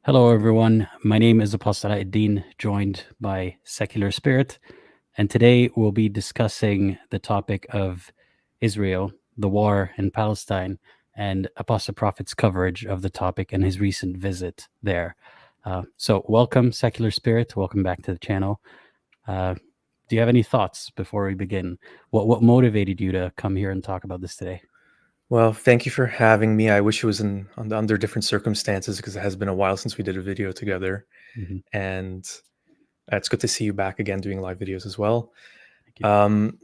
Hello, everyone. My name is Apostate, joined by Secular Spirit, and today we'll be discussing the topic of Israel, the war in Palestine, and Apostle Prophet's coverage of the topic and his recent visit there. So, welcome, Secular Spirit. Welcome back to the channel. Do you have any thoughts before we begin? What motivated you to come here and talk about this today? Well, thank you for having me. I wish it was under different circumstances because it has been a while since we did a video together. Mhm. And it's good to see you back again doing live videos as well. Thank you.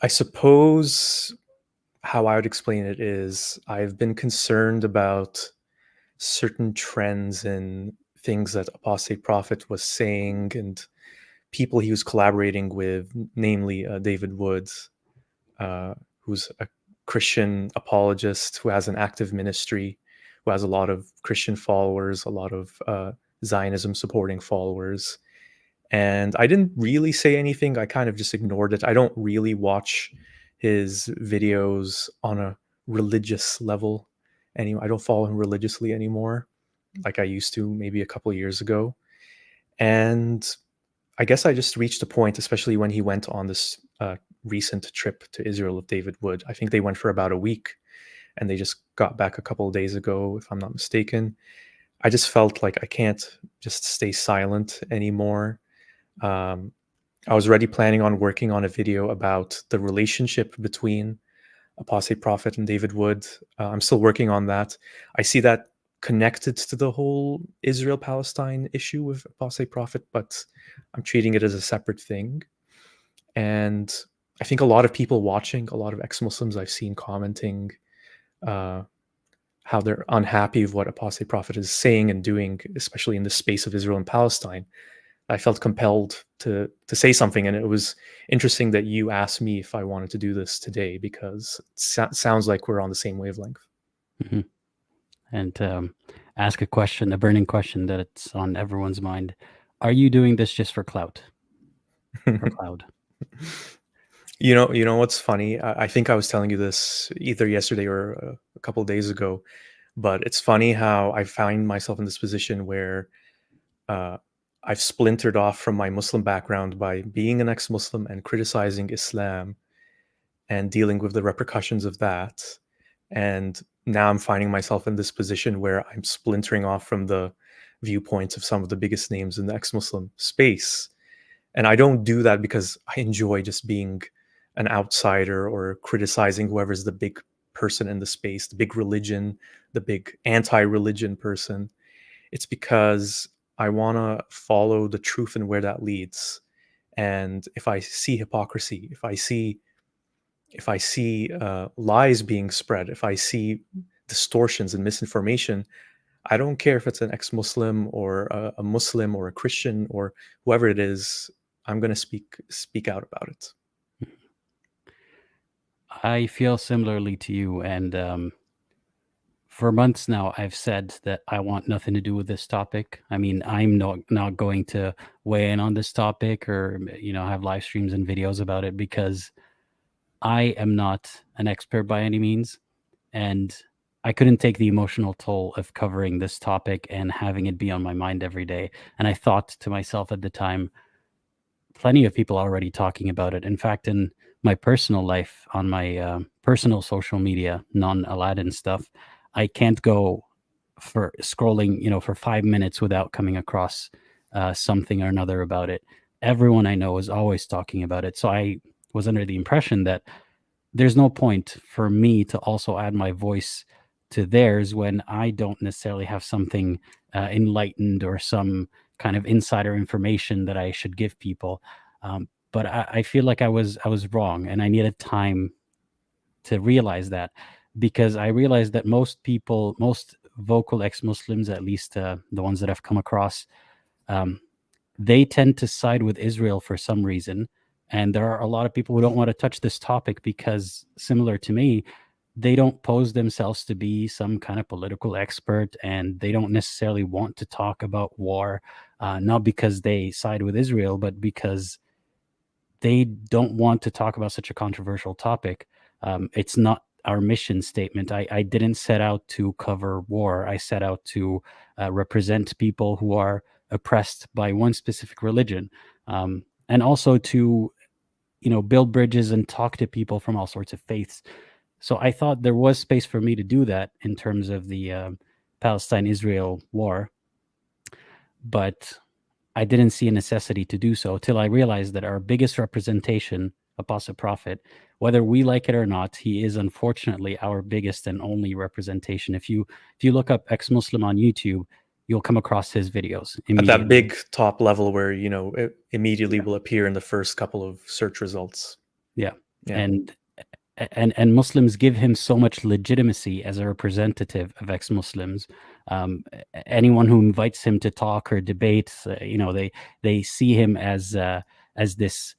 I suppose how I would explain it is I've been concerned about certain trends and things that Apostate Prophet was saying and people he was collaborating with, namely David Woods, who's a Christian apologist who has an active ministry, who has a lot of Christian followers, a lot of Zionism supporting followers. And I didn't really say anything. I kind of just ignored it. I don't really watch his videos on a religious level anymore. I don't follow him religiously anymore like I used to maybe a couple of years ago. And I guess I just reached a point, especially when he went on this recent trip to Israel with David Wood. I think they went for about a week and they just got back a couple of days ago, if I'm not mistaken. I just felt like I can't just stay silent anymore. I was already planning on working on a video about the relationship between Apostate Prophet and David Wood. I'm still working on that. I see that connected to the whole Israel-Palestine issue with Apostate Prophet, but I'm treating it as a separate thing. And I think a lot of people watching, a lot of ex-Muslims I've seen commenting how they're unhappy with what Apostate Prophet is saying and doing, especially in the space of Israel and Palestine. I felt compelled to say something, and it was interesting that you asked me if I wanted to do this today because it sounds like we're on the same wavelength. Mm-hmm. And ask a question, a burning question that's on everyone's mind. Are you doing this just for clout? For cloud? You know what's funny? I think I was telling you this either yesterday or a couple of days ago, but it's funny how I find myself in this position where I've splintered off from my Muslim background by being an ex-Muslim and criticizing Islam and dealing with the repercussions of that. And now I'm finding myself in this position where I'm splintering off from the viewpoints of some of the biggest names in the ex-Muslim space. And I don't do that because I enjoy just being an outsider or criticizing whoever's the big person in the space, the big religion, the big anti-religion person. It's because I want to follow the truth and where that leads. And if I see hypocrisy, if I see lies being spread, if I see distortions and misinformation, I don't care if it's an ex-Muslim or a Muslim or a Christian or whoever it is. I'm going to speak out about it. I feel similarly to you, and for months now, I've said that I want nothing to do with this topic. I mean, I'm not going to weigh in on this topic or have live streams and videos about it because I am not an expert by any means, and I couldn't take the emotional toll of covering this topic and having it be on my mind every day. And I thought to myself at the time, plenty of people are already talking about it. In fact, in my personal life, on my personal social media, non-Aladdin stuff, I can't go for scrolling, for 5 minutes without coming across something or another about it. Everyone I know is always talking about it. So I was under the impression that there's no point for me to also add my voice to theirs when I don't necessarily have something enlightened or some kind of insider information that I should give people. But I feel like I was wrong, and I needed time to realize that, because I realized that most people, most vocal ex-Muslims, at least the ones that I've come across, they tend to side with Israel for some reason. And there are a lot of people who don't want to touch this topic because, similar to me, they don't pose themselves to be some kind of political expert, and they don't necessarily want to talk about war, not because they side with Israel, but because they don't want to talk about such a controversial topic. It's not, our mission statement. I didn't set out to cover war. I set out to represent people who are oppressed by one specific religion, and also to build bridges and talk to people from all sorts of faiths. So I thought there was space for me to do that in terms of the Palestine-Israel war, but I didn't see a necessity to do so till I realized that our biggest representation, Apostate Prophet, whether we like it or not, he is unfortunately our biggest and only representation. If you look up ex-Muslim on YouTube, you'll come across his videos At that immediately. big top level where, it immediately Yeah. will appear in the first couple of search results. Yeah. Yeah. And Muslims give him so much legitimacy as a representative of ex-Muslims. Anyone who invites him to talk or debate, they see him as this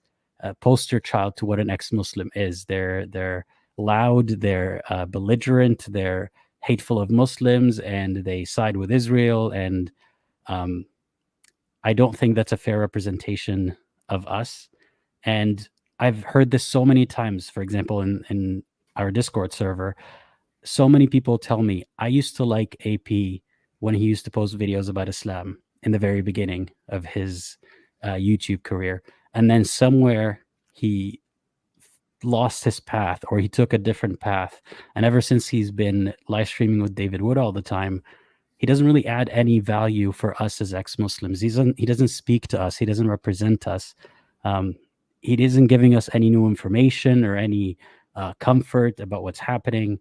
poster child to what an ex-Muslim is. They're loud, they're belligerent, they're hateful of Muslims, and they side with Israel. And I don't think that's a fair representation of us. And I've heard this so many times. For example, in our Discord server, so many people tell me, I used to like AP when he used to post videos about Islam in the very beginning of his YouTube career. And then somewhere he lost his path, or he took a different path. And ever since he's been live streaming with David Wood all the time, he doesn't really add any value for us as ex-Muslims. He doesn't speak to us. He doesn't represent us. He isn't giving us any new information or any comfort about what's happening.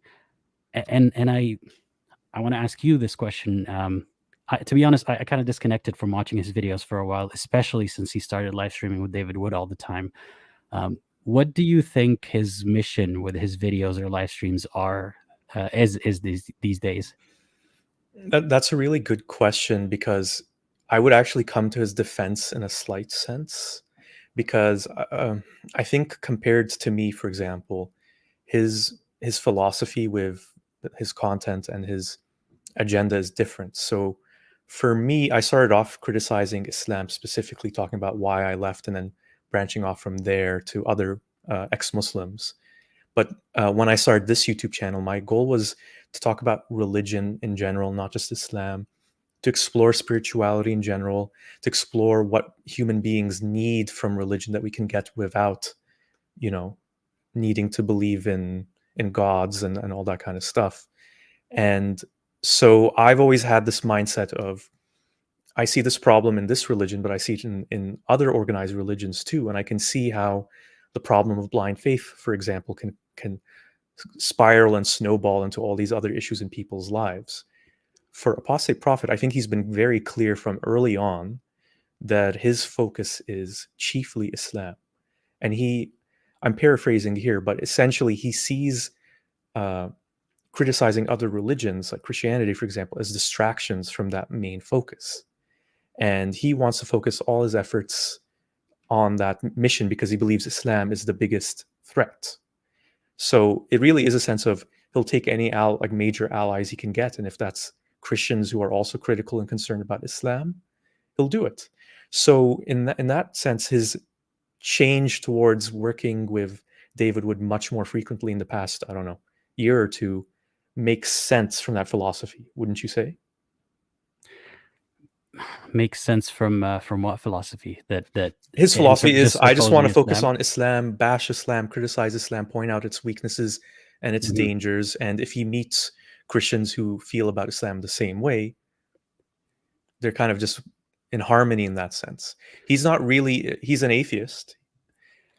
And I want to ask you this question. To be honest, I kind of disconnected from watching his videos for a while, especially since he started live streaming with David Wood all the time. What do you think his mission with his videos or live streams is these days? That's a really good question, because I would actually come to his defense in a slight sense, because I think compared to me, for example, his philosophy with his content and his agenda is different. So for me, I started off criticizing Islam, specifically talking about why I left, and then branching off from there to other ex-Muslims. But when I started this YouTube channel, my goal was to talk about religion in general, not just Islam, to explore spirituality in general, to explore what human beings need from religion that we can get without, needing to believe in gods and all that kind of stuff. And so I've always had this mindset of, I see this problem in this religion, but I see it in other organized religions too. And I can see how the problem of blind faith, for example, can spiral and snowball into all these other issues in people's lives. For Apostate Prophet, I think he's been very clear from early on that his focus is chiefly Islam. And I'm paraphrasing here, but essentially he sees criticizing other religions, like Christianity, for example, as distractions from that main focus. And he wants to focus all his efforts on that mission because he believes Islam is the biggest threat. So it really is a sense of, he'll take any major allies he can get, and if that's Christians who are also critical and concerned about Islam, he'll do it. So in that sense, his change towards working with David Wood much more frequently in the past, I don't know, year or two, makes sense from that philosophy, wouldn't you say? Makes sense from what philosophy? That his philosophy is, I just want to focus Islam? on Islam, bash Islam, criticize Islam, point out its weaknesses and its dangers. And if he meets Christians who feel about Islam the same way, they're kind of just in harmony in that sense. He's an atheist.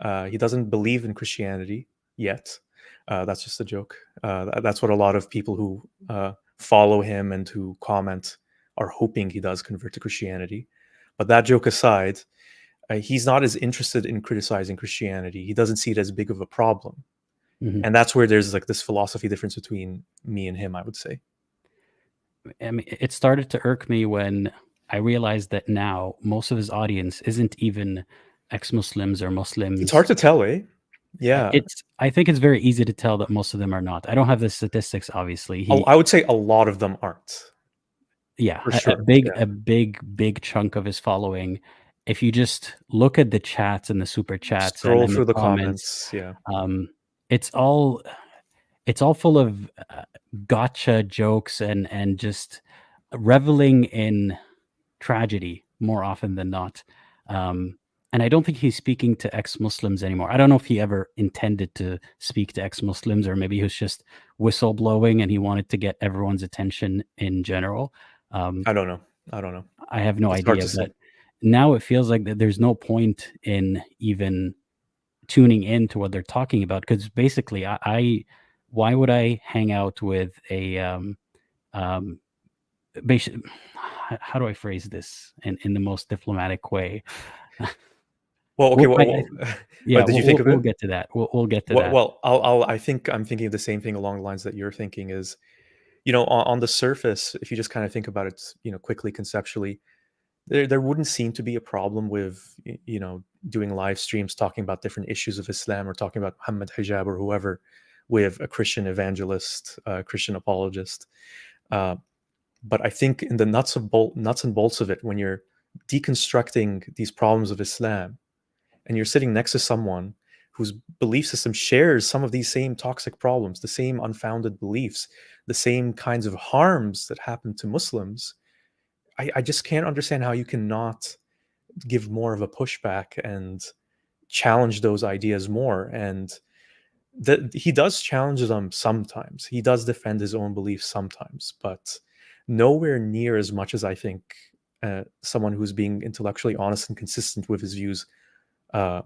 He doesn't believe in Christianity yet. That's just a joke. That's what a lot of people who follow him and who comment are hoping he does convert to Christianity. But that joke aside, he's not as interested in criticizing Christianity. He doesn't see it as big of a problem. And that's where there's this philosophy difference between me and him, I would say. I mean, it started to irk me when I realized that now most of his audience isn't even ex-Muslims or Muslims. It's hard to tell, eh? Yeah. I think it's very easy to tell that most of them are not. I don't have the statistics, obviously. I would say a lot of them aren't. Yeah, for sure. A big chunk of his following. If you just look at the chats and the super chats, scroll and through the the comments, yeah, it's all it's all full of gotcha jokes and just reveling in tragedy more often than not. And I don't think he's speaking to ex-Muslims anymore. I don't know if he ever intended to speak to ex-Muslims, or maybe he was just whistleblowing and he wanted to get everyone's attention in general. I don't know. I don't know. I have no It's hard idea, to say. but now it feels like that there's no point in even tuning in to what they're talking about, because basically I why would I hang out with a um how do I phrase this in the most diplomatic way? Well, okay. Well, yeah, Did you think of we'll it? get to that. We'll get to Well, that. well, I think I'm thinking of the same thing along the lines that you're thinking is, on the surface, if you just kind of think about it, quickly conceptually, there wouldn't seem to be a problem with, doing live streams talking about different issues of Islam or talking about Muhammad hijab or whoever with a Christian evangelist, Christian apologist. Uh, but I think in the nuts and bolts of it, when you're deconstructing these problems of Islam, and you're sitting next to someone whose belief system shares some of these same toxic problems, the same unfounded beliefs, the same kinds of harms that happen to Muslims, I just can't understand how you cannot give more of a pushback and challenge those ideas more. And that he does challenge them sometimes. He does defend his own beliefs sometimes, but nowhere near as much as I think someone who's being intellectually honest and consistent with his views uh,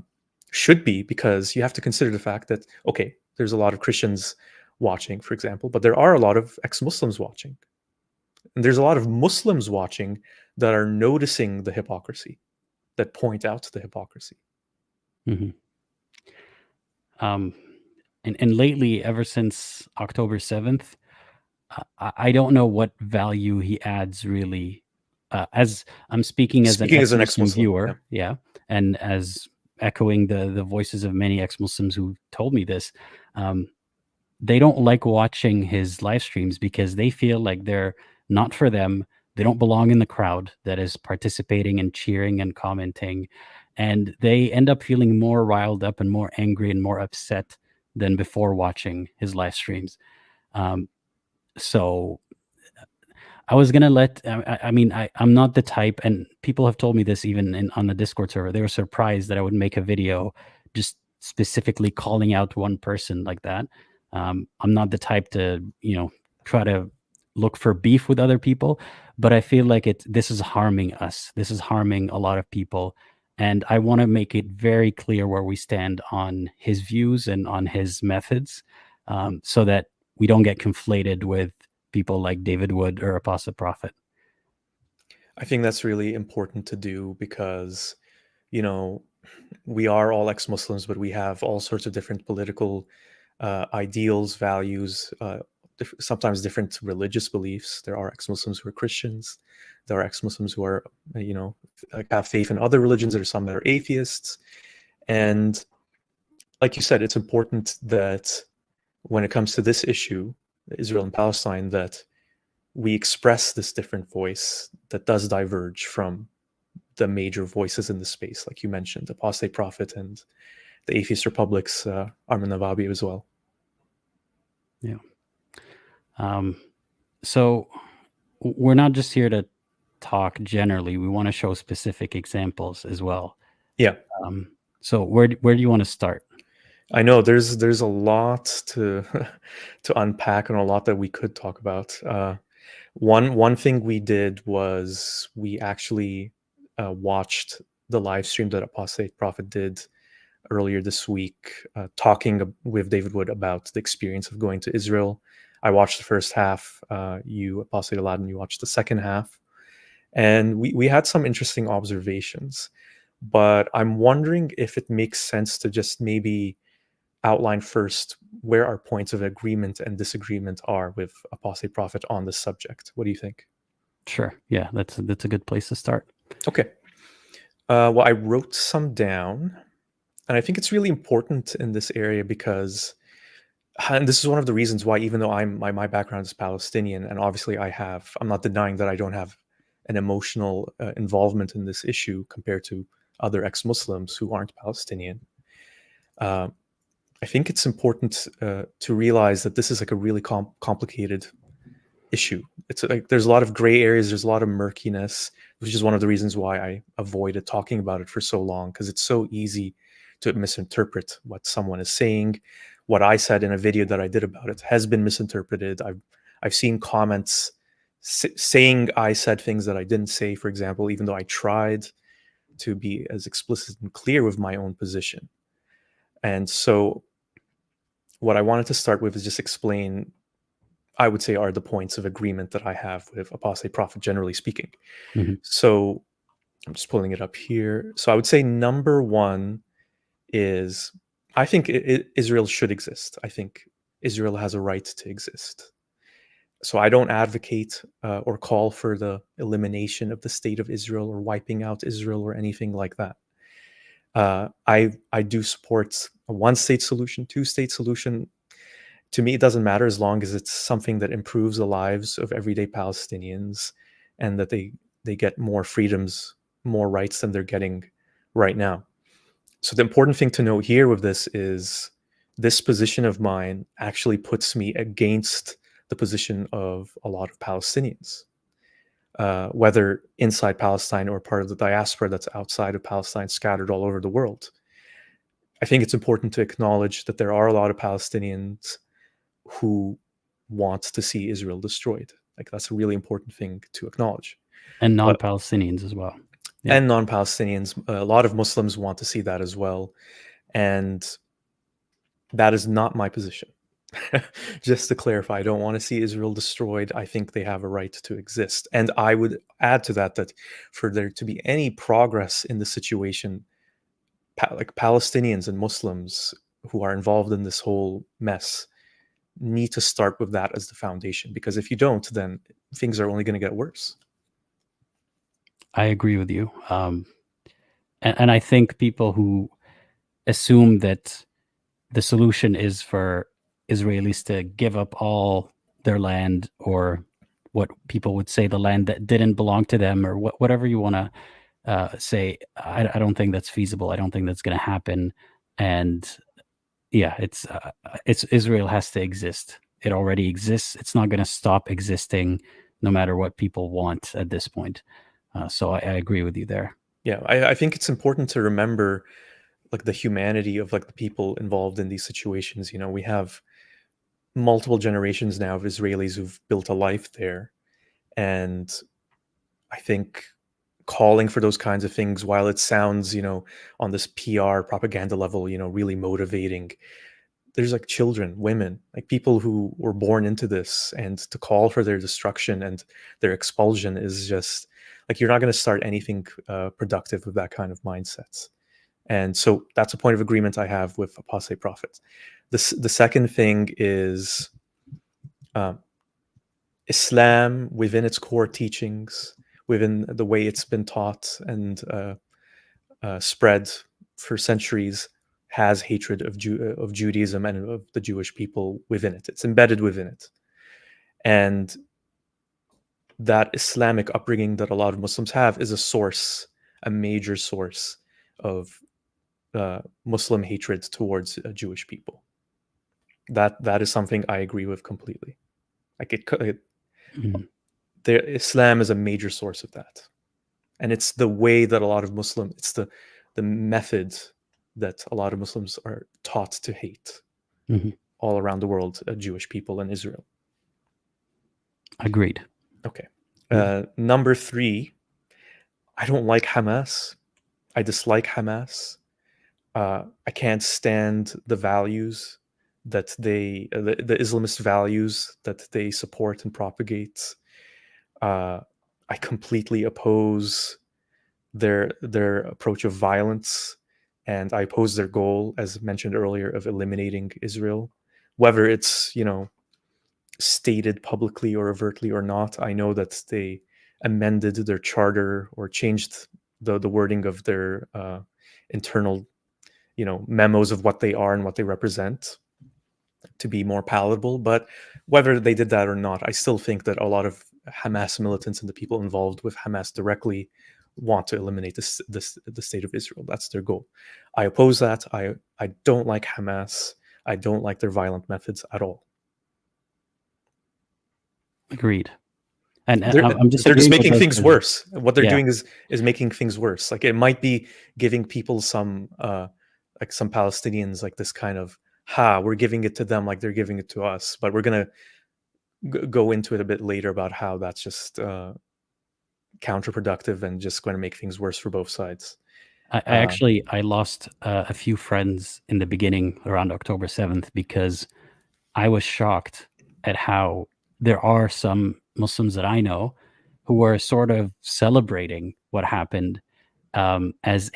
should be, because you have to consider the fact that, okay, there's a lot of Christians watching, for example, but there are a lot of ex-Muslims watching. And there's a lot of Muslims watching that are noticing the hypocrisy, that point out the hypocrisy. Mhm. Um, and lately, ever since October 7th, I don't know what value he adds really. As I'm speaking as an Speaking as an ex-Muslim ex-Muslim, yeah. viewer, yeah, and as echoing the voices of many ex-Muslims who told me this, um, they don't like watching his live streams because they feel like they're not for them. They don't belong in the crowd that is participating and cheering and commenting. And they end up feeling more riled up and more angry and more upset than before watching his live streams. Um, so I was gonna let. I mean, I'm not the type, and people have told me this even on the Discord server. They were surprised that I would make a video just specifically calling out one person like that. I'm not the type to, try to look for beef with other people, but I feel like this is harming us. This is harming a lot of people, and I want to make it very clear where we stand on his views and on his methods, so that we don't get conflated with people like David Wood or Apostate Prophet. I think that's really important to do because, you know, we are all ex-Muslims, but we have all sorts of different political ideals, values, sometimes different religious beliefs. There are ex-Muslims who are Christians. There are ex-Muslims who are, have faith in other religions. There are some that are atheists. And like you said, it's important that when it comes to this issue, Israel and Palestine, that we express this different voice that does diverge from the major voices in the space, like you mentioned, Apostate Prophet and the Atheist Republic's Armin Navabi as well. Yeah. So we're not just here to talk generally. We want to show specific examples as well. Yeah, So where do you want to start? I know there's a lot to to unpack and a lot that we could talk about. One thing we did was we actually watched the live stream that Apostate Prophet did earlier this week, talking with David Wood about the experience of going to Israel. I watched the first half. You, Apostate Aladdin, you watched the second half. And we had some interesting observations. But I'm wondering if it makes sense to just maybe outline first where our points of agreement and disagreement are with Apostate Prophet on this subject. What do you think? Sure. Yeah, that's a good place to start. Okay. Well, I wrote some down, and I think it's really important in this area because, and this is one of the reasons why, even though my background is Palestinian, and obviously I'm not denying that I don't have an emotional involvement in this issue compared to other ex-Muslims who aren't Palestinian. Uh, I think it's important to realize that this is like a really complicated issue. It's like there's a lot of gray areas, there's a lot of murkiness, which is one of the reasons why I avoided talking about it for so long, because it's so easy to misinterpret what someone is saying. What I said in a video that I did about it has been misinterpreted. I've seen comments saying I said things that I didn't say, for example, even though I tried to be as explicit and clear with my own position. And so what I wanted to start with is just explain, I would say, are the points of agreement that I have with Apostate Prophet, generally speaking. Mhm. So I'm just pulling it up here. So I would say number one is, I think Israel should exist. I think Israel has a right to exist. So I don't advocate or call for the elimination of the state of Israel or wiping out Israel or anything like that. I do support a one-state solution, two-state solution. To me, it doesn't matter as long as it's something that improves the lives of everyday Palestinians and that they get more freedoms, more rights than they're getting right now. So the important thing to note here with this is this position of mine actually puts me against the position of a lot of Palestinians, whether inside Palestine or part of the diaspora that's outside of Palestine, scattered all over the world. I think it's important to acknowledge that there are a lot of Palestinians who want to see Israel destroyed. Like, that's a really important thing to acknowledge. And But non-Palestinians as well. Yeah. and non-Palestinians, a lot of Muslims want to see that as well, and that is not my position. Just to clarify, I don't want to see Israel destroyed. I think they have a right to exist, and I would add to that that for there to be any progress in the situation, like Palestinians and Muslims who are involved in this whole mess need to start with that as the foundation, because if you don't, then things are only going to get worse. I agree with you. And I think people who assume that the solution is for Israelis to give up all their land, or what people would say the land that didn't belong to them, or whatever you want to say, I don't think that's feasible. I don't think that's going to happen. And yeah, it's Israel has to exist. It already exists. It's not going to stop existing, no matter what people want at this point. So I agree with you there. Yeah, I think it's important to remember like the humanity of like the people involved in these situations. You know, we have multiple generations now of Israelis who've built a life there, and I think calling for those kinds of things, while it sounds, you know, on this PR propaganda level, you know, really motivating, there's like children, women, like people who were born into this, and to call for their destruction and their expulsion is just like, you're not going to start anything productive with that kind of mindset. And so that's a point of agreement I have with Apostate Prophet. The second thing is Islam within its core teachings, within the way it's been taught and spread for centuries, has hatred of Judaism and of the Jewish people within it. It's embedded within it. And that Islamic upbringing that a lot of Muslims have is a source, a major source of Muslim hatred towards Jewish people. That is something I agree with completely. Like Islam is a major source of that, and it's the way that a lot of Muslims, it's the method that a lot of Muslims are taught to hate all around the world, Jewish people in Israel. Agreed. Okay. Number three, I don't like Hamas. I dislike Hamas. I can't stand the values that the Islamist values that they support and propagate. I completely oppose their approach of violence, and I oppose their goal, as mentioned earlier, of eliminating Israel, whether it's, you know, stated publicly or overtly or not. I know that they amended their charter or changed the wording of their internal, you know, memos of what they are and what they represent to be more palatable. But whether they did that or not, I still think that a lot of Hamas militants and the people involved with Hamas directly want to eliminate the state of Israel. That's their goal. I oppose that. I don't like Hamas. I don't like their violent methods at all. Agreed. And I'm They're just disagreeing with making those things worse. What they're yeah. doing is making things worse. Like, it might be giving people some like some Palestinians like this kind of, we're giving it to them like they're giving it to us. But we're gonna go into it a bit later about how that's just counterproductive and just going to make things worse for both sides. I lost a few friends in the beginning around October 7th because I was shocked at how there are some Muslims that I know who were sort of celebrating what happened as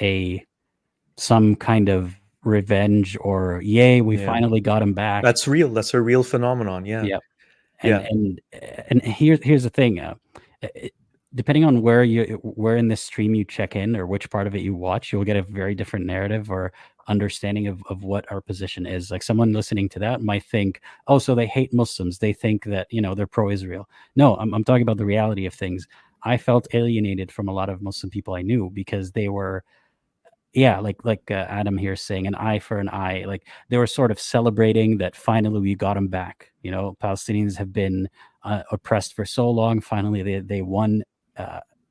some kind of revenge, or yay, we Yeah, finally got him back. that's real. That's a real phenomenon. Yeah, Yeah. yeah. And here's the thing, depending on where in this stream you check in or which part of it you watch, you'll get a very different narrative or understanding of what our position is. Like, someone listening to that might think, oh, so they hate Muslims, they think that, they're pro-Israel. No, I'm talking about the reality of things. I felt alienated from a lot of Muslim people I knew because they were, like Adam here saying, an eye for an eye. Like, they were sort of celebrating that finally we got them back. Palestinians have been oppressed for so long. Finally, they won.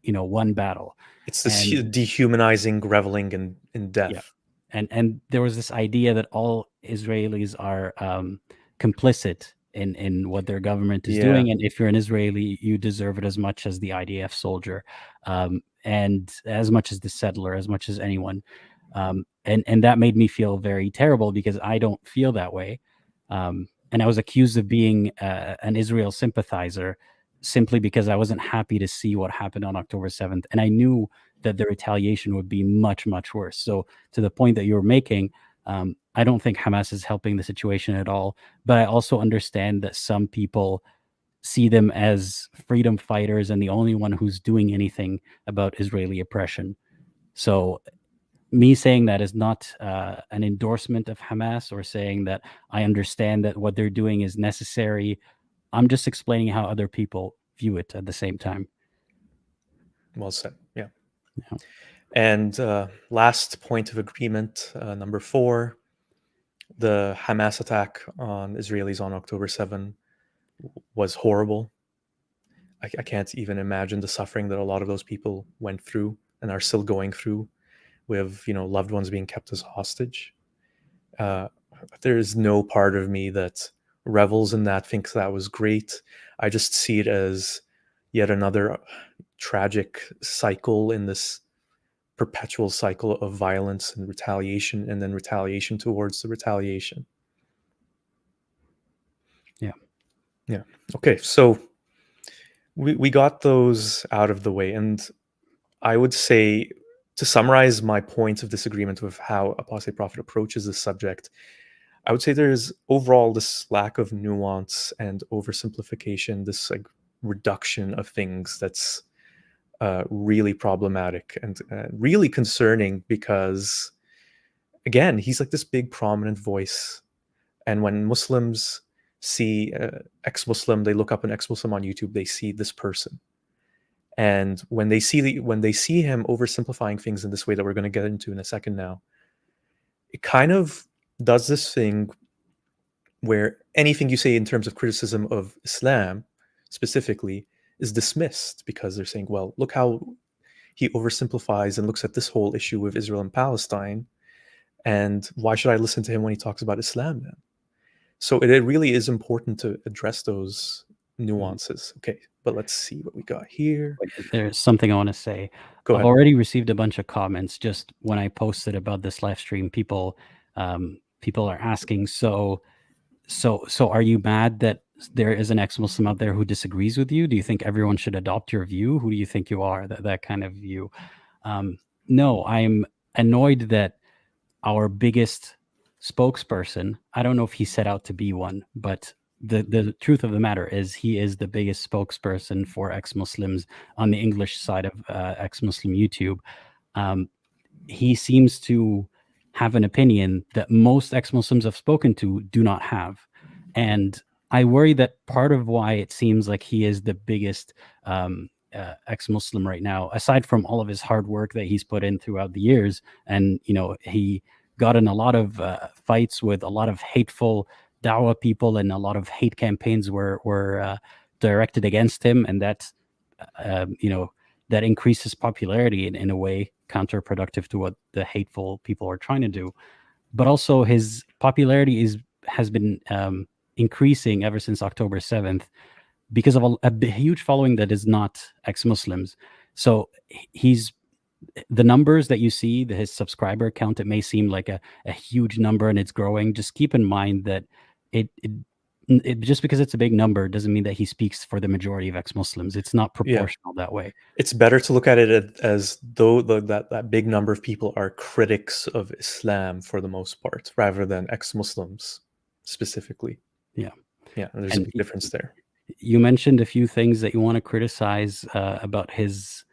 One battle. It's this And dehumanizing, reveling in yeah, death. and there was this idea that all Israelis are complicit in what their government is Yeah, doing, and if you're an Israeli, you deserve it as much as the IDF soldier, and as much as the settler, as much as anyone, and that made me feel very terrible because I don't feel that way, and I was accused of being an Israel sympathizer simply because I wasn't happy to see what happened on October 7th, and I knew that the retaliation would be much, much worse. So, to the point that you were making, I don't think Hamas is helping the situation at all. But I also understand that some people see them as freedom fighters and the only one who's doing anything about Israeli oppression. So, me saying that is not an endorsement of Hamas or saying that I understand that what they're doing is necessary. I'm just explaining how other people view it at the same time. well said. Yeah. Yeah. And last point of agreement, number 4, the Hamas attack on Israelis on October 7 was horrible. I can't even imagine the suffering that a lot of those people went through and are still going through, with loved ones being kept as hostage. There is no part of me that revels in that, thinks that was great. I just see it as yet another tragic cycle in this perpetual cycle of violence and retaliation, and then retaliation towards the retaliation. Yeah. Okay, so we got those out of the way, and I would say, to summarize my points of disagreement with how Apostate Prophet approaches this subject, I would say there's overall this lack of nuance and oversimplification, this like reduction of things that's really problematic and really concerning, because again, he's like this big prominent voice, and when Muslims see ex-Muslim, they look up an ex-Muslim on YouTube, they see this person. And when they see him oversimplifying things in this way that we're going to get into in a second now, it kind of does this thing where anything you say in terms of criticism of Islam specifically is dismissed, because they're saying, well, look how he oversimplifies and looks at this whole issue with Israel and Palestine, and why should I listen to him when he talks about Islam then? So it really is important to address those nuances. Okay, but let's see what we got here. There's something I want to say. Go I've ahead. already received a bunch of comments just when I posted about this live stream. People are asking, so are you mad that there is an ex-Muslim out there who disagrees with you? Do you think everyone should adopt your view? Who do you think you are? That kind of view. No, I'm annoyed that our biggest spokesperson, I don't know if he set out to be one, but the truth of the matter is he is the biggest spokesperson for ex-Muslims on the English side of ex-Muslim YouTube. He seems to have an opinion that most ex-Muslims I've spoken to do not have. And I worry that part of why it seems like he is the biggest ex-Muslim right now, aside from all of his hard work that he's put in throughout the years, and he got in a lot of fights with a lot of hateful dawah people, and a lot of hate campaigns were directed against him, and that that increases popularity in a way counterproductive to what the hateful people are trying to do. But also his popularity has been increasing ever since October 7th because of a huge following that is not ex-Muslims. So he's the numbers that you see, his subscriber count, it may seem like a huge number and it's growing. Just keep in mind that it just because it's a big number doesn't mean that he speaks for the majority of ex-Muslims. It's not proportional that way. It's better to look at it as though that big number of people are critics of Islam for the most part, rather than ex-Muslims specifically. Yeah. There's a big difference there. You mentioned a few things that you want to criticize about his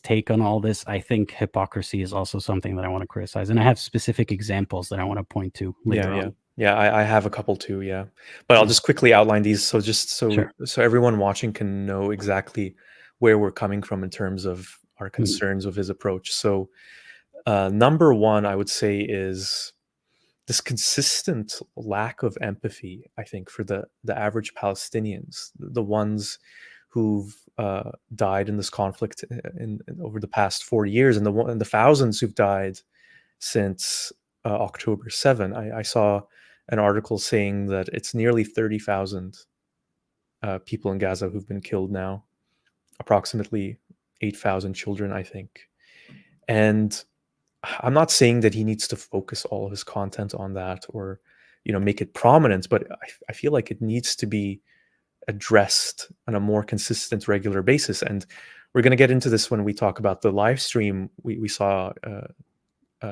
take on all this. I think hypocrisy is also something that I want to criticize, and I have specific examples that I want to point to later on. I have a couple too. But I'll just quickly outline these, so everyone watching can know exactly where we're coming from in terms of our concerns with his approach. So, number one, I would say, is this consistent lack of empathy, I think, for the average Palestinians, the ones who've died in this conflict in over the past 4 years, and the thousands who've died since October 7. I saw an article saying that it's nearly 30,000 people in Gaza who've been killed now, approximately 8,000 children, I think. And I'm not saying that he needs to focus all of his content on that, or make it prominent, but I feel like it needs to be addressed on a more consistent, regular basis. And we're going to get into this when we talk about the live stream we saw.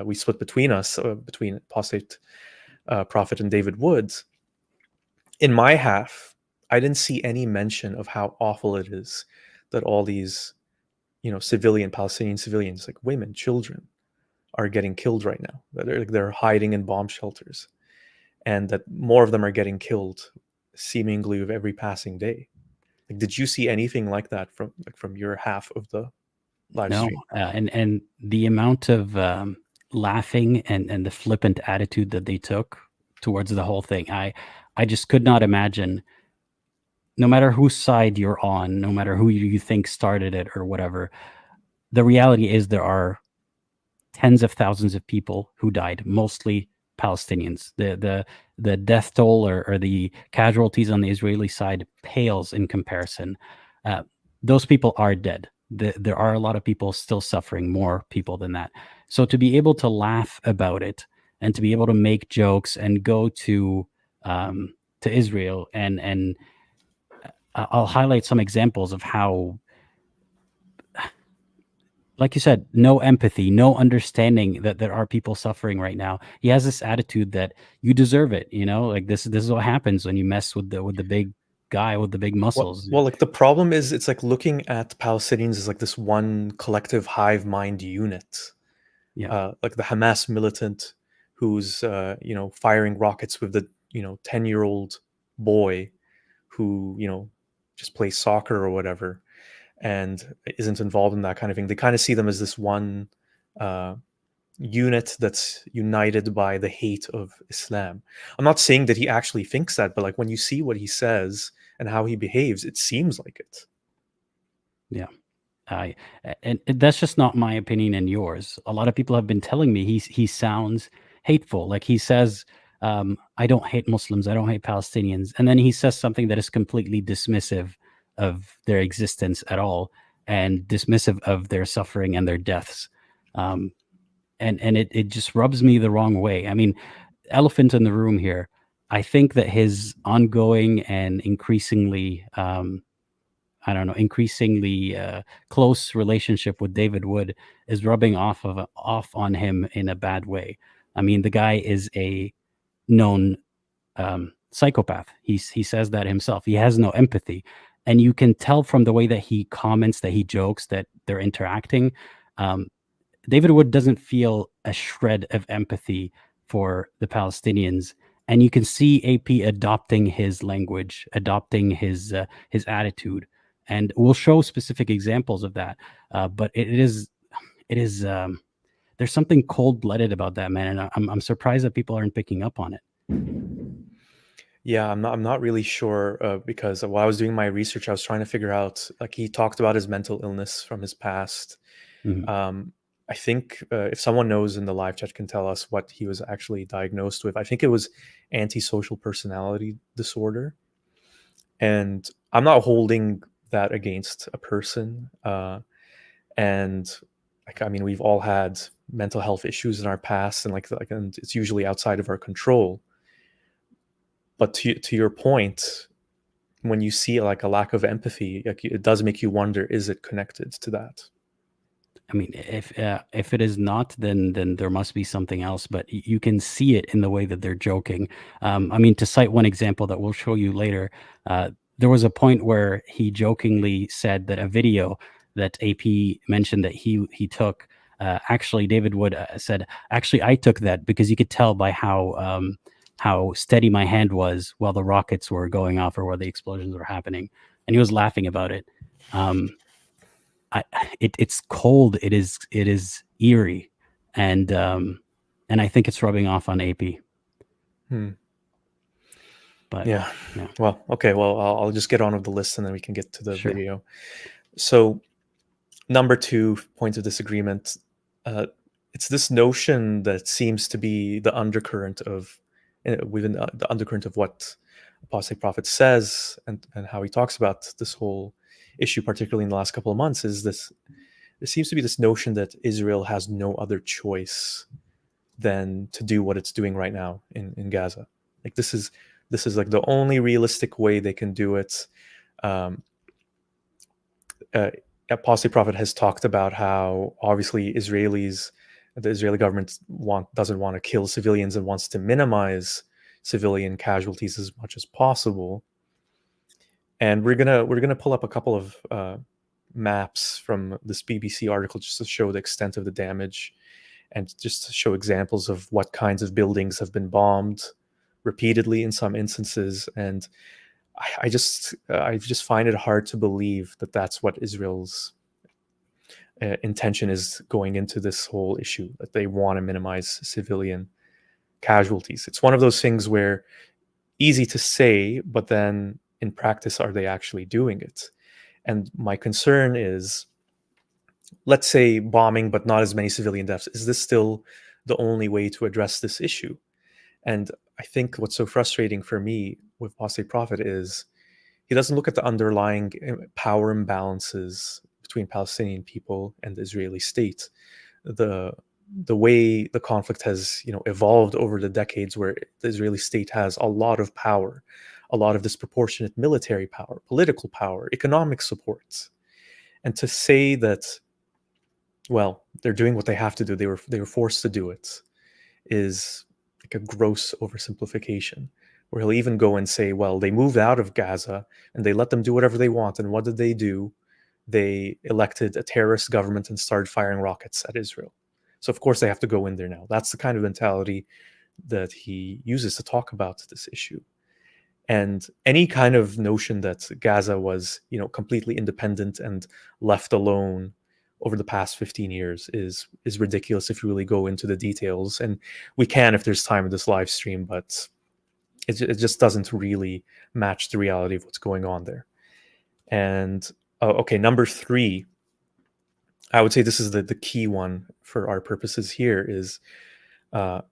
We split between us, between Apostate Prophet and David Woods. In my half, I didn't see any mention of how awful it is that all these, Palestinian civilians, like women, children, are getting killed right now. They're hiding in bomb shelters, and that more of them are getting killed seemingly with every passing day. Like, did you see anything like that from your half of the live stream? And the amount of laughing and the flippant attitude that they took towards the whole thing, I just could not imagine. No matter whose side you're on, no matter who you think started it or whatever, the reality is there are tens of thousands of people who died, mostly Palestinians. The death toll or the casualties on the Israeli side pales in comparison. Those people are dead. There are a lot of people still suffering, more people than that. So to be able to laugh about it and to be able to make jokes and go to Israel and I'll highlight some examples of how, like you said, no empathy, no understanding that there are people suffering right now. He has this attitude that you deserve it, like this is what happens when you mess with the big guy with the big muscles. Well, like, the problem is, it's like looking at Palestinians as like this one collective hive mind unit. Like the Hamas militant who's firing rockets with the 10-year-old boy who just plays soccer or whatever and isn't involved in that kind of thing. They kind of see them as this one unit that's united by the hate of Islam. I'm not saying that he actually thinks that, but like, when you see what he says and how he behaves, it seems like it. And that's just not my opinion and yours. A lot of people have been telling me he sounds hateful. Like, he says, I don't hate Muslims, I don't hate Palestinians, and then he says something that is completely dismissive of their existence at all, and dismissive of their suffering and their deaths. And it just rubs me the wrong way. I mean, elephant in the room here. I think that his ongoing and increasingly close relationship with David Wood is rubbing off on him in a bad way. I mean, the guy is a known psychopath. He says that himself. He has no empathy, and you can tell from the way that he comments, that he jokes, that they're interacting. David Wood doesn't feel a shred of empathy for the Palestinians, and you can see AP adopting his language, adopting his attitude. And we'll show specific examples of that. But it is there's something cold-blooded about that man, and I'm surprised that people aren't picking up on it. Yeah, I'm not really sure because while I was doing my research, I was trying to figure out, like, he talked about his mental illness from his past. Mhm. I think if someone knows in the live chat can tell us what he was actually diagnosed with. I think it was antisocial personality disorder, and I'm not holding that against a person. And like, I mean, we've all had mental health issues in our past, and and it's usually outside of our control. But to your point, when you see like a lack of empathy, like, it does make you wonder: is it connected to that? I mean, if it is not, then there must be something else. But you can see it in the way that they're joking. I mean, to cite one example that we'll show you later, there was a point where he jokingly said that a video that AP mentioned that he took, actually David Wood said, actually I took that because you could tell by how steady my hand was while the rockets were going off or while the explosions were happening, and he was laughing about it. It's cold. It is eerie, and I think it's rubbing off on AP. But Yeah. yeah, Well, okay. Well, I'll just get on with the list and then we can get to the sure. video. So, number 2 point of disagreement, it's this notion that seems to be the undercurrent of within the undercurrent of what Apostate Prophet says, and how he talks about this whole issue, particularly in the last couple of months, is this. There seems to be this notion that Israel has no other choice than to do what it's doing right now in Gaza. Like, this is like the only realistic way they can do it. Um, Apostate Prophet has talked about how obviously the Israeli government doesn't want to kill civilians and wants to minimize civilian casualties as much as possible. And we're gonna pull up a couple of maps from this BBC article just to show the extent of the damage, and just to show examples of what kinds of buildings have been bombed repeatedly in some instances. And I just find it hard to believe that that's what Israel's intention is going into this whole issue, that they want to minimize civilian casualties. It's one of those things where easy to say, but then in practice, are they actually doing it? And my concern is, let's say bombing, but not as many civilian deaths. Is this still the only way to address this issue? And I think what's so frustrating for me with Apostate Prophet is he doesn't look at the underlying power imbalances between Palestinian people and the Israeli state. The way the conflict has evolved over the decades, where the Israeli state has a lot of power, a lot of disproportionate military power, political power, economic support. And to say that, well, they're doing what they have to do, they were forced to do it, is like a gross oversimplification, where he'll even go and say, well, they moved out of Gaza and they let them do whatever they want. And what did they do? They elected a terrorist government and started firing rockets at Israel. So of course they have to go in there now. That's the kind of mentality that he uses to talk about this issue. And any kind of notion that Gaza was, completely independent and left alone over the past 15 years is ridiculous if you really go into the details. And we can if there's time in this live stream, but it just doesn't really match the reality of what's going on there. And okay, number 3, I would say this is the key one for our purposes here, is the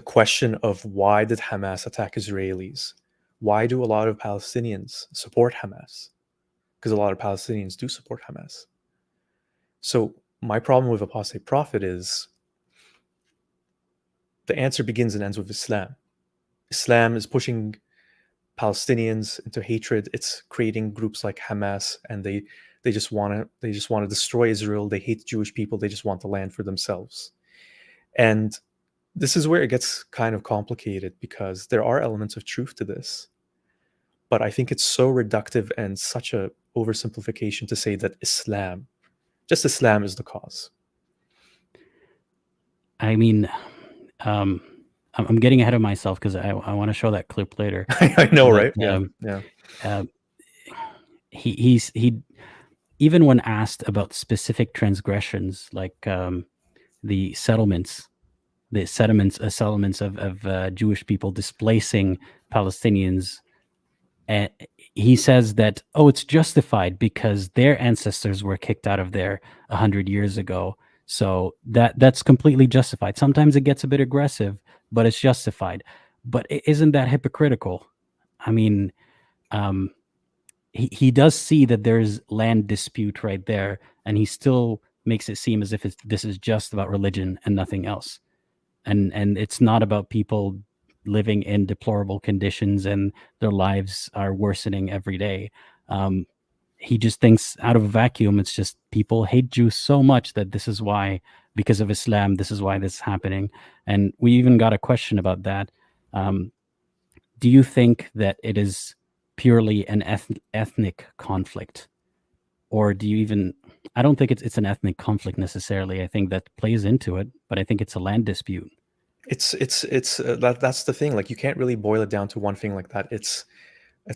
question of, why did Hamas attack Israelis? Why do a lot of Palestinians support Hamas? Because a lot of Palestinians do support Hamas. So my problem with Apostate Prophet is the answer begins and ends with Islam. Islam is pushing Palestinians into hatred. It's creating groups like Hamas, and they just want to destroy Israel. They hate Jewish people. They just want the land for themselves. And this is where it gets kind of complicated, because there are elements of truth to this. But I think it's so reductive and such a oversimplification to say that just Islam is the cause. I mean, I'm getting ahead of myself because I want to show that clip later. I know, But, right? Yeah. He even when asked about specific transgressions, like the settlements of Jewish people displacing Palestinians. And he says that, oh, it's justified because their ancestors were kicked out of there 100 years ago. So that's completely justified. Sometimes it gets a bit aggressive, but it's justified. But isn't that hypocritical? I mean, he does see that there's land dispute right there, and he still makes it seem as if this is just about religion and nothing else. And it's not about people living in deplorable conditions and their lives are worsening every day. He just thinks out of a vacuum, it's just people hate Jews so much that this is why, because of Islam, this is why this is happening. And we even got a question about that. Do you think that it is purely an ethnic conflict? Or do you even... I don't think it's an ethnic conflict necessarily. I think that plays into it, but I think it's a land dispute. It's that's the thing. Like, you can't really boil it down to one thing like that. It's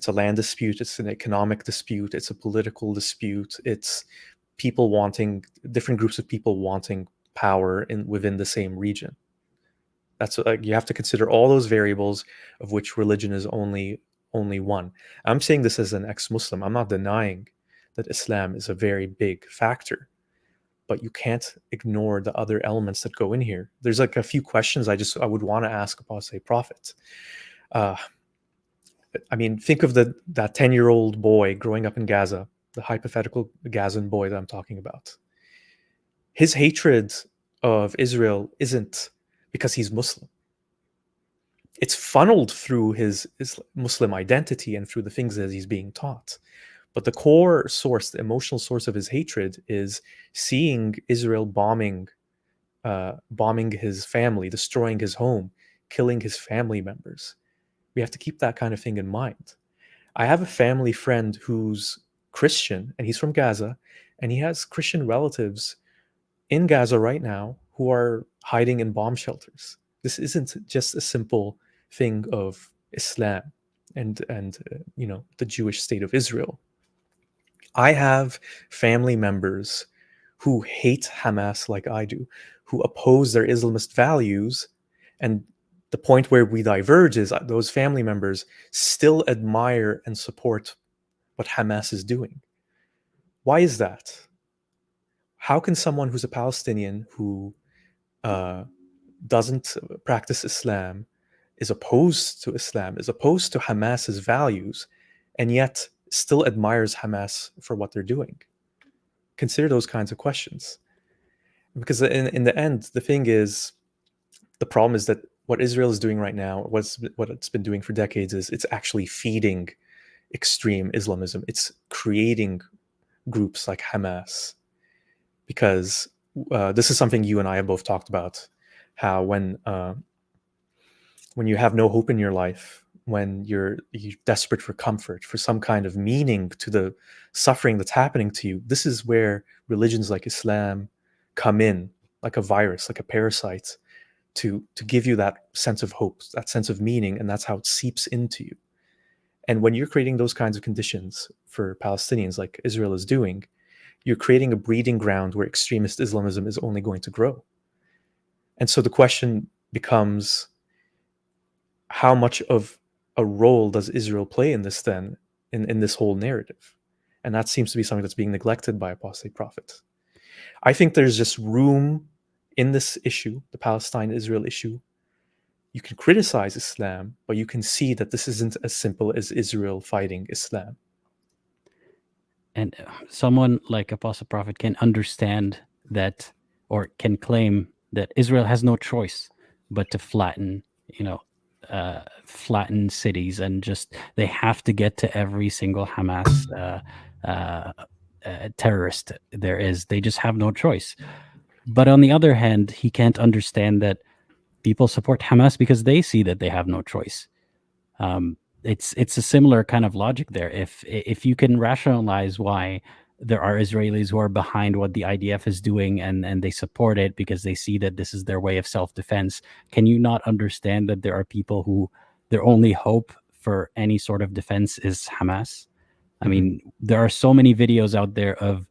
a land dispute. It's an economic dispute. It's a political dispute. It's different groups of people wanting power within the same region. That's you have to consider all those variables, of which religion is only one. I'm saying this as an ex-Muslim. I'm not denying that Islam is a very big factor, but you can't ignore the other elements that go in here. There's like a few questions I would want to ask Apostate Prophet. I mean, think of that 10-year-old boy growing up in Gaza, the hypothetical Gazan boy that I'm talking about. His hatred of Israel isn't because he's Muslim. It's funneled through his Muslim identity and through the things that he's being taught. But the core source, the emotional source of his hatred, is seeing Israel bombing his family, destroying his home, killing his family members. We have to keep that kind of thing in mind. I have a family friend who's Christian, and he's from Gaza, and he has Christian relatives in Gaza right now who are hiding in bomb shelters. This isn't just a simple thing of Islam and the Jewish state of Israel. I have family members who hate Hamas like I do, who oppose their Islamist values, and the point where we diverge is those family members still admire and support what Hamas is doing. Why is that? How can someone who's a Palestinian who doesn't practice Islam, is opposed to Islam, is opposed to Hamas's values, and yet still admires Hamas for what they're doing? Consider those kinds of questions. Because in the end, the problem is that what Israel is doing right now, what it's been doing for decades, is it's actually feeding extreme Islamism. It's creating groups like Hamas. Because this is something you and I have both talked about, how when you have no hope in your life, when you're desperate for comfort, for some kind of meaning to the suffering that's happening to you, this is where religions like Islam come in, like a virus, like a parasite, to give you that sense of hope, that sense of meaning, and that's how it seeps into you. And when you're creating those kinds of conditions for Palestinians, like Israel is doing, you're creating a breeding ground where extremist Islamism is only going to grow. And so the question becomes, how much of a role does Israel play in this then, in this whole narrative? And that seems to be something that's being neglected by Apostate Prophet. I think there's just room in this issue, the Palestine-Israel issue. You can criticize Islam, but you can see that this isn't as simple as Israel fighting Islam. And someone like Apostle Prophet can understand that, or can claim that Israel has no choice but to flatten cities, and just they have to get to every single Hamas terrorist there is. They just have no choice. But on the other hand, he can't understand that people support Hamas because they see that they have no choice. It's a similar kind of logic there. If you can rationalize why there are Israelis who are behind what the IDF is doing, and they support it because they see that this is their way of self-defense, can you not understand that there are people who their only hope for any sort of defense is Hamas? I mean, there are so many videos out there of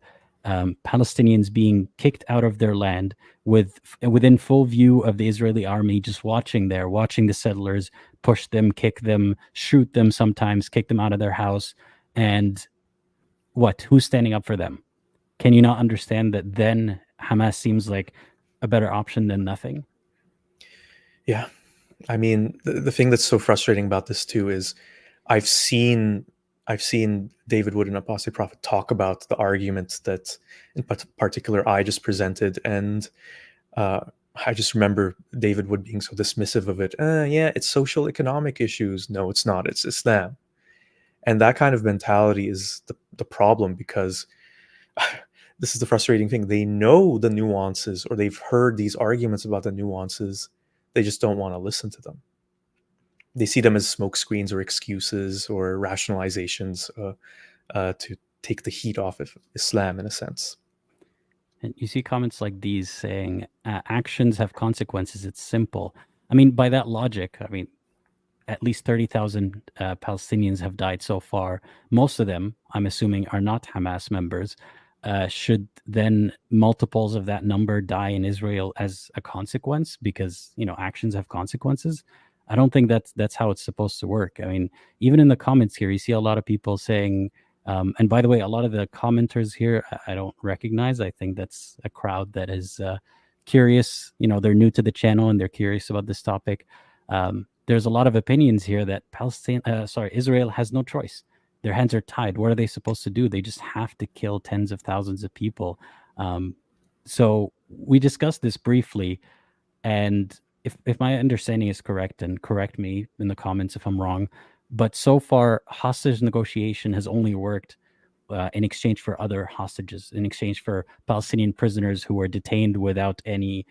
Palestinians being kicked out of their land within full view of the Israeli army, just watching the settlers push them, kick them, shoot them sometimes, kick them out of their house. And who's standing up for them? Can you not understand that then Hamas seems like a better option than nothing? Yeah. I mean, the thing that's so frustrating about this too is I've seen David Wood and Apostate Prophet talk about the arguments that in particular I just presented, and I just remember David Wood being so dismissive of it. Yeah, it's social economic issues. No, it's not. It's Islam. And that kind of mentality is the problem, because this is the frustrating thing. They know the nuances, or they've heard these arguments about the nuances. They just don't want to listen to them. They see them as smokescreens or excuses or rationalizations to take the heat off of Islam, in a sense. And you see comments like these saying, actions have consequences. It's simple. I mean, by that logic, I mean, at least 30,000 Palestinians have died so far. Most of them, I'm assuming, are not Hamas members. Should then multiples of that number die in Israel as a consequence because, actions have consequences? I don't think that's how it's supposed to work. I mean, even in the comments here, you see a lot of people saying, and by the way, a lot of the commenters here, I don't recognize. I think that's a crowd that is curious. They're new to the channel and they're curious about this topic. There's a lot of opinions here that Israel has no choice. Their hands are tied. What are they supposed to do? They just have to kill tens of thousands of people. So we discussed this briefly, and if my understanding is correct, and correct me in the comments if I'm wrong, but so far hostage negotiation has only worked in exchange for other hostages, in exchange for Palestinian prisoners who were detained without any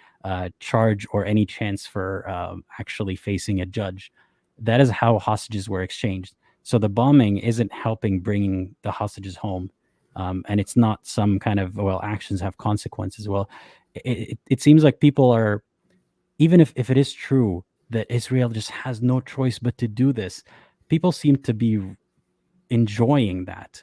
charge or any chance for actually facing a judge. That is how hostages were exchanged. So the bombing isn't helping bringing the hostages home. And it's not some kind of, actions have consequences. Well, it seems like people are, even if it is true that Israel just has no choice but to do this, people seem to be enjoying that.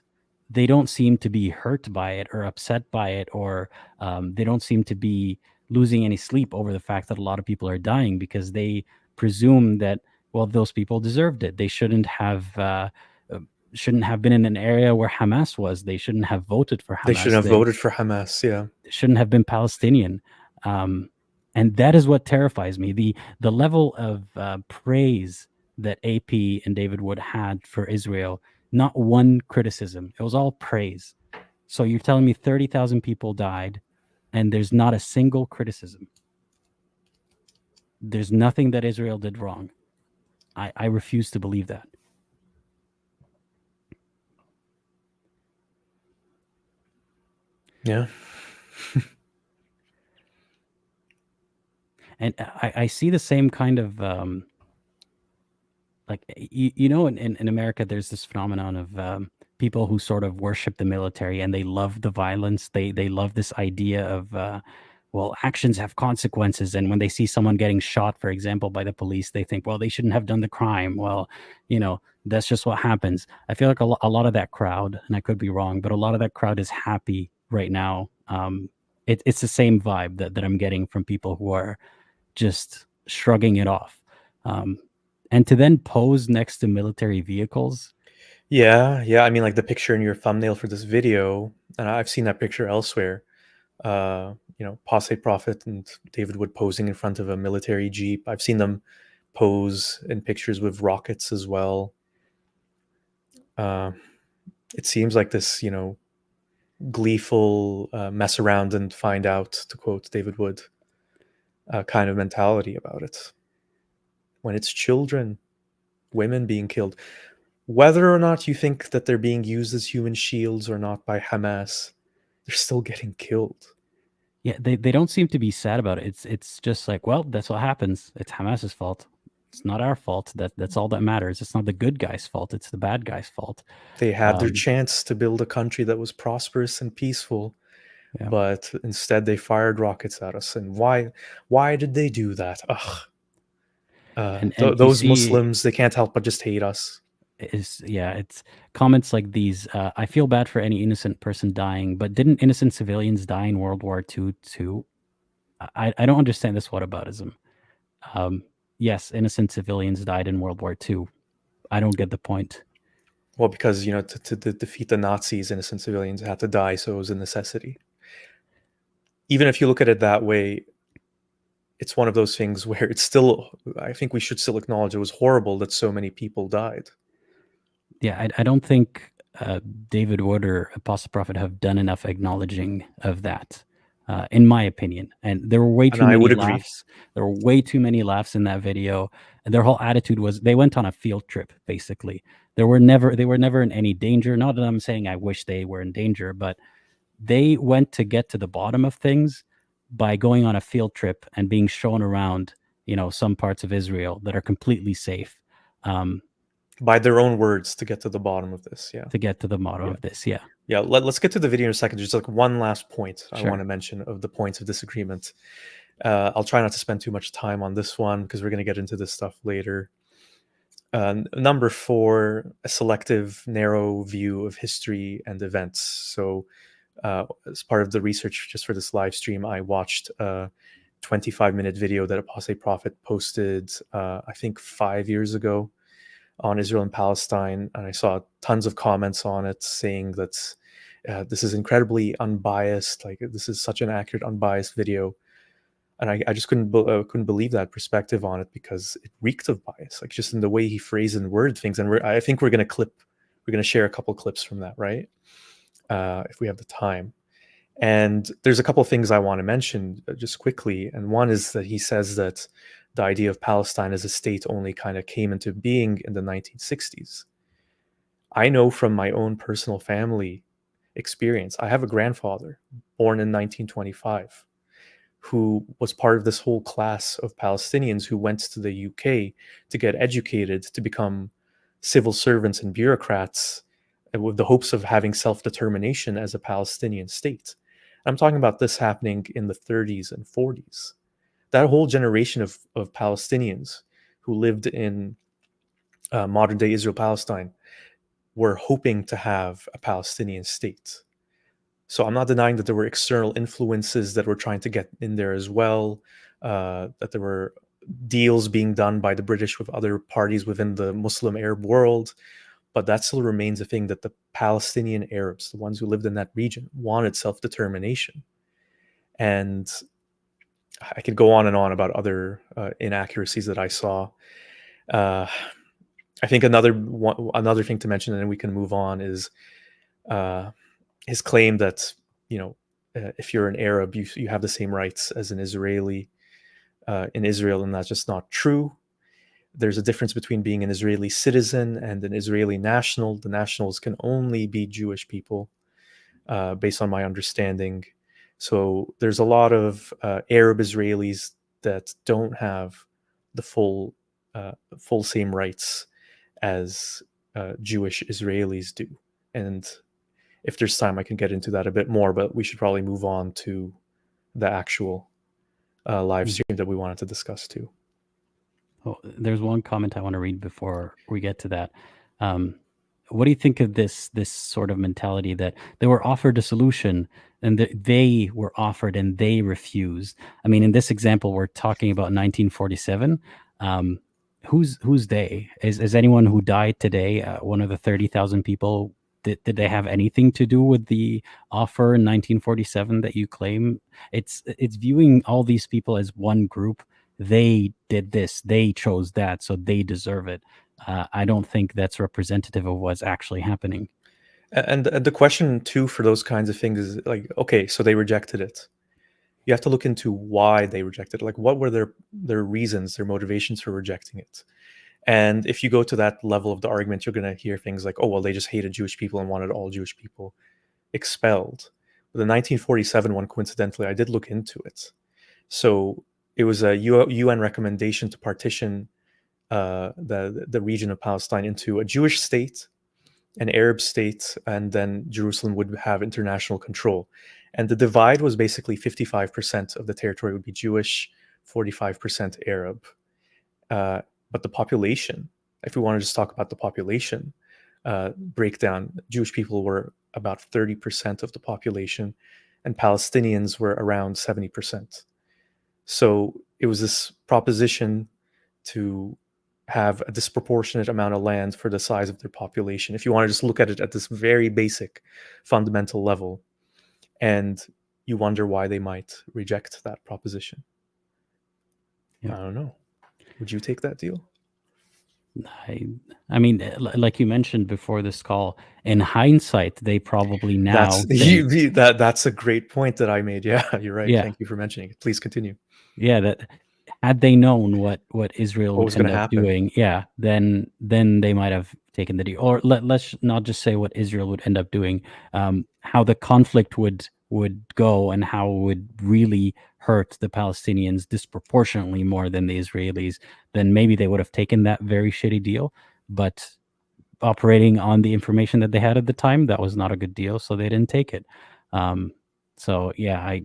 They don't seem to be hurt by it or upset by it, or they don't seem to be losing any sleep over the fact that a lot of people are dying, because they presume that, those people deserved it. They shouldn't have been in an area where Hamas was. They shouldn't have voted for Hamas. They shouldn't have voted for Hamas. Yeah, they shouldn't have been Palestinian. And that is what terrifies me. The level of praise that AP and David Wood had for Israel, not one criticism. It was all praise. So you're telling me 30,000 people died and there's not a single criticism. There's nothing that Israel did wrong. I refuse to believe that. Yeah. And I see the same kind of in America, there's this phenomenon of people who sort of worship the military and they love the violence. They love this idea of actions have consequences. And when they see someone getting shot, for example, by the police, they think, they shouldn't have done the crime. Well, that's just what happens. I feel like a lot of that crowd, and I could be wrong, but a lot of that crowd is happy right now. It's the same vibe that I'm getting from people who are just shrugging it off. And to then pose next to military vehicles. Yeah. I mean, like the picture in your thumbnail for this video, and I've seen that picture elsewhere. Apostate Prophet and David Wood posing in front of a military jeep. I've seen them pose in pictures with rockets as well. It seems like this, gleeful mess around and find out, to quote David Wood, kind of mentality about it. When it's children, women being killed, whether or not you think that they're being used as human shields or not by Hamas, they're still getting killed. Yeah, they don't seem to be sad about it. It's just like, that's what happens. It's Hamas's fault. It's not our fault. That's all that matters. It's not the good guy's fault. It's the bad guy's fault. They had their chance to build a country that was prosperous and peaceful, but instead they fired rockets at us. And why did they do that? Ugh. Those Muslims, they can't help but just hate us. it's comments like these. I feel bad for any innocent person dying, but didn't innocent civilians die in World War II too? I don't understand this whataboutism. Yes, innocent civilians died in World War II. I don't get the point. Well, because to defeat the Nazis, innocent civilians had to die, so it was a necessity. Even if you look at it that way, it's one of those things where it's still, I think we should still acknowledge it was horrible that so many people died. Yeah, I don't think David Wood or Apostle Prophet have done enough acknowledging of that, in my opinion. And there were way And too I many would agree. laughs. There were way too many laughs in that video. And their whole attitude was they went on a field trip, basically. They were never in any danger. Not that I'm saying I wish they were in danger, but they went to get to the bottom of things by going on a field trip and being shown around, some parts of Israel that are completely safe. By their own words, to get to the bottom of this. Yeah. To get to the bottom Yeah. of this. Yeah. Yeah. Let's get to the video in a second. Just like one last point I Sure. want to mention of the points of disagreement. I'll try not to spend too much time on this one because we're going to get into this stuff later. Number 4, a selective, narrow view of history and events. So, as part of the research just for this live stream, I watched a 25-minute video that Apostate Prophet posted, I think 5 years ago, on Israel and Palestine, and I saw tons of comments on it saying that this is incredibly unbiased, like this is such an accurate, unbiased video, and I just couldn't believe that perspective on it because it reeked of bias, like just in the way he phrased and worded things. And I think we're going to share a couple clips from that, right? If we have the time. And there's a couple of things I want to mention just quickly. And one is that he says that the idea of Palestine as a state only kind of came into being in the 1960s. I know from my own personal family experience, I have a grandfather born in 1925 who was part of this whole class of Palestinians who went to the UK to get educated to become civil servants and bureaucrats with the hopes of having self-determination as a Palestinian state. I'm talking about this happening in the 30s and 40s. That whole generation of Palestinians who lived in modern day Israel, Palestine, were hoping to have a Palestinian state. So I'm not denying that there were external influences that were trying to get in there as well, that there were deals being done by the British with other parties within the Muslim Arab world. But that still remains a thing that the Palestinian Arabs, the ones who lived in that region, wanted self-determination. And I could go on and on about other inaccuracies that I saw. I think another thing to mention, and then we can move on, is his claim that if you're an Arab, you have the same rights as an Israeli in Israel, and that's just not true. There's a difference between being an Israeli citizen and an Israeli national. The nationals can only be Jewish people, based on my understanding. So there's a lot of Arab Israelis that don't have the full same rights as Jewish Israelis do. And if there's time, I can get into that a bit more, but we should probably move on to the actual live stream that we wanted to discuss too. Oh, there's one comment I want to read before we get to that. What do you think of this sort of mentality that they were offered a solution and they were offered and they refused? I mean, in this example, we're talking about 1947. Who's they? Is anyone who died today one of the 30,000 people? Did they have anything to do with the offer in 1947 that you claim? It's viewing all these people as one group. They did this, they chose that, so they deserve it. I don't think that's representative of what's actually happening. And the question too for those kinds of things is like, okay, so they rejected it. You have to look into why they rejected it. Like, what were their reasons, their motivations for rejecting it? And if you go to that level of the argument, you're going to hear things like, oh, well, they just hated Jewish people and wanted all Jewish people expelled. But the 1947 one, coincidentally, I did look into it. So it was a UN recommendation to partition the region of Palestine into a Jewish state, an Arab state, and then Jerusalem would have international control. And the divide was basically 55% of the territory would be Jewish, 45% Arab. But the population if we want to just talk about the population breakdown, Jewish people were about 30% of the population, and Palestinians were around 70%. So it was this proposition to have a disproportionate amount of land for the size of their population, if you want to just look at it at this very basic fundamental level. And you wonder why they might reject that proposition. Yeah. I don't know. Would you take that deal? I mean, like you mentioned before this call, in hindsight, they probably now That's a great point that I made. Yeah, you're right. Yeah. Thank you for mentioning it. Please continue. Yeah, that had they known what Israel What would was end going to up happen? doing, yeah, then they might have taken the deal. Or let's not just say what Israel would end up doing, how the conflict would go and how it would really hurt the Palestinians disproportionately more than the Israelis, then maybe they would have taken that very shitty deal. But operating on the information that they had at the time, that was not a good deal, so they didn't take it. So yeah,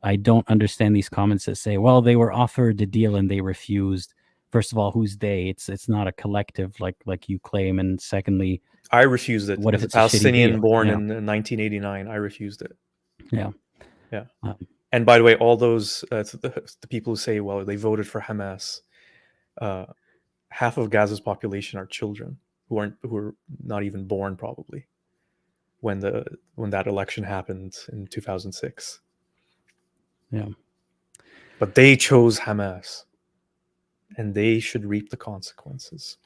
I don't understand these comments that say, well, they were offered a deal and they refused. First of all, who's they? It's not a collective like you claim. And secondly, I refused it. what if As a it's a shitty Palestinian deal? born Yeah. in 1989, I refused it. Yeah. Yeah. And by the way, all those the people who say, well, they voted for Hamas, half of Gaza's population are children who are not even born probably when that election happened in 2006. Yeah. But they chose Hamas, and they should reap the consequences.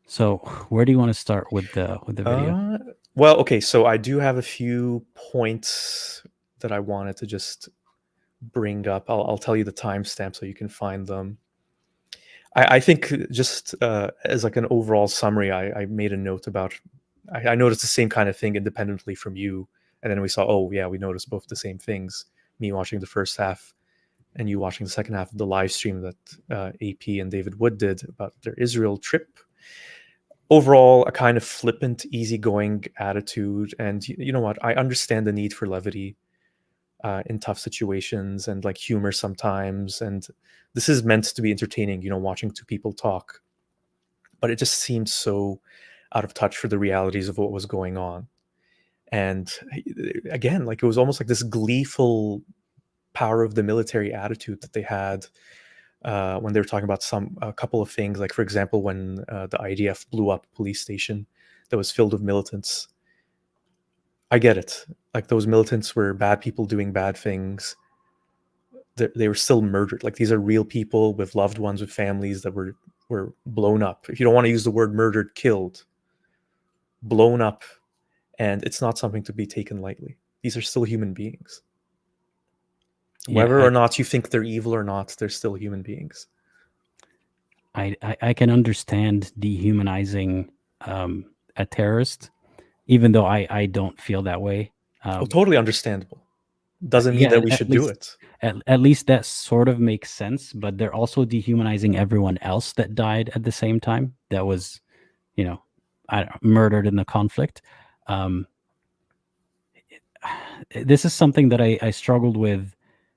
So where do you want to start with the video? Well, okay, so I do have a few points that I wanted to just bring up. I'll tell you the timestamp so you can find them. I think just as like an overall summary, I made a note about. I noticed the same kind of thing independently from you, and then we saw, oh yeah, we noticed both the same things. Me watching the first half, and you watching the second half of the live stream that AP and David Wood did about their Israel trip. Overall, a kind of flippant, easygoing attitude, and you know what? I understand the need for levity in tough situations and like humor sometimes, and this is meant to be entertaining, watching two people talk, but it just seemed so out of touch for the realities of what was going on. And again, like it was almost like this gleeful power of the military attitude that they had when they were talking about a couple of things, like for example when the IDF blew up a police station that was filled with militants. I get it. Like those militants were bad people doing bad things. They were still murdered. Like these are real people with loved ones, with families that were blown up. If you don't want to use the word murdered, killed, blown up, and it's not something to be taken lightly. These are still human beings. Whether or not you think they're evil or not, they're still human beings. I can understand dehumanizing a terrorist, even though I don't feel that way. Totally understandable. Doesn't mean that we should do it. At least that sort of makes sense, but they're also dehumanizing everyone else that died at the same time. That was, murdered in the conflict. This is something that I struggled with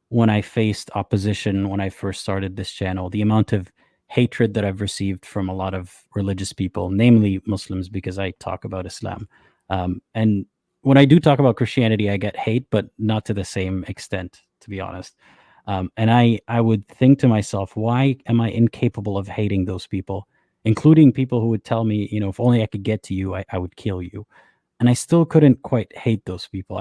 when I faced opposition when I first started this channel. The amount of hatred that I've received from a lot of religious people, namely Muslims, because I talk about Islam. And when I do talk about Christianity, I get hate, but not to the same extent, to be honest. And I would think to myself, why am I incapable of hating those people, including people who would tell me, if only I could get to you, I would kill you. And I still couldn't quite hate those people.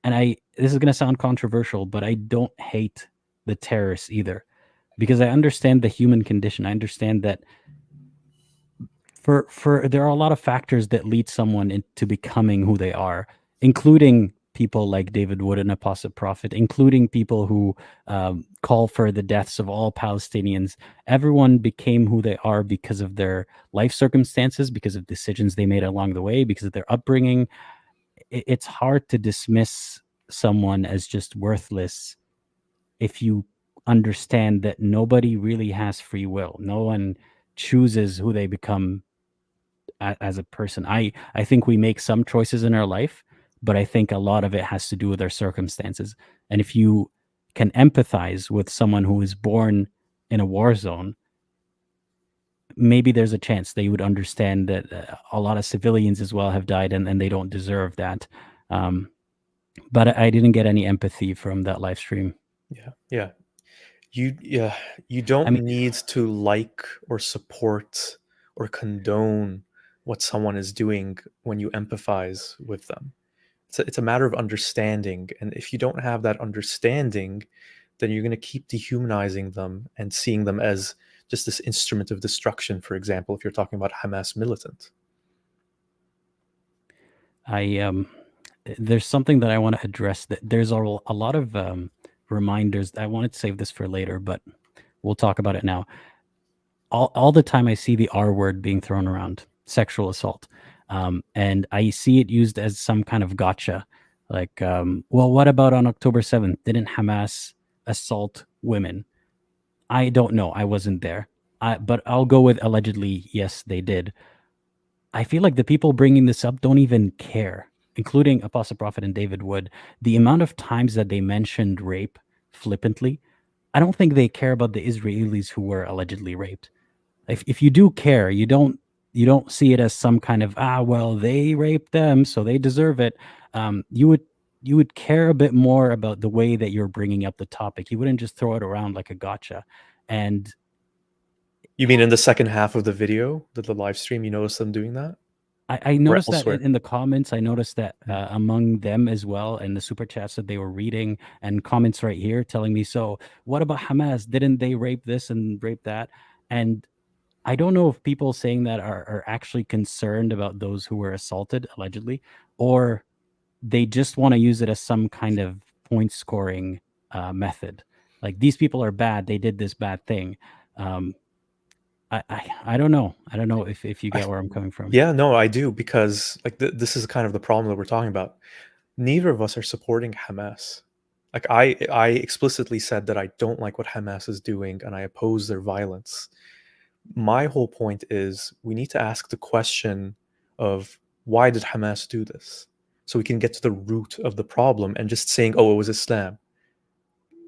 This is going to sound controversial, but I don't hate the terrorists either, because I understand the human condition. I understand that for there are a lot of factors that lead someone into becoming who they are, including people like David Wood, an apostate prophet, including people who call for the deaths of all Palestinians. Everyone became who they are because of their life circumstances, because of decisions they made along the way, because of their upbringing. It's hard to dismiss someone as just worthless if you understand that nobody really has free will. No one chooses who they become as a person. I think we make some choices in our life, but I think a lot of it has to do with our circumstances. And if you can empathize with someone who is born in a war zone, maybe there's a chance they would understand that a lot of civilians as well have died, and they don't deserve that. But I didn't get any empathy from that live stream. Yeah. You don't I mean, need to like or support or condone what someone is doing when you empathize with them. It's a matter of understanding, and if you don't have that understanding, then you're going to keep dehumanizing them and seeing them as just this instrument of destruction. For example, if you're talking about Hamas militant. There's something that I want to address. That there's a lot of reminders. I wanted to save this for later, but we'll talk about it now. All the time I see the R word being thrown around, sexual assault. And I see it used as some kind of gotcha. Like, well, what about on October 7th? Didn't Hamas assault women? I don't know. I wasn't there. But I'll go with allegedly, yes, they did. I feel like the people bringing this up don't even care, including Apostle Prophet and David Wood. The amount of times that they mentioned rape flippantly, I don't think they care about the Israelis who were allegedly raped. If you do care, you don't see it as some kind of well, they raped them, so they deserve it. You would care a bit more about the way that you're bringing up the topic. You wouldn't just throw it around like a gotcha. And You mean in the second half of the video, the live stream, you notice them doing that? I noticed that elsewhere? in the comments. I noticed that among them as well, and the super chats that they were reading, and comments right here telling me, so what about Hamas? Didn't they rape this and rape that? And I don't know if people saying that are actually concerned about those who were assaulted, allegedly, or they just want to use it as some kind of point scoring method. Like, these people are bad. They did this bad thing. I don't know. I don't know if you get where I'm coming from. Yeah, no, I do, because like this is kind of the problem that we're talking about. Neither of us are supporting Hamas. Like I explicitly said that I don't like what Hamas is doing and I oppose their violence. My whole point is we need to ask the question of why did Hamas do this? So we can get to the root of the problem, and just saying, oh, it was Islam,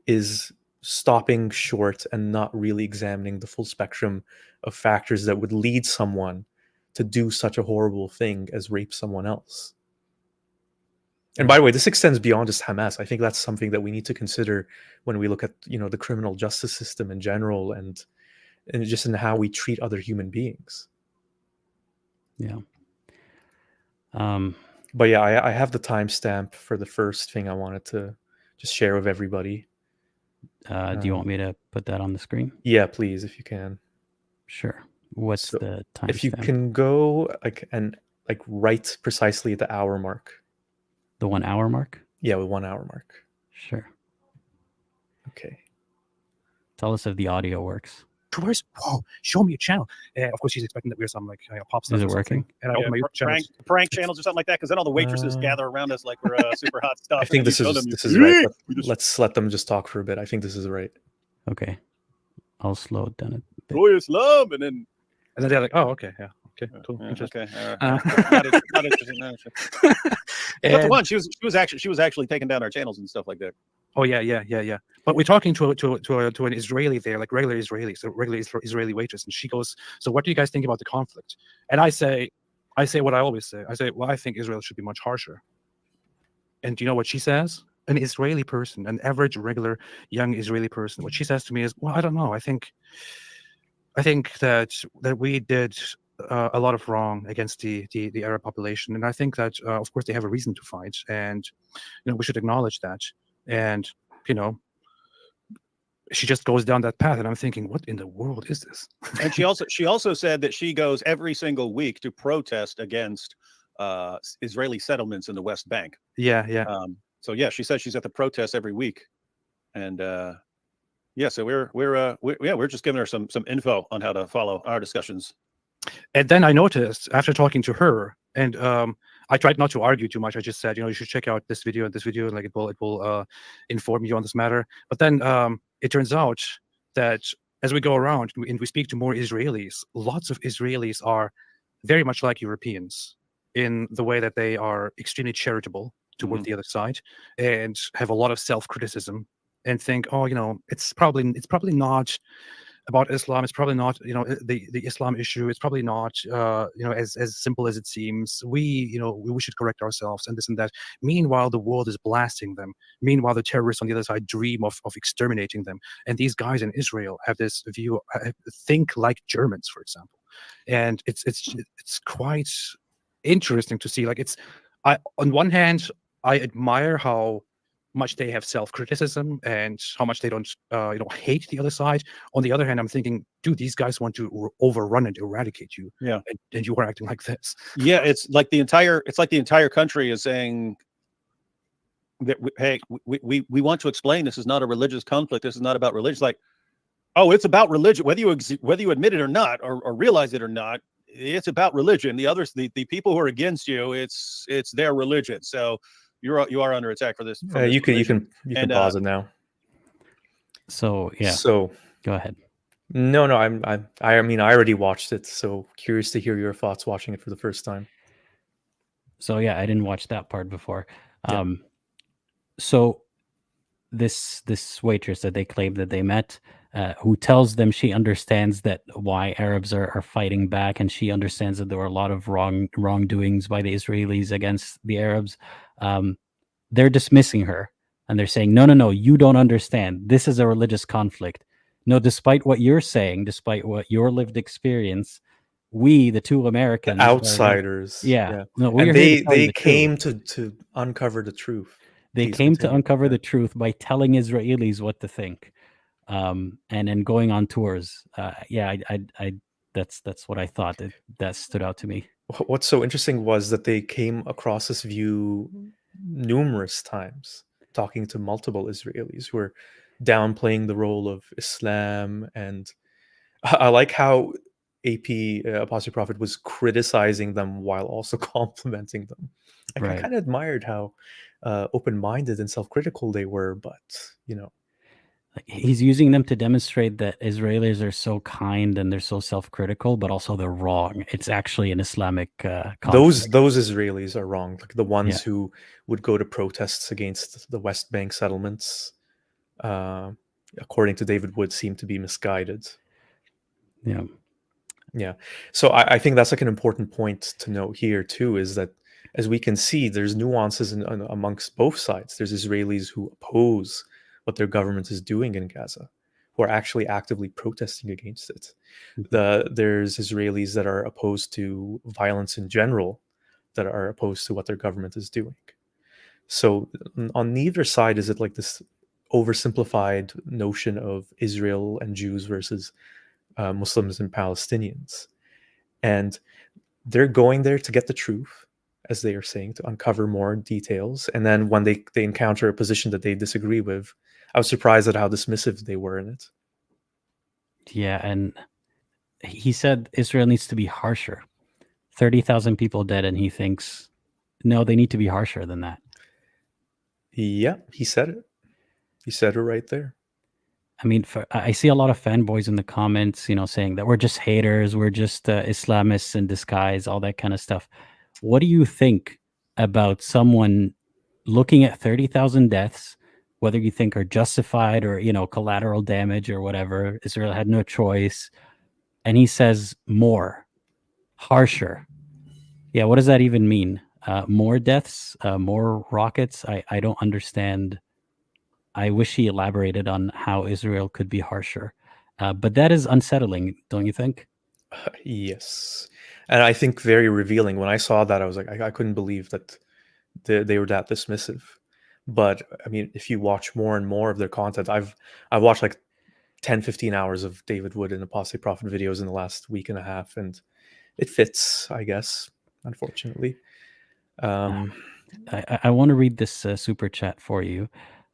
is stopping short and not really examining the full spectrum of factors that would lead someone to do such a horrible thing as rape someone else. And by the way, this extends beyond just Hamas. I think that's something that we need to consider when we look at, the criminal justice system in general, and just in how we treat other human beings. Yeah. But yeah, I have the timestamp for the first thing I wanted to just share with everybody. Do you want me to put that on the screen? Yeah, please, if you can. Sure. What's the timestamp? If you can go right precisely at the hour mark. The 1 hour mark? Yeah, the 1 hour mark. Sure. Okay. Tell us if the audio works. Show me a channel. Of course, she's expecting that we're some pop stuff. Is it or working? something. And I open my YouTube channel. Prank channels or something like that, because then all the waitresses gather around us like we're super hot stuff. I think this is right. Let's let them just talk for a bit. I think this is right. Okay. I'll slow it down a bit. Joy Islam, and then they're like, oh, okay, yeah. Okay, cool. Okay. Not interesting. But the one, she was actually taking down our channels and stuff like that. Oh yeah. But we're talking to an Israeli there, like regular Israeli, so regular Israeli waitress, and she goes, "So what do you guys think about the conflict?" And I say what I always say. I say, "Well, I think Israel should be much harsher." And do you know what she says? An Israeli person, an average, regular, young Israeli person. What she says to me is, "Well, I don't know. I think that we did a lot of wrong against the Arab population, and I think that of course they have a reason to fight, and we should acknowledge that." And she just goes down that path, and I'm thinking, what in the world is this? And she also said that she goes every single week to protest against Israeli settlements in the West Bank. Yeah. So yeah, she says she's at the protests every week, and yeah. So we're just giving her some info on how to follow our discussions. And then I noticed after talking to her, and I tried not to argue too much. I just said, you should check out this video and this video, like it will inform you on this matter. But then it turns out that as we go around and we speak to more Israelis, lots of Israelis are very much like Europeans in the way that they are extremely charitable toward the other side and have a lot of self-criticism and think, oh, it's probably not about Islam. It's probably not, the Islam issue. It's probably not, as simple as it seems. We should correct ourselves and this and that. Meanwhile, the world is blasting them. Meanwhile, the terrorists on the other side dream of exterminating them. And these guys in Israel have this view, think like Germans, for example. And it's quite interesting to see. Like, on one hand, I admire how much they have self-criticism and how much they don't hate the other side. On the other hand, I'm thinking, dude, these guys want to overrun and eradicate you. Yeah. And you are acting like this. Yeah, it's like the entire country is saying that hey, we want to explain this is not a religious conflict. This is not about religion. It's like, oh, it's about religion, whether you admit it or not, or realize it or not. It's about religion. The others, the people who are against you, it's their religion. So you are under attack for this. You can pause it now. So yeah. So go ahead. No, I mean, I already watched it, so curious to hear your thoughts watching it for the first time. So yeah, I didn't watch that part before. Yeah. So this waitress that they claim that they met, who tells them she understands that why Arabs are fighting back, and she understands that there were a lot of wrongdoings by the Israelis against the Arabs. They're dismissing her, and they're saying, no, you don't understand. This is a religious conflict. No, despite what you're saying, despite what your lived experience, we, the two Americans, the outsiders, no, and they came to uncover the truth. They came to uncover the truth by telling Israelis what to think, and then going on tours. That's what I thought. That stood out to me. What's so interesting was that they came across this view numerous times, talking to multiple Israelis who were downplaying the role of Islam. And I like how Apostate Prophet was criticizing them while also complimenting them. I kind of admired how open-minded and self-critical they were, but like, he's using them to demonstrate that Israelis are so kind and they're so self-critical, but also they're wrong. It's actually an Islamic conflict. Those Israelis are wrong, like the ones who would go to protests against the West Bank settlements, according to David Wood, seem to be misguided. Yeah. So I think that's like an important point to note here too, is that as we can see, there's nuances amongst both sides. There's Israelis who oppose what their government is doing in Gaza, who are actually actively protesting against it. There's Israelis that are opposed to violence in general, that are opposed to what their government is doing. So on neither side is it like this oversimplified notion of Israel and Jews versus Muslims and Palestinians. And they're going there to get the truth, as they are saying, to uncover more details. And then when they encounter a position that they disagree with, I was surprised at how dismissive they were in it. Yeah, and he said Israel needs to be harsher. 30,000 people dead, and he thinks, no, they need to be harsher than that. Yeah, he said it. He said it right there. I mean, I see a lot of fanboys in the comments, saying that we're just haters, we're just Islamists in disguise, all that kind of stuff. What do you think about someone looking at 30,000 deaths, whether you think are justified or, collateral damage or whatever? Israel had no choice. And he says more, harsher. Yeah, what does that even mean? More deaths, more rockets? I don't understand. I wish he elaborated on how Israel could be harsher. But that is unsettling, don't you think? Yes. And I think very revealing. When I saw that, I was like, I couldn't believe that they were that dismissive. But I mean, if you watch more and more of their content, I've watched like 10, 15 hours of David Wood and Apostate Prophet videos in the last week and a half, and it fits, I guess, unfortunately. I want to read this super chat for you.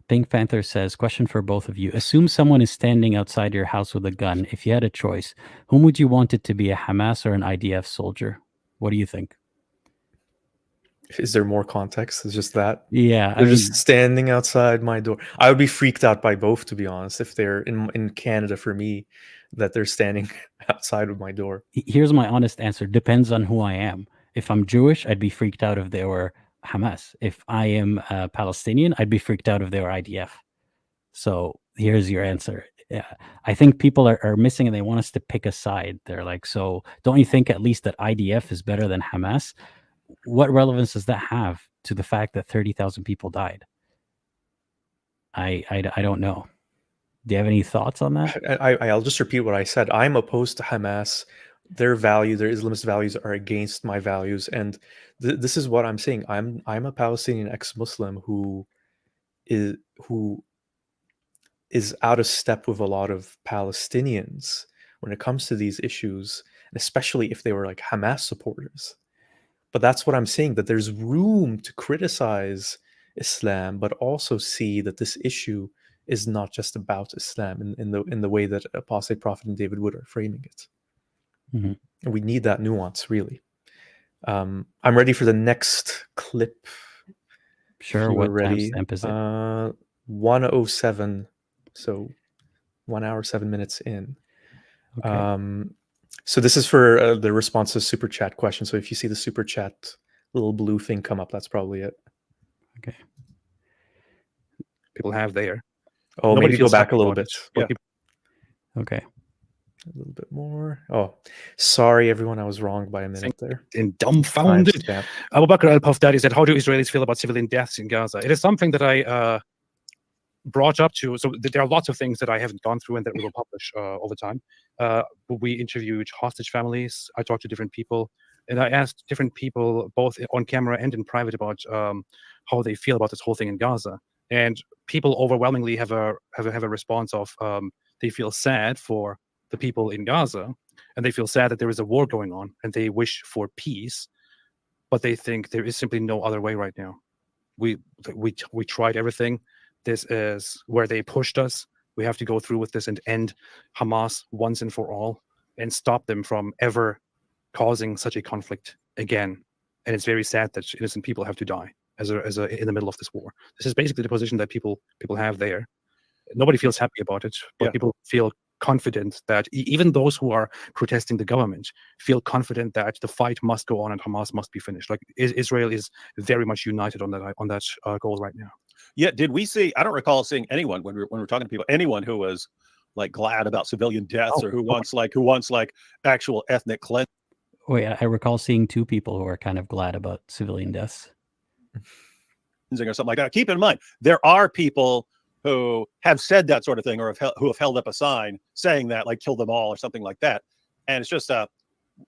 Pink Panther says, question for both of you. Assume someone is standing outside your house with a gun. If you had a choice, whom would you want it to be, a Hamas or an IDF soldier? What do you think? Is there more context? It's just that? Yeah. They're just standing outside my door. I would be freaked out by both, to be honest, if they're in Canada for me, that they're standing outside of my door. Here's my honest answer. Depends on who I am. If I'm Jewish, I'd be freaked out if they were Hamas. If I am Palestinian, I'd be freaked out if they were IDF. So here's your answer. Yeah, I think people are missing and they want us to pick a side. They're like, so don't you think at least that IDF is better than Hamas? What relevance does that have to the fact that 30,000 people died? I don't know. Do you have any thoughts on that? I'll just repeat what I said. I'm opposed to Hamas. Their Islamist values are against my values, and this is what I'm saying. I'm a Palestinian ex-Muslim who is out of step with a lot of Palestinians when it comes to these issues, and especially if they were like Hamas supporters. But that's what I'm saying, that there's room to criticize Islam, but also see that this issue is not just about Islam in the way that Apostate Prophet and David Wood are framing it. Mhm. And we need that nuance, really. I'm ready for the next clip. Sure. If you What were ready. timestamp is it? 1:07, so 1 hour 7 minutes in. Okay. So this is for the response to super chat question. So if you see the super chat little blue thing come up, that's probably it. Okay. People have there. Oh, Nobody maybe go feels back happy a little about bit. it, but Yeah. people- Okay. A little bit more. Oh, sorry, everyone. I was wrong by a minute there. and dumbfounded. Timestamp. Abu Bakr al-Pafdari said, how do Israelis feel about civilian deaths in Gaza? It is something that I brought up to, so there are lots of things that I haven't gone through and that we will publish all the time. We interviewed hostage families. I talked to different people, and I asked different people both on camera and in private about how they feel about this whole thing in Gaza. And people overwhelmingly have a response of they feel sad for the people in Gaza, and they feel sad that there is a war going on, and they wish for peace, but they think there is simply no other way right now. We tried everything. This is where they pushed us. We have to go through with this and end Hamas once and for all, and stop them from ever causing such a conflict again. And it's very sad that innocent people have to die as in the middle of this war. This is basically the position that people have there. Nobody feels happy about it, but Yeah. people feel confident that even those who are protesting the government feel confident that the fight must go on and Hamas must be finished. Like Israel is very much united on that goal right now. Yeah, did we see? I don't recall seeing anyone when we were talking to people, anyone who was like glad about civilian deaths or who wants like actual ethnic cleansing Wait, I recall seeing two people who are kind of glad about civilian deaths. or something like that. Keep in mind, there are people who have said that sort of thing or who have held up a sign saying that, like, kill them all or something like that. And it's just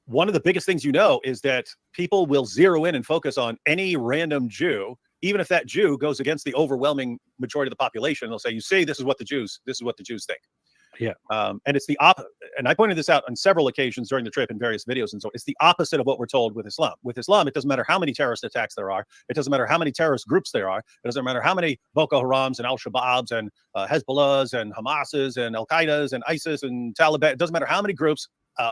one of the biggest things is that people will zero in and focus on any random Jew, even if that Jew goes against the overwhelming majority of the population. They'll say, you see, this is what the Jews think. Yeah. And it's the opposite. And I pointed this out on several occasions during the trip in various videos. And so it's the opposite of what we're told with Islam. With Islam, it doesn't matter how many terrorist attacks there are. It doesn't matter how many terrorist groups there are. It doesn't matter how many Boko Harams and Al-Shabaabs and Hezbollahs and Hamas's and Al-Qaeda's and ISIS and Taliban. It doesn't matter how many groups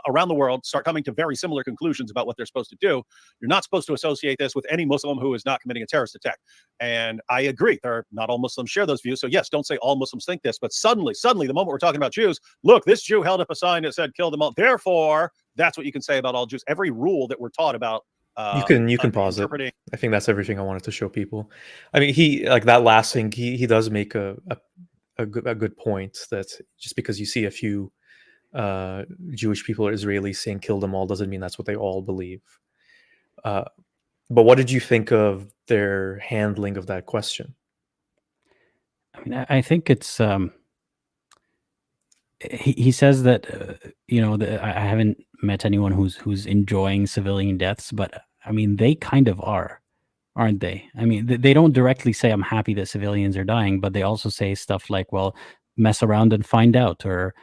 around the world start coming to very similar conclusions about what they're supposed to do. You're not supposed to associate this with any Muslim who is not committing a terrorist attack. And I agree. Not all Muslims share those views. So yes, don't say all Muslims think this. But suddenly, the moment we're talking about Jews, look, this Jew held up a sign that said, kill them all. Therefore, that's what you can say about all Jews. Every rule that we're taught about. You can pause it. I think that's everything I wanted to show people. I mean, he, like, that last thing, he does make a good point, that just because you see a few Jewish people or Israelis saying kill them all doesn't mean that's what they all believe. But what did you think of their handling of that question? I mean, I think it's he says that I haven't met anyone who's enjoying civilian deaths, but I mean, they kind of are, aren't they? I mean, they don't directly say I'm happy that civilians are dying, but they also say stuff like, well, mess around and find out, or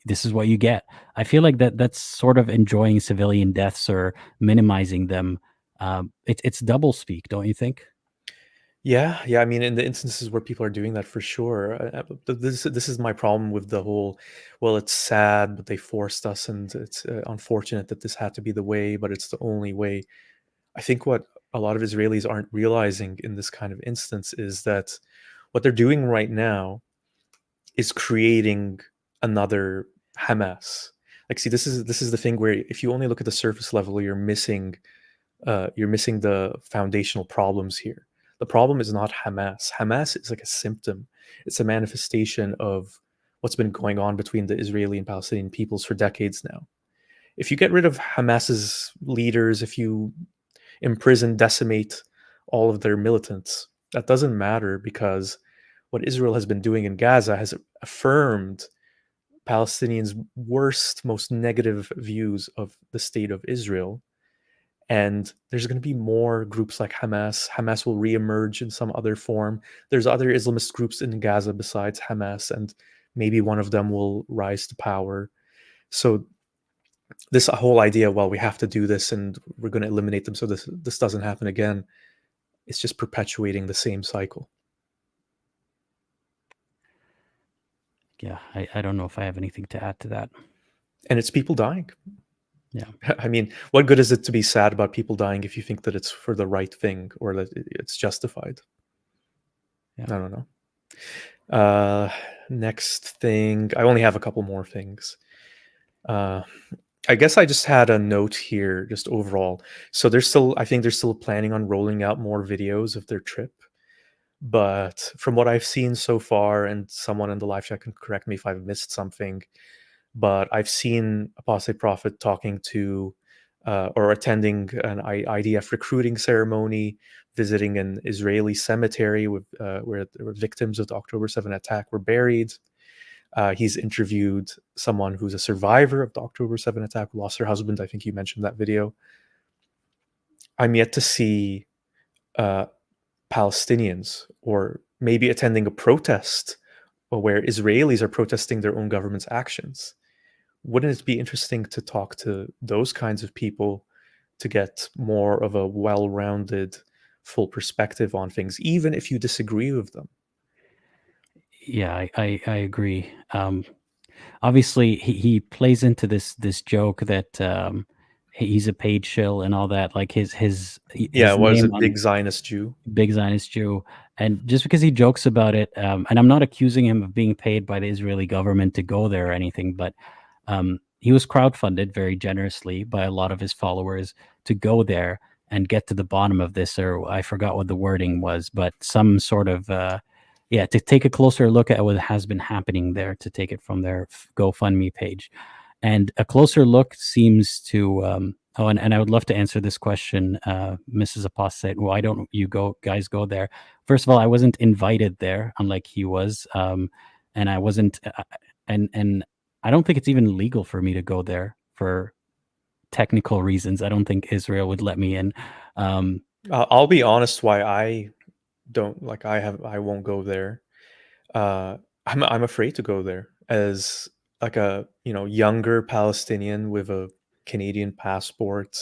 this is what you get. I feel like that's sort of enjoying civilian deaths or minimizing them. It's double speak, don't you think? Yeah. I mean, in the instances where people are doing that, for sure. This is my problem with the whole, well, it's sad, but they forced us, and it's unfortunate that this had to be the way, but it's the only way. I think what a lot of Israelis aren't realizing in this kind of instance is that what they're doing right now is creating another Hamas. Like, see, this is the thing where if you only look at the surface level, you're missing the foundational problems here. The problem is not Hamas. Hamas is like a symptom. It's a manifestation of what's been going on between the Israeli and Palestinian peoples for decades now. If you get rid of Hamas's leaders, if you imprison, decimate all of their militants, that doesn't matter, because what Israel has been doing in Gaza has affirmed Palestinians' worst, most negative views of the state of Israel. And there's going to be more groups like Hamas. Hamas will reemerge in some other form. There's other Islamist groups in Gaza besides Hamas, and maybe one of them will rise to power. So this whole idea, well, we have to do this and we're going to eliminate them so this doesn't happen again, it's just perpetuating the same cycle. Yeah, I don't know if I have anything to add to that. And it's people dying. Yeah. I mean, what good is it to be sad about people dying if you think that it's for the right thing or that it's justified? Yeah. I don't know. Next thing, I only have a couple more things. I guess I just had a note here, just overall. So I think they're still planning on rolling out more videos of their trip. But from what I've seen so far, and someone in the live chat can correct me if I've missed something, but I've seen Apostate Prophet talking to or attending an IDF recruiting ceremony, visiting an Israeli cemetery where victims of the October 7 attack were buried. He's interviewed someone who's a survivor of the October 7 attack, who lost her husband. I think you mentioned that video. I'm yet to see Palestinians, or maybe attending a protest where Israelis are protesting their own government's actions. Wouldn't it be interesting to talk to those kinds of people to get more of a well-rounded, full perspective on things, even if you disagree with them? Yeah, I agree. Obviously, he plays into this joke that he's a paid shill and all that. Like his Was name it on Big Zionist Jew? Big Zionist Jew, and just because he jokes about it, and I'm not accusing him of being paid by the Israeli government to go there or anything, but he was crowdfunded very generously by a lot of his followers to go there and get to the bottom of this, or I forgot what the wording was, but some sort of to take a closer look at what has been happening there, to take it from their GoFundMe page. And a closer look seems to and I would love to answer this question, Mrs. Apostate. Why don't you guys go there? First of all, I wasn't invited there, unlike he was, and I wasn't, and I don't think it's even legal for me to go there for technical reasons. I don't think Israel would let me in. I'll be honest, why I don't I won't go there. I'm afraid to go there as like a younger Palestinian with a Canadian passport.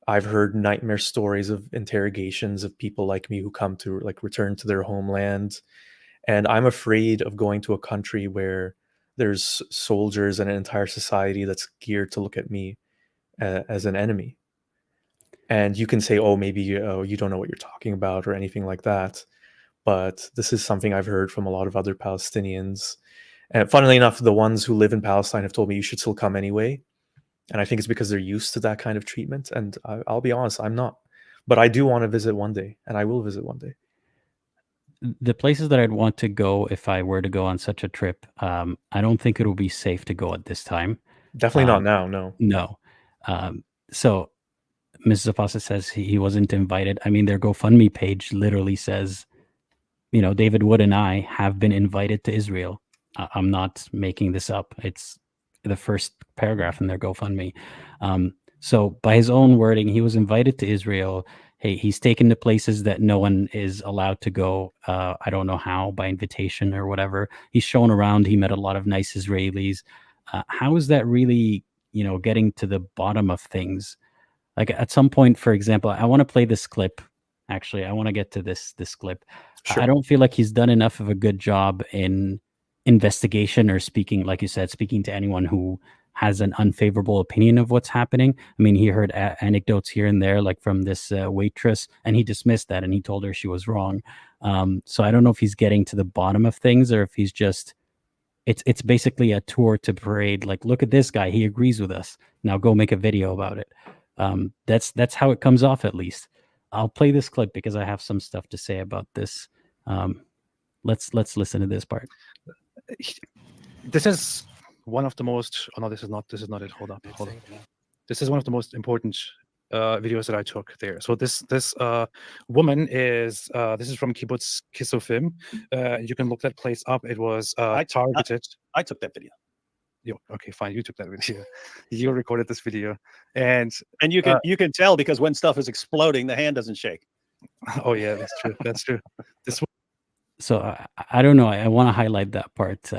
I've heard nightmare stories of interrogations of people like me who come to return to their homeland, and I'm afraid of going to a country where there's soldiers and an entire society that's geared to look at me as an enemy. And you can say, oh, maybe you don't know what you're talking about or anything like that. But this is something I've heard from a lot of other Palestinians. And funnily enough, the ones who live in Palestine have told me you should still come anyway. And I think it's because they're used to that kind of treatment. And I'll be honest, I'm not. But I do want to visit one day, and I will visit one day. The places that I'd want to go if I were to go on such a trip, I don't think it will be safe to go at this time. Definitely not now, no. No. So Mrs. Apostate says he wasn't invited. I mean, their GoFundMe page literally says, David Wood and I have been invited to Israel. I'm not making this up. It's the first paragraph in their GoFundMe. So by his own wording, he was invited to Israel. Hey, he's taken to places that no one is allowed to go. I don't know how, by invitation or whatever. He's shown around. He met a lot of nice Israelis. How is that really, getting to the bottom of things? Like at some point, for example, I want to play this clip. Actually, I want to get to this clip. Sure. I don't feel like he's done enough of a good job in investigation or speaking, like you said, speaking to anyone who has an unfavorable opinion of what's happening. I mean, he heard anecdotes here and there, like from this waitress, and he dismissed that and he told her she was wrong. So I don't know if he's getting to the bottom of things or if he's just, it's basically a tour to parade. Like, look at this guy, he agrees with us. Now go make a video about it. That's how it comes off, at least. I'll play this clip because I have some stuff to say about this. Let's listen to this part. This is one of the most. Oh no, this is not it. Hold up. This is one of the most important videos that I took there. So this woman is this is from Kibbutz Kisofim. You can look that place up. It was targeted. I took that video. Okay, fine. You took that video. You recorded this video, and you can tell because when stuff is exploding, the hand doesn't shake. Oh yeah, that's true. That's true. So I don't know. I want to highlight that part.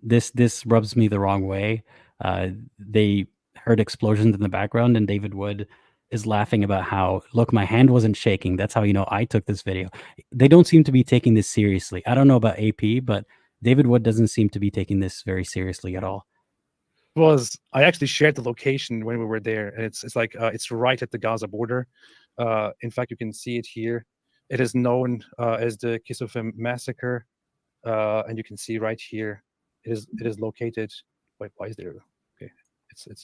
This rubs me the wrong way. They heard explosions in the background, and David Wood is laughing about how, look, my hand wasn't shaking. That's how you know I took this video. They don't seem to be taking this seriously. I don't know about AP, but David Wood doesn't seem to be taking this very seriously at all. I actually shared the location when we were there, and it's like it's right at the Gaza border. In fact, you can see it here. It is known as the Kisofim massacre, and you can see right here. It is located. Wait, why is there?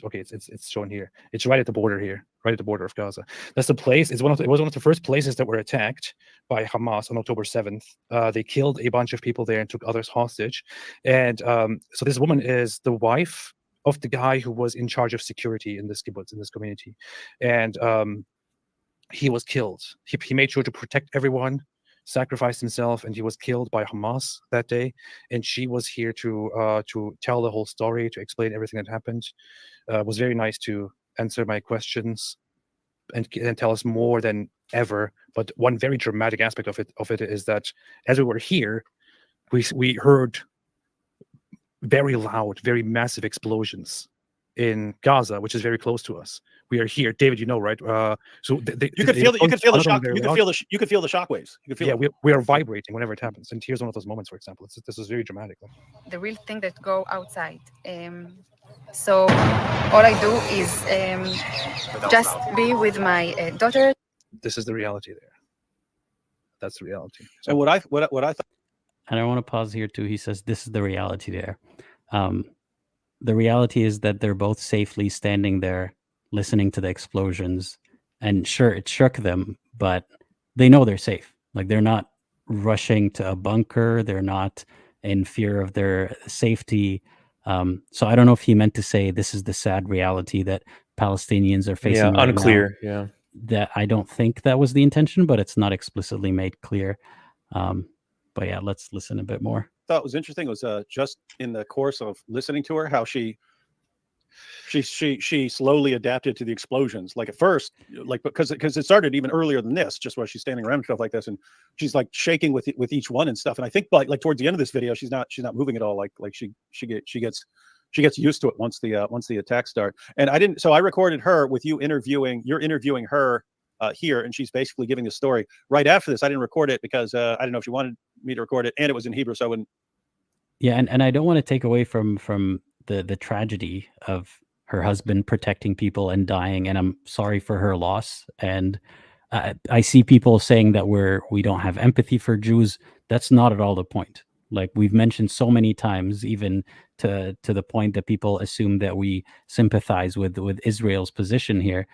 Okay, it's shown here. It's right at the border here, right at the border of Gaza. That's the place. It was one of the first places that were attacked by Hamas on October 7th. They killed a bunch of people there and took others hostage. And so this woman is the wife of the guy who was in charge of security in this kibbutz, in this community, and he was killed. He made sure to protect everyone, sacrificed himself, and he was killed by Hamas that day. And she was here to tell the whole story, to explain everything that happened. It was very nice to answer my questions and tell us more than ever. But one very dramatic aspect of it is that as we were here, we heard very loud, very massive explosions in Gaza, which is very close to us. We are here, David. You know, right? So you could feel the shock. You could feel the shockwaves. We are vibrating whenever it happens. And here's one of those moments, for example. This is very dramatic. The real thing that go outside. So all I do is just be with my daughter. This is the reality there. That's the reality. So, and what I thought. And I want to pause here too. He says, this is the reality there. The reality is that they're both safely standing there listening to the explosions. And sure, it shook them, but they know they're safe. Like, they're not rushing to a bunker. They're not in fear of their safety. So I don't know if he meant to say this is the sad reality that Palestinians are facing. Yeah, right unclear. now. Yeah. That I don't think that was the intention, but it's not explicitly made clear. But yeah, let's listen a bit more. Thought was interesting was just in the course of listening to her, how she slowly adapted to the explosions. Like at first, like because it started even earlier than this, just while she's standing around and stuff like this, and she's like shaking with each one and stuff. And I think like towards the end of this video, she's not moving at all. Like she gets used to it once the attacks start. And I recorded her with you interviewing her here, and she's basically giving the story right after this. I didn't record it because I didn't know if she wanted me to record it, and it was in Hebrew, so I wouldn't. Yeah, and I don't want to take away from the tragedy of her husband protecting people and dying, and I'm sorry for her loss. And I see people saying that we don't have empathy for Jews. That's not at all the point. Like we've mentioned so many times, even to the point that people assume that we sympathize with Israel's position here,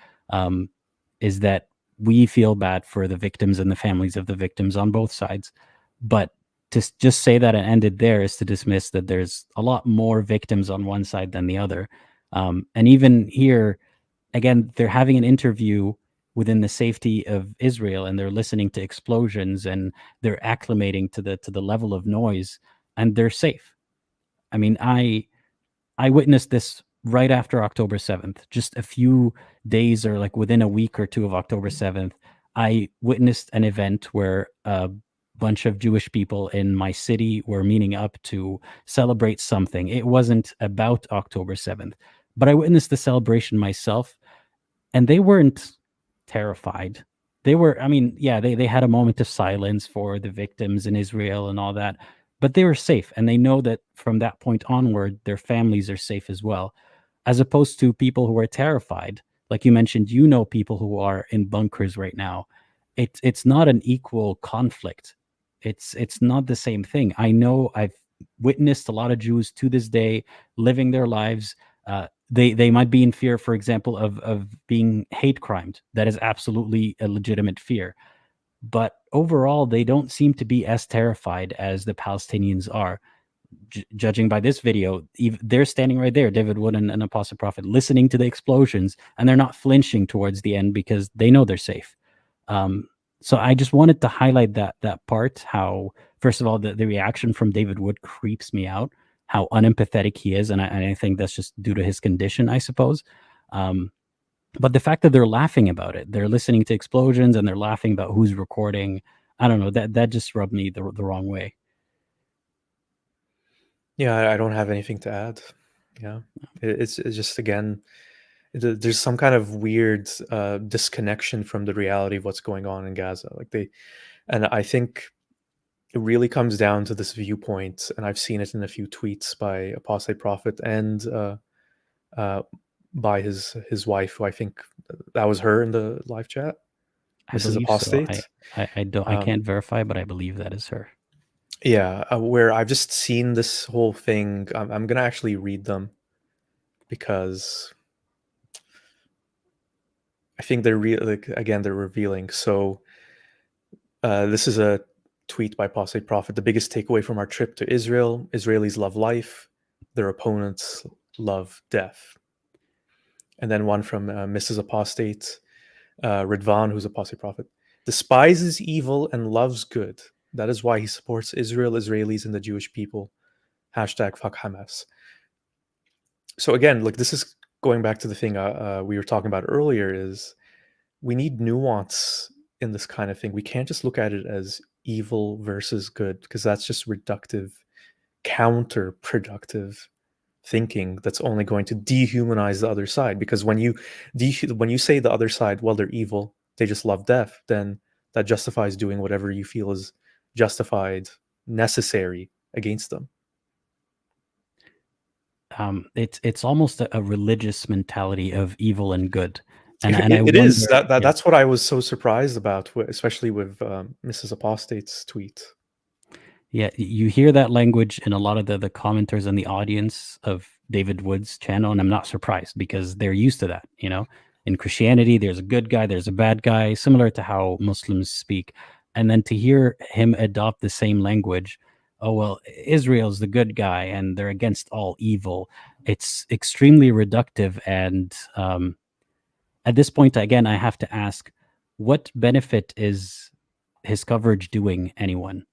is that we feel bad for the victims and the families of the victims on both sides. But to just say that and end it there is to dismiss that there's a lot more victims on one side than the other. And even here, again, they're having an interview within the safety of Israel, and they're listening to explosions, and they're acclimating to the level of noise, and they're safe. I mean, I witnessed this right after October 7th, just a few days or like within a week or two of October 7th, I witnessed an event where a bunch of Jewish people in my city were meeting up to celebrate something. It wasn't about October 7th, but I witnessed the celebration myself, and they weren't terrified. They were, I mean, yeah, they had a moment of silence for the victims in Israel and all that, but they were safe, and they know that from that point onward, their families are safe as well, as opposed to people who are terrified. Like you mentioned, people who are in bunkers right now. It's not an equal conflict. It's not the same thing. I know I've witnessed a lot of Jews to this day living their lives they might be in fear, for example, of being hate crimed. That is absolutely a legitimate fear. But overall, they don't seem to be as terrified as the Palestinians are. Judging by this video, they're standing right there, David Wood and Apostate Prophet, listening to the explosions, and they're not flinching towards the end because they know they're safe. So I just wanted to highlight that part, how, first of all, the reaction from David Wood creeps me out, how unempathetic he is, and I think that's just due to his condition, I suppose. But the fact that they're laughing about it, they're listening to explosions and they're laughing about who's recording, I don't know, that just rubbed me the wrong way. Yeah, I don't have anything to add. Yeah, it's just, again, there's some kind of weird disconnection from the reality of what's going on in Gaza. And I think it really comes down to this viewpoint, and I've seen it in a few tweets by Apostate Prophet and by his wife, who I think that was her in the live chat. I This is believe so. Apostate. I can't verify, but I believe that is her. Yeah, where I've just seen this whole thing. I'm gonna actually read them because I think they're they're revealing. So this is a tweet by Apostate Prophet. The biggest takeaway from our trip to Israel: Israelis love life, their opponents love death. And then one from Mrs. Apostate, Ridvan, who's Apostate Prophet, despises evil and loves good. That is why he supports Israel, Israelis, and the Jewish people. Hashtag fuck Hamas. So again, this is going back to the thing we were talking about earlier, is we need nuance in this kind of thing. We can't just look at it as evil versus good, because that's just reductive, counterproductive thinking that's only going to dehumanize the other side. Because when you say the other side, well, they're evil, they just love death, then that justifies doing whatever you feel is justified, necessary against them. It's almost a religious mentality of evil and good, and it I is wonder, that's what I was so surprised about, especially with Mrs. Apostate's tweet. Yeah, you hear that language in a lot of the commenters in the audience of David Wood's channel, and I'm not surprised because they're used to that. In Christianity, there's a good guy, there's a bad guy, similar to how Muslims speak. And then to hear him adopt the same language, oh, well, Israel's the good guy and they're against all evil, it's extremely reductive. And at this point, again, I have to ask, what benefit is his coverage doing anyone?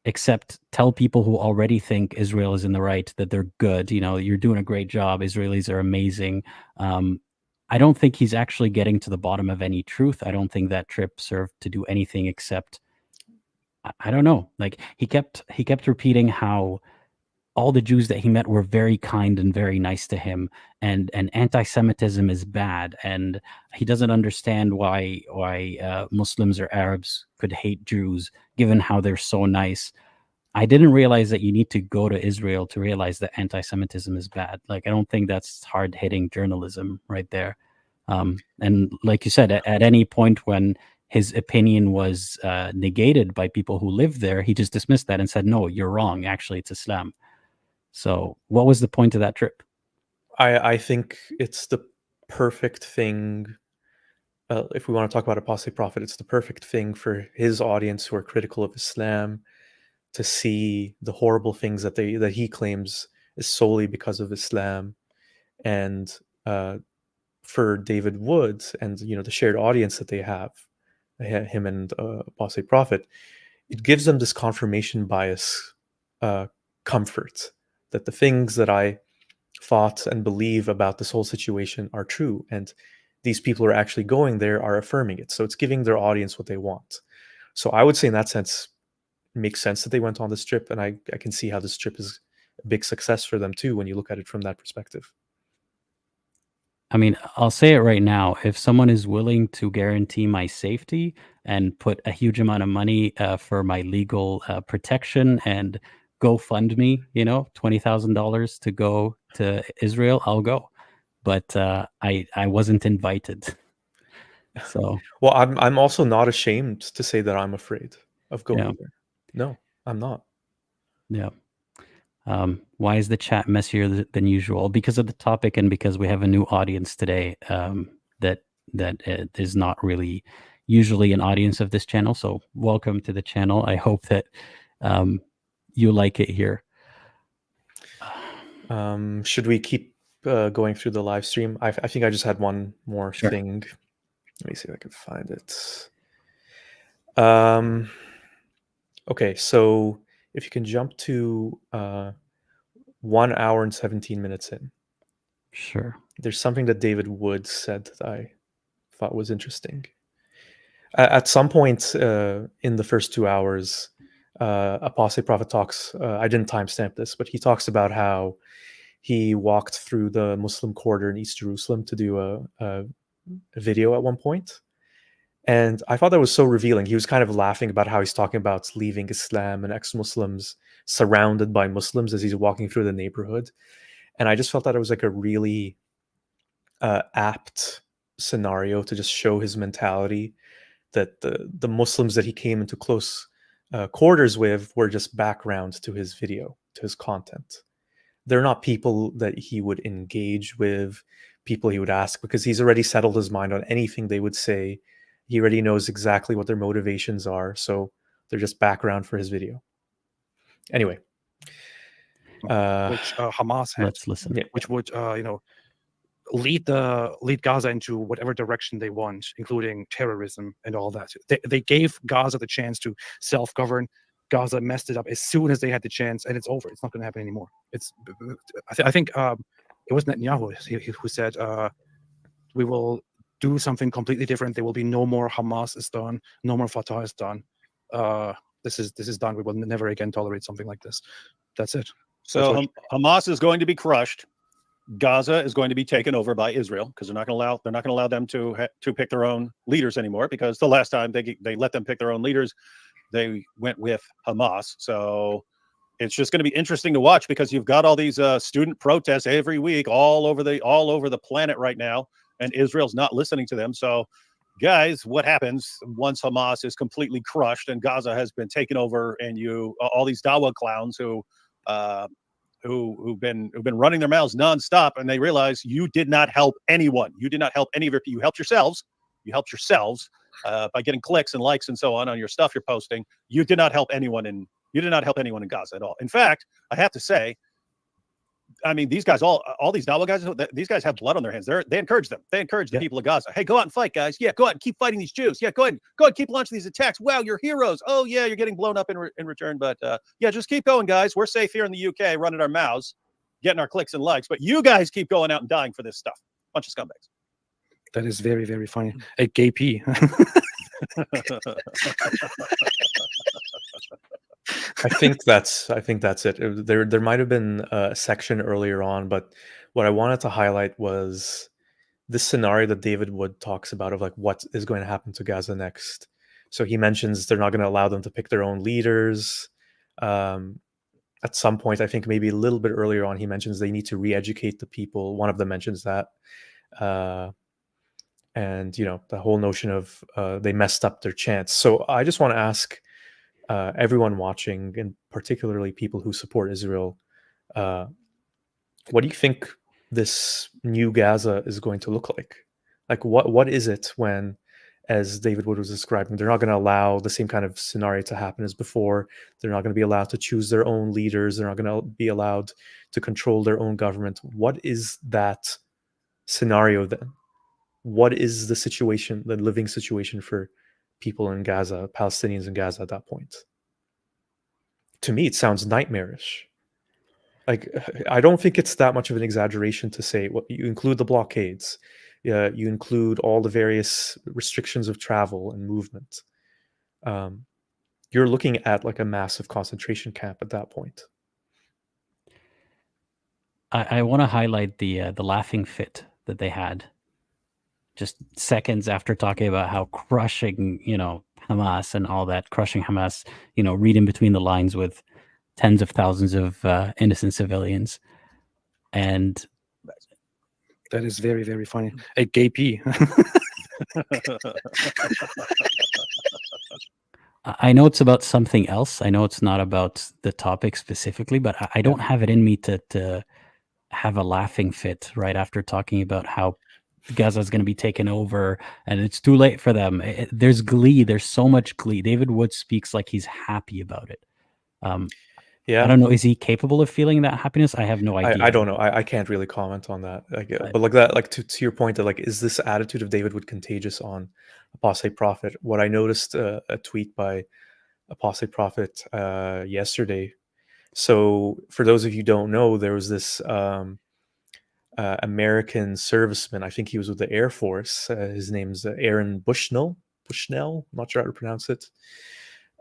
Except tell people who already think Israel is in the right that they're good. You're doing a great job. Israelis are amazing. I don't think he's actually getting to the bottom of any truth. I don't think that trip served to do anything except, I don't know. He kept repeating how all the Jews that he met were very kind and very nice to him, and anti-Semitism is bad, and he doesn't understand why Muslims or Arabs could hate Jews given how they're so nice. I didn't realize that you need to go to Israel to realize that anti-Semitism is bad. I don't think that's hard-hitting journalism right there. And like you said, at any point when his opinion was negated by people who live there, he just dismissed that and said, no, you're wrong. Actually, it's Islam. So what was the point of that trip? I think it's the perfect thing. If we want to talk about Apostate Prophet, it's the perfect thing for his audience who are critical of Islam to see the horrible things that he claims is solely because of Islam. And for David Wood and the shared audience that they have, him and Apostate Prophet, it gives them this confirmation bias comfort that the things that I thought and believe about this whole situation are true, and these people who are actually going there are affirming it. So it's giving their audience what they want. So I would say in that sense, it makes sense that they went on this trip, and I can see how this trip is a big success for them too when you look at it from that perspective. I mean, I'll say it right now. If someone is willing to guarantee my safety and put a huge amount of money for my legal protection and GoFundMe, $20,000 to go to Israel, I'll go. But I wasn't invited. So well, I'm also not ashamed to say that I'm afraid of going there. No, I'm not. Yeah. Why is the chat messier than usual? Because of the topic and because we have a new audience today that is not really usually an audience of this channel. So welcome to the channel. I hope that you like it here. Should we keep going through the live stream? I think I just had one more thing. Let me see if I can find it. Okay, so if you can jump to 1 hour and 17 minutes in. Sure. There's something that David Wood said that I thought was interesting. At some point in the first 2 hours, Apostate Prophet talks, I didn't timestamp this, but he talks about how he walked through the Muslim quarter in East Jerusalem to do a video at one point. And I thought that was so revealing. He was kind of laughing about how he's talking about leaving Islam and ex-Muslims surrounded by Muslims as he's walking through the neighborhood. And I just felt that it was like a really apt scenario to just show his mentality, that the Muslims that he came into close quarters with were just background to his video, to his content. They're not people that he would engage with, people he would ask, because he's already settled his mind on anything they would say. He already knows exactly what their motivations are, so they're just background for his video. Anyway, which Hamas had, let's listen. which would lead Gaza into whatever direction they want, including terrorism and all that. They gave Gaza the chance to self-govern. Gaza messed it up as soon as they had the chance, and it's over. It's not going to happen anymore. I think it was Netanyahu who said, we will do something completely different. There will be no more Hamas is done, no more Fatah is done. This is done. We will never again tolerate something like this. That's it. So Hamas is going to be crushed. Gaza is going to be taken over by Israel, because they're not going to allow them to pick their own leaders anymore, because the last time they let them pick their own leaders, they went with Hamas. So it's just going to be interesting to watch, because you've got all these student protests every week all over the planet right now, and Israel's not listening to them. So guys, what happens once Hamas is completely crushed and Gaza has been taken over, and all these Dawa clowns who've been running their mouths nonstop, and they realize you did not help anyone. You did not help any of your. You helped yourselves. You helped yourselves by getting clicks and likes and so on your stuff you're posting. You did not help anyone in Gaza at all. In fact, I have to say, I mean, these guys, all these Dawa guys, these guys have blood on their hands. They encourage them. They encourage the people of Gaza. Hey, go out and fight, guys. Yeah, go out and keep fighting these Jews. Yeah, go ahead, keep launching these attacks. Wow, you're heroes. Oh yeah, you're getting blown up in return. But yeah, just keep going, guys. We're safe here in the UK, running our mouths, getting our clicks and likes. But you guys keep going out and dying for this stuff. Bunch of scumbags. That is very, very funny. A gay P. I think that's it. There might have been a section earlier on, but what I wanted to highlight was this scenario that David Wood talks about of like what is going to happen to Gaza next. So he mentions they're not going to allow them to pick their own leaders. At some point, I think maybe a little bit earlier on, he mentions they need to re-educate the people. One of them mentions that. And, the whole notion of they messed up their chance. So I just want to ask everyone watching, and particularly people who support Israel, what do you think this new Gaza is going to look like? Like, what is it when, as David Wood was describing, they're not going to allow the same kind of scenario to happen as before. They're not going to be allowed to choose their own leaders. They're not going to be allowed to control their own government. What is that scenario then? What is the situation, the living situation for people in Gaza, Palestinians in Gaza at that point? To me, it sounds nightmarish. Like, I don't think it's that much of an exaggeration to say, well, you include the blockades, you include all the various restrictions of travel and movement. You're looking at like a massive concentration camp at that point. I want to highlight the laughing fit that they had just seconds after talking about how crushing, Hamas and all that, crushing Hamas, read in between the lines with tens of thousands of innocent civilians. And that is very, very funny. A gay P. I know it's about something else. I know it's not about the topic specifically, but I don't have it in me to have a laughing fit right after talking about how Gaza is going to be taken over and it's too late for them. There's glee. There's so much glee. David Wood speaks like he's happy about it. I Yeah, don't know. Is he capable of feeling that happiness? I have no idea. I don't know. I can't really comment on that. Like, Right. but like that, like to your point that like, is this attitude of David Wood contagious on Apostate Prophet? What I noticed a tweet by Apostate Prophet yesterday. So for those of you who don't know, there was this American serviceman. I think he was with the Air Force. His name's Aaron Bushnell. Bushnell, not sure how to pronounce it.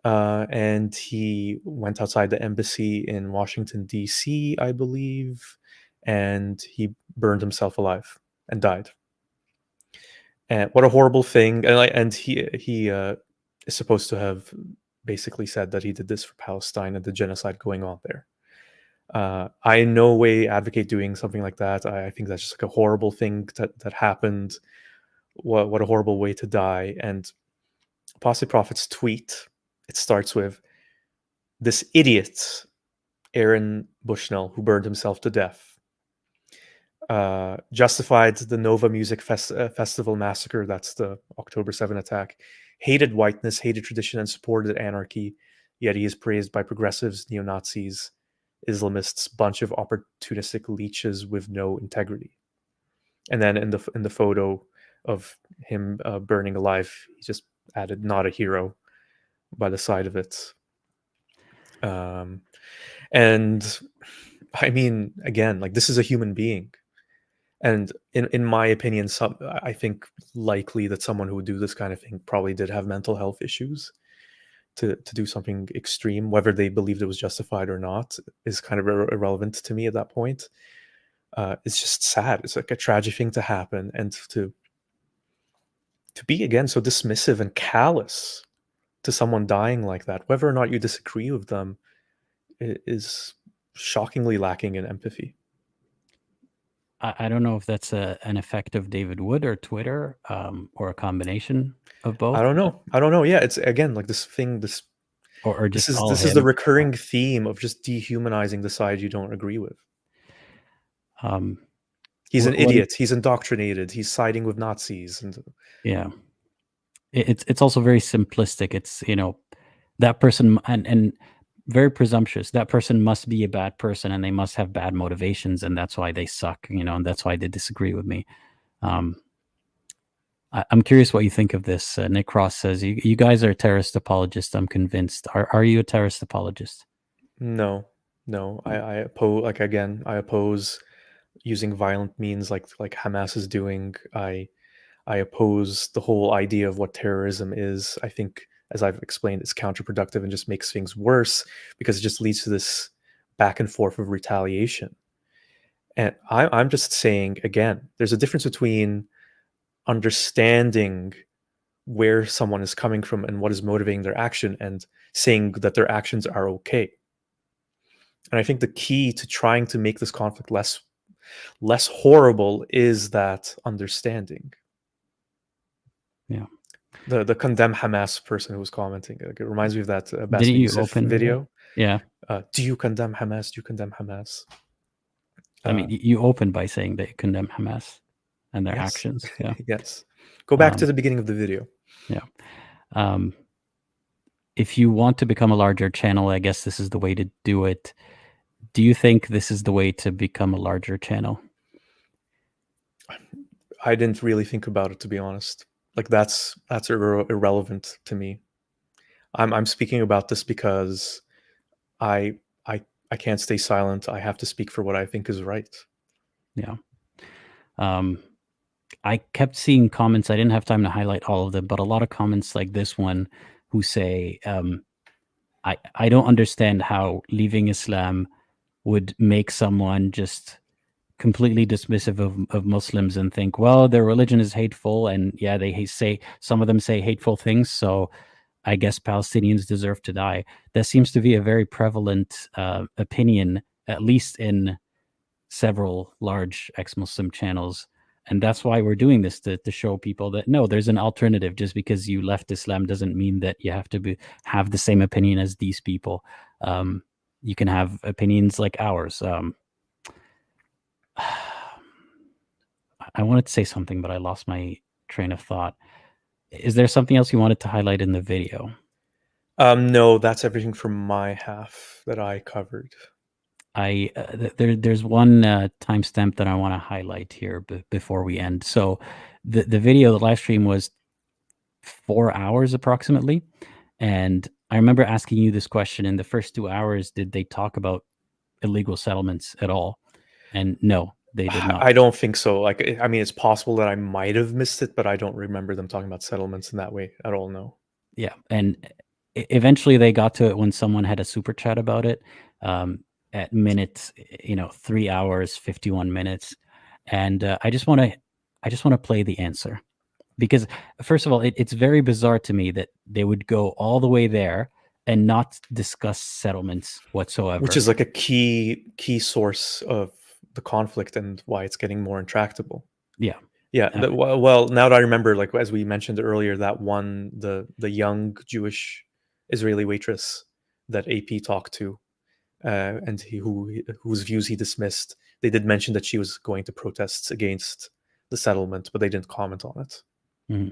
And he went outside the embassy in Washington, D.C., I believe, and he burned himself alive and died. And what a horrible thing! And he is supposed to have basically said that he did this for Palestine and the genocide going on there. I in no way advocate doing something like that. I think that's just like a horrible thing that happened. What a horrible way to die. And Apostate Prophet's tweet, it starts with, "This idiot, Aaron Bushnell, who burned himself to death, justified the Nova Music Festival massacre, that's the October 7 attack, hated whiteness, hated tradition, and supported anarchy, yet he is praised by progressives, neo-Nazis, Islamists, bunch of opportunistic leeches with no integrity." And then in the photo of him burning alive, he just added "not a hero" by the side of it. And I mean, again, like, this is a human being, and in my opinion, I think likely that someone who would do this kind of thing probably did have mental health issues. To do something extreme, whether they believed it was justified or not, is kind of irrelevant to me at that point. It's just sad. It's like a tragic thing to happen, and to be again so dismissive and callous to someone dying like that, whether or not you disagree with them, is shockingly lacking in empathy. I don't know if that's an effect of David Wood or Twitter, or a combination of both. I don't know. Yeah, it's again like this thing. Or just all this is the him. recurring theme of just dehumanizing the side you don't agree with. He's an idiot. He's indoctrinated. He's siding with Nazis, and yeah, it's also very simplistic. It's, that person and very presumptuous. That person must be a bad person, and they must have bad motivations, and that's why they suck. And that's why they disagree with me. I'm curious what you think of this. Nick Ross says, you guys are terrorist apologists. I'm convinced. Are you a terrorist apologist? No. I oppose. Like, again, I oppose using violent means like Hamas is doing. I oppose the whole idea of what terrorism is. I think, as I've explained, it's counterproductive and just makes things worse because it just leads to this back and forth of retaliation. And I'm just saying, again, there's a difference between understanding where someone is coming from and what is motivating their action and saying that their actions are okay. And I think the key to trying to make this conflict less horrible is that understanding. Yeah. The condemn Hamas person who was commenting, it reminds me of that Didn't you open video. Yeah. Do you condemn Hamas? Do you condemn Hamas? I mean, you open by saying that you condemn Hamas and their yes. actions. Yeah. Yes. Go back to the beginning of the video. Yeah. If you want to become a larger channel, I guess this is the way to do it. Do you think this is the way to become a larger channel? I didn't really think about it, to be honest. Like, that's irrelevant to me. I'm speaking about this because I can't stay silent. I have to speak for what I think is right. Yeah. I kept seeing comments. I didn't have time to highlight all of them, but a lot of comments like this one who say, I don't understand how leaving Islam would make someone just completely dismissive of Muslims and think, well, their religion is hateful. And yeah, some of them say hateful things. So I guess Palestinians deserve to die. That seems to be a very prevalent opinion, at least in several large ex-Muslim channels. And that's why we're doing this, to show people that no, there's an alternative. Just because you left Islam doesn't mean that you have to have the same opinion as these people. You can have opinions like ours. I wanted to say something, but I lost my train of thought. Is there something else you wanted to highlight in the video? No, that's everything from my half that I covered. There's one timestamp that I want to highlight here before we end. So the video, the live stream, was 4 hours approximately, and I remember asking you this question: in the first 2 hours, did they talk about illegal settlements at all? And no, they did not. I don't think so. Like, I mean, it's possible that I might have missed it, but I don't remember them talking about settlements in that way at all. No. Yeah, and eventually they got to it when someone had a super chat about it. At minutes, 3 hours 51 minutes, and I just want to play the answer, because first of all, it's very bizarre to me that they would go all the way there and not discuss settlements whatsoever, Which is like a key source of the conflict and why it's getting more intractable. Yeah. Well, now that I remember, like as we mentioned earlier, that one, the young Jewish Israeli waitress that AP talked to, and whose views he dismissed, they did mention that she was going to protests against the settlement, but they didn't comment on it. Mm-hmm.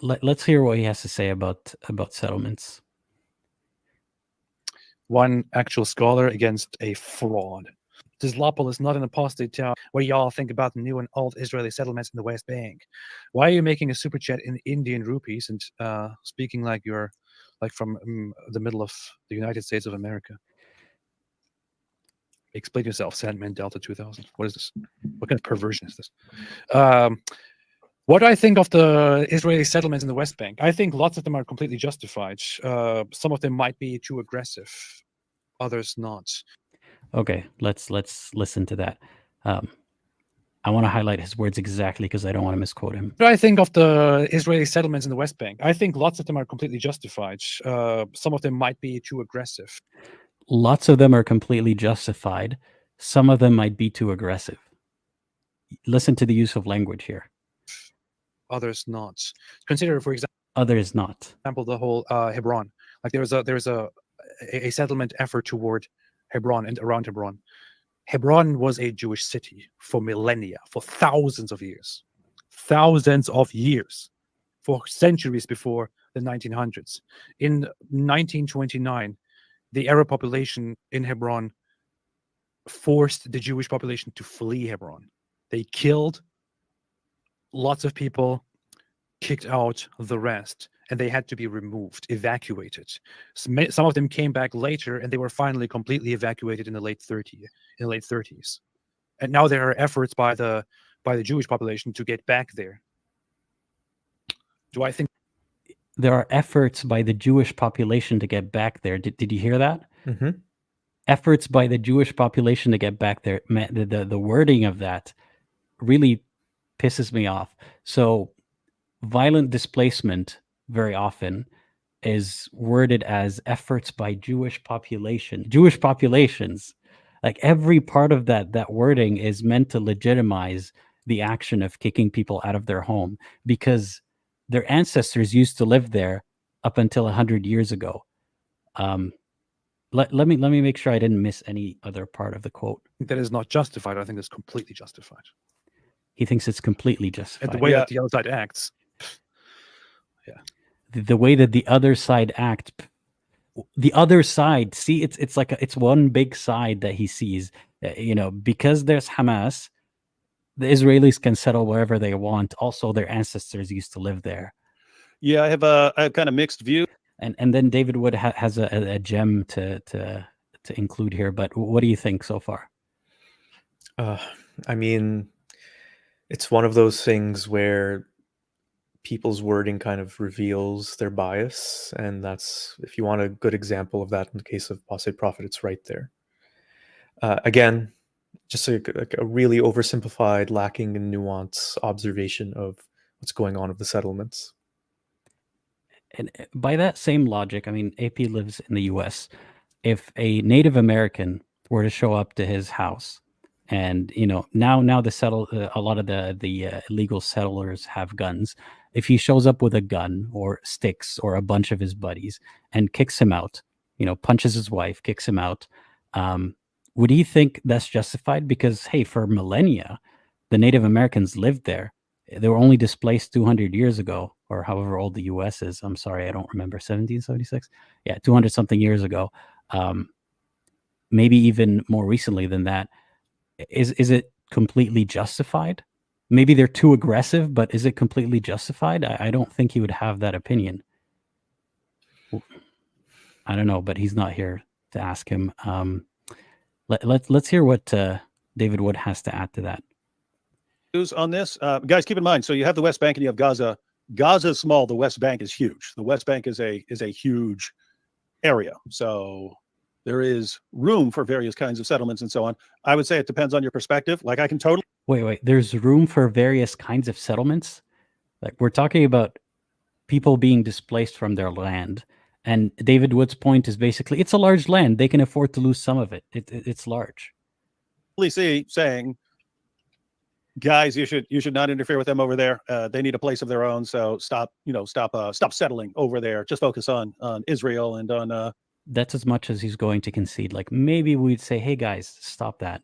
Let's hear what he has to say about settlements. One actual scholar against a fraud. Dislopol is not an apostate town. What do y'all think about the new and old Israeli settlements in the West Bank? Why are you making a super chat in Indian rupees and speaking like you're from the middle of the United States of America? Explain yourself, Sandman Delta 2000. What is this? What kind of perversion is this? What do I think of the Israeli settlements in the West Bank? I think lots of them are completely justified. Some of them might be too aggressive, others not. Okay, let's listen to that. I want to highlight his words exactly because I don't want to misquote him. What do I think of the Israeli settlements in the West Bank? I think lots of them are completely justified. Some of them might be too aggressive. Lots of them are completely justified. Some of them might be too aggressive. Listen to the use of language here. Others not. Consider, for example, others not. The whole Hebron. Like there's a settlement effort toward Hebron and around Hebron. Hebron was a Jewish city for millennia, for thousands of years, for centuries before the 1900s. In 1929, the Arab population in Hebron forced the Jewish population to flee Hebron. They killed lots of people, kicked out the rest, and they had to be removed, evacuated. Some of them came back later, and they were finally completely evacuated in the late 30s. And now there are efforts by the Jewish population to get back there. Do I think there are efforts by the Jewish population to get back there? Did you hear that? Mm-hmm. Efforts by the Jewish population to get back there. The wording of that really pisses me off. So violent displacement very often is worded as efforts by Jewish populations. Like every part of that wording is meant to legitimize the action of kicking people out of their home because their ancestors used to live there up until 100 years ago. Let me make sure I didn't miss any other part of the quote. that is not justified? I think it's completely justified. He thinks it's completely justified. And the way that the other side acts. Yeah. The way that the other side act. The other side, see, it's like it's one big side that he sees. Because there's Hamas, the Israelis can settle wherever they want. Also, their ancestors used to live there. Yeah, I have a kind of mixed view. And then David Wood has a gem to include here. But what do you think so far? I mean, it's one of those things where people's wording kind of reveals their bias, and that's, if you want a good example of that in the case of Apostate Prophet, it's right there. Again, just a really oversimplified, lacking in nuance observation of what's going on with the settlements. And by that same logic, I mean, AP lives in the US. If a Native American were to show up to his house and now a lot of the illegal settlers have guns. If he shows up with a gun or sticks or a bunch of his buddies and kicks him out, punches his wife, kicks him out, would he think that's justified? Because hey, for millennia, the Native Americans lived there. They were only displaced 200 years ago, or however old the U.S. is. I'm sorry, I don't remember. 1776? Yeah, 200 something years ago. Maybe even more recently than that. Is it completely justified? Maybe they're too aggressive, but is it completely justified? I don't think he would have that opinion. I don't know, but he's not here to ask him. Let's hear what David Wood has to add to that. News on this, guys. Keep in mind. So you have the West Bank and you have Gaza. Gaza is small. The West Bank is huge. The West Bank is a huge area. So there is room for various kinds of settlements and so on. I would say it depends on your perspective. Like I can totally wait. There's room for various kinds of settlements. Like we're talking about people being displaced from their land. And David Wood's point is basically it's a large land. They can afford to lose some of it. It's large. See saying, guys, you should not interfere with them over there. They need a place of their own. So stop settling over there. Just focus on Israel and on. That's as much as he's going to concede. Like maybe we'd say, hey guys, stop that.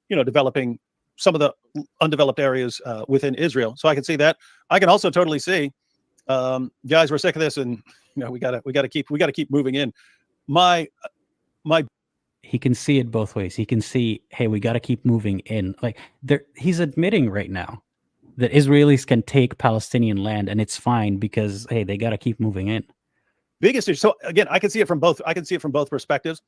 Developing some of the undeveloped areas within Israel. So I can see that. I can also totally see, guys, we're sick of this, and we gotta keep moving in. He can see it both ways. He can see, hey, we got to keep moving in. Like he's admitting right now that Israelis can take Palestinian land and it's fine because hey, they got to keep moving in. Biggest issue. So again, I can see it from both perspectives.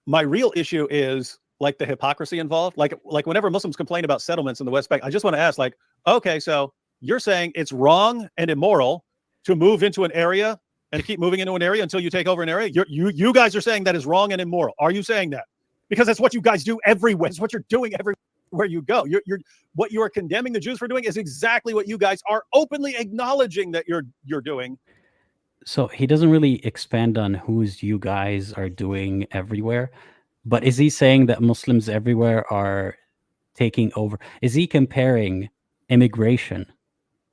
My real issue is like the hypocrisy involved. Like whenever Muslims complain about settlements in the West Bank, I just want to ask, like, okay, so you're saying it's wrong and immoral to move into an area and keep moving into an area until you take over an area? You guys are saying that is wrong and immoral. Are you saying that? Because that's what you guys do everywhere. It's what you're doing everywhere you go. What you are condemning the Jews for doing is exactly what you guys are openly acknowledging that you're doing. So he doesn't really expand on who's you guys are doing everywhere, but is he saying that Muslims everywhere are taking over? Is he comparing immigration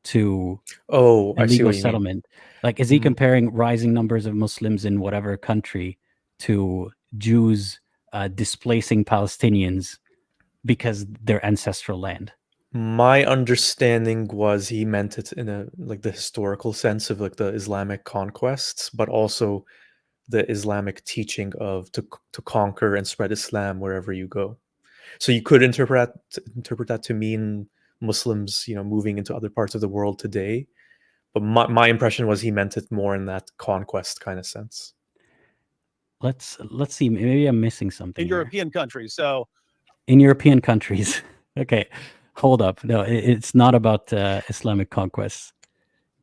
to illegal settlement? Like, is he comparing rising numbers of Muslims in whatever country to Jews displacing Palestinians because their ancestral land? My understanding was he meant it in the historical sense of like the Islamic conquests, but also the Islamic teaching of to conquer and spread Islam wherever you go. So you could interpret that to mean Muslims, moving into other parts of the world today. But my impression was he meant it more in that conquest kind of sense. Let's see. Maybe I'm missing something. In European countries, so. In European countries. Okay, hold up. No, it's not about Islamic conquests.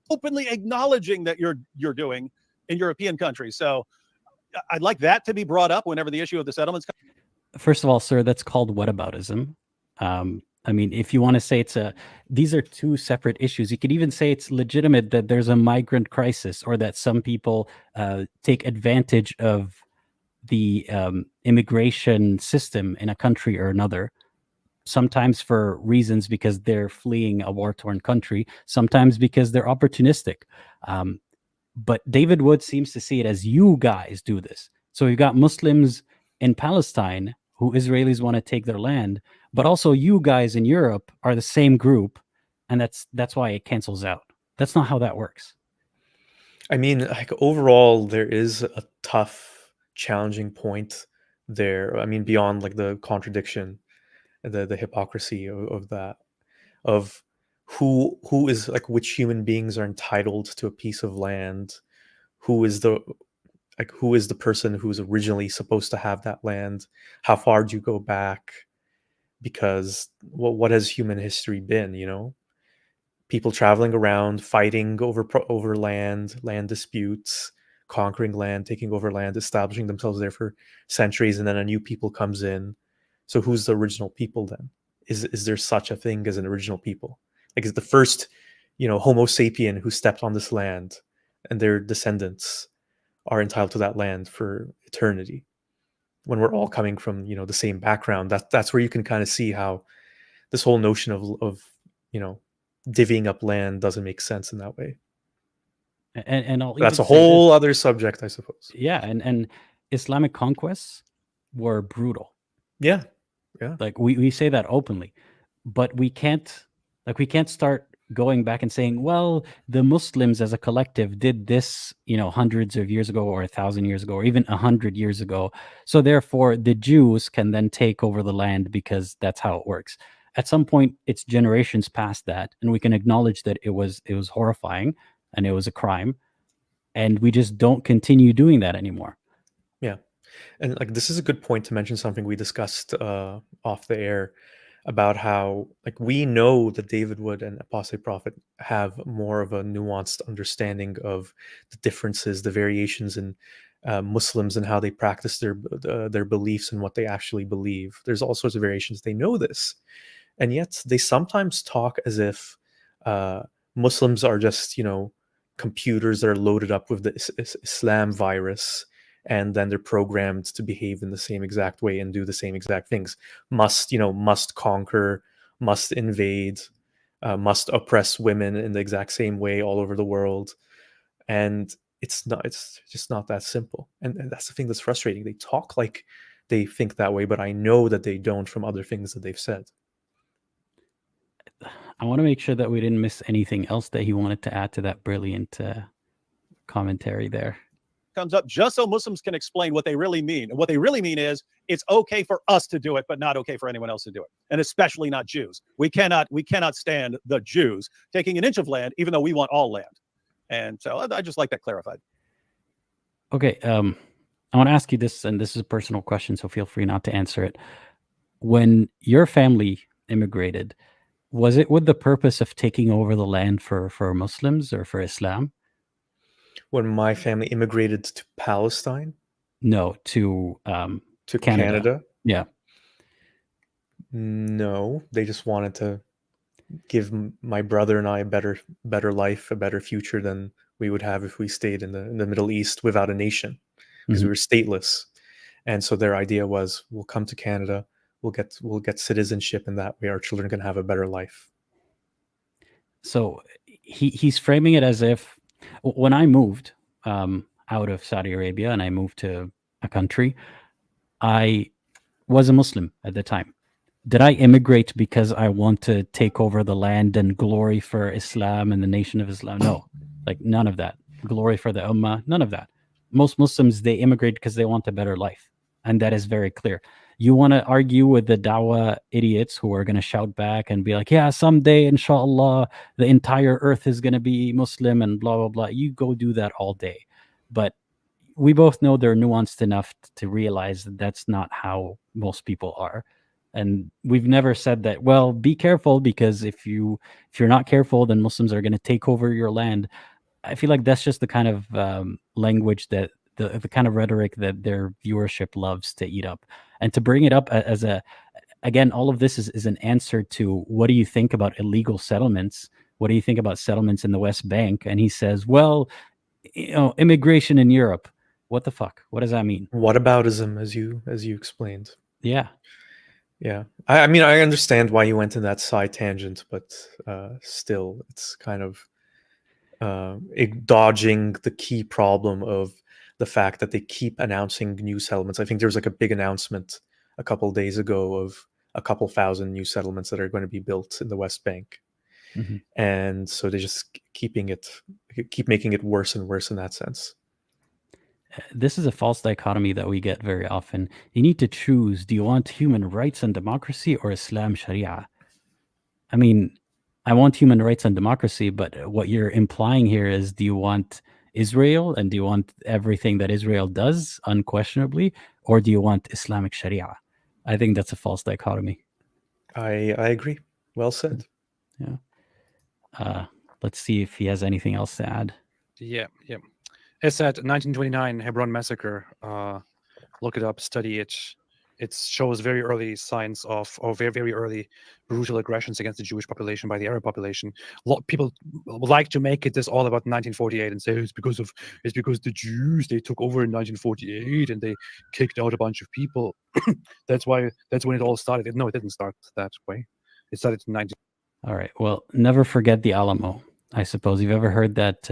Openly acknowledging that you're doing in European countries. So I'd like that to be brought up whenever the issue of the settlements comes. First of all, sir, that's called whataboutism. I mean, if you want to say these are two separate issues. You could even say it's legitimate that there's a migrant crisis or that some people take advantage of the immigration system in a country or another, sometimes for reasons because they're fleeing a war-torn country, sometimes because they're opportunistic. But David Wood seems to see it as you guys do this. So you've got Muslims in Palestine who Israelis want to take their land, but also you guys in Europe are the same group, and that's why it cancels out. That's not how that works. I mean, like overall, there is a tough, challenging point there. I mean, beyond like the contradiction, the hypocrisy of that, of who is like which human beings are entitled to a piece of land, who is the person who's originally supposed to have that land, how far do you go back? Because what has human history been, people traveling around, fighting over land disputes, conquering land, taking over land, establishing themselves there for centuries, and then a new people comes in. So who's the original people then? Is there such a thing as an original people? Like, is the first, Homo sapien who stepped on this land and their descendants are entitled to that land for eternity? when we're all coming from, you know, the same background. That's where you can kind of see how this whole notion of you know, divvying up land doesn't make sense in that way. And I'll That's even a say this. whole other subject, I suppose. Yeah, and Islamic conquests were brutal. Yeah. Like we say that openly, but we can't start going back and saying, well, the Muslims as a collective did this, you know, hundreds of years ago or 1,000 years ago or even 100 years ago, so therefore the Jews can then take over the land because that's how it works. At some point, it's generations past that, and we can acknowledge that it was horrifying and it was a crime, and we just don't continue doing that anymore. Yeah. And like, this is a good point to mention something we discussed off the air about how, like, we know that David Wood and Apostate Prophet have more of a nuanced understanding of the differences, the variations in Muslims and how they practice their beliefs and what they actually believe. There's all sorts of variations. They know this, and yet they sometimes talk as if Muslims are just, you know, computers that are loaded up with the Islam virus, and then they're programmed to behave in the same exact way and do the same exact things. Must conquer, must invade, must oppress women in the exact same way all over the world. And it's just not that simple. And that's the thing that's frustrating. They talk like they think that way, but I know that they don't from other things that they've said. I want to make sure that we didn't miss anything else that he wanted to add to that brilliant commentary there. Comes up just so Muslims can explain what they really mean. And what they really mean is it's okay for us to do it, but not okay for anyone else to do it. And especially not Jews. We cannot stand the Jews taking an inch of land, even though we want all land. And so I just like that clarified. Okay. I want to ask you this, and this is a personal question, so feel free not to answer it. When your family immigrated, was it with the purpose of taking over the land for Muslims or for Islam? When my family immigrated to Palestine? No, to Canada? Yeah. No, they just wanted to give my brother and I a better life, a better future than we would have if we stayed in the Middle East without a nation, because we were stateless. And so their idea was, we'll come to Canada, we'll get citizenship, and that way our children can have a better life. So he's framing it as if, when I moved out of Saudi Arabia and I moved to a country, I was a Muslim at the time. Did I immigrate because I want to take over the land and glory for Islam and the nation of Islam? No, like none of that. Glory for the Ummah, none of that. Most Muslims, they immigrate because they want a better life. And that is very clear. You want to argue with the dawah idiots who are going to shout back and be like, yeah, someday, inshallah, the entire earth is going to be Muslim and blah, blah, blah. You go do that all day. But we both know they're nuanced enough to realize that that's not how most people are. And we've never said that, well, be careful, because if you're not careful, then Muslims are going to take over your land. I feel like that's just the kind of language that the kind of rhetoric that their viewership loves to eat up. And to bring it up as again, all of this is an answer to, what do you think about illegal settlements? What do you think about settlements in the West Bank? And he says, well, you know, immigration in Europe. What the fuck? What does that mean? Whataboutism, as you explained. Yeah. Yeah. I mean, I understand why you went in that side tangent, but still, it's kind of dodging the key problem of the fact that they keep announcing new settlements. I think there was like a big announcement a couple of days ago of a couple thousand new settlements that are going to be built in the West Bank. And so they just keep making it worse and worse in that sense. This is a false dichotomy that we get very often. You need to choose. Do you want human rights and democracy or Islam Sharia? I mean, I want human rights and democracy, but what you're implying here is, do you want Israel and do you want everything that Israel does unquestionably, or do you want Islamic Sharia? I think that's a false dichotomy. I agree. Well said. Yeah. Let's see if he has anything else to add. Yeah. It's at 1929 Hebron massacre. Look it up, study it. it shows very early signs of, or very, very early brutal aggressions against the Jewish population by the Arab population. A lot of people like to make it this all about 1948 and say it's because the Jews, they took over in 1948 and they kicked out a bunch of people. That's when it all started. No, it didn't start that way. It started in 19. All right. Well, never forget the Alamo. I suppose you've ever heard that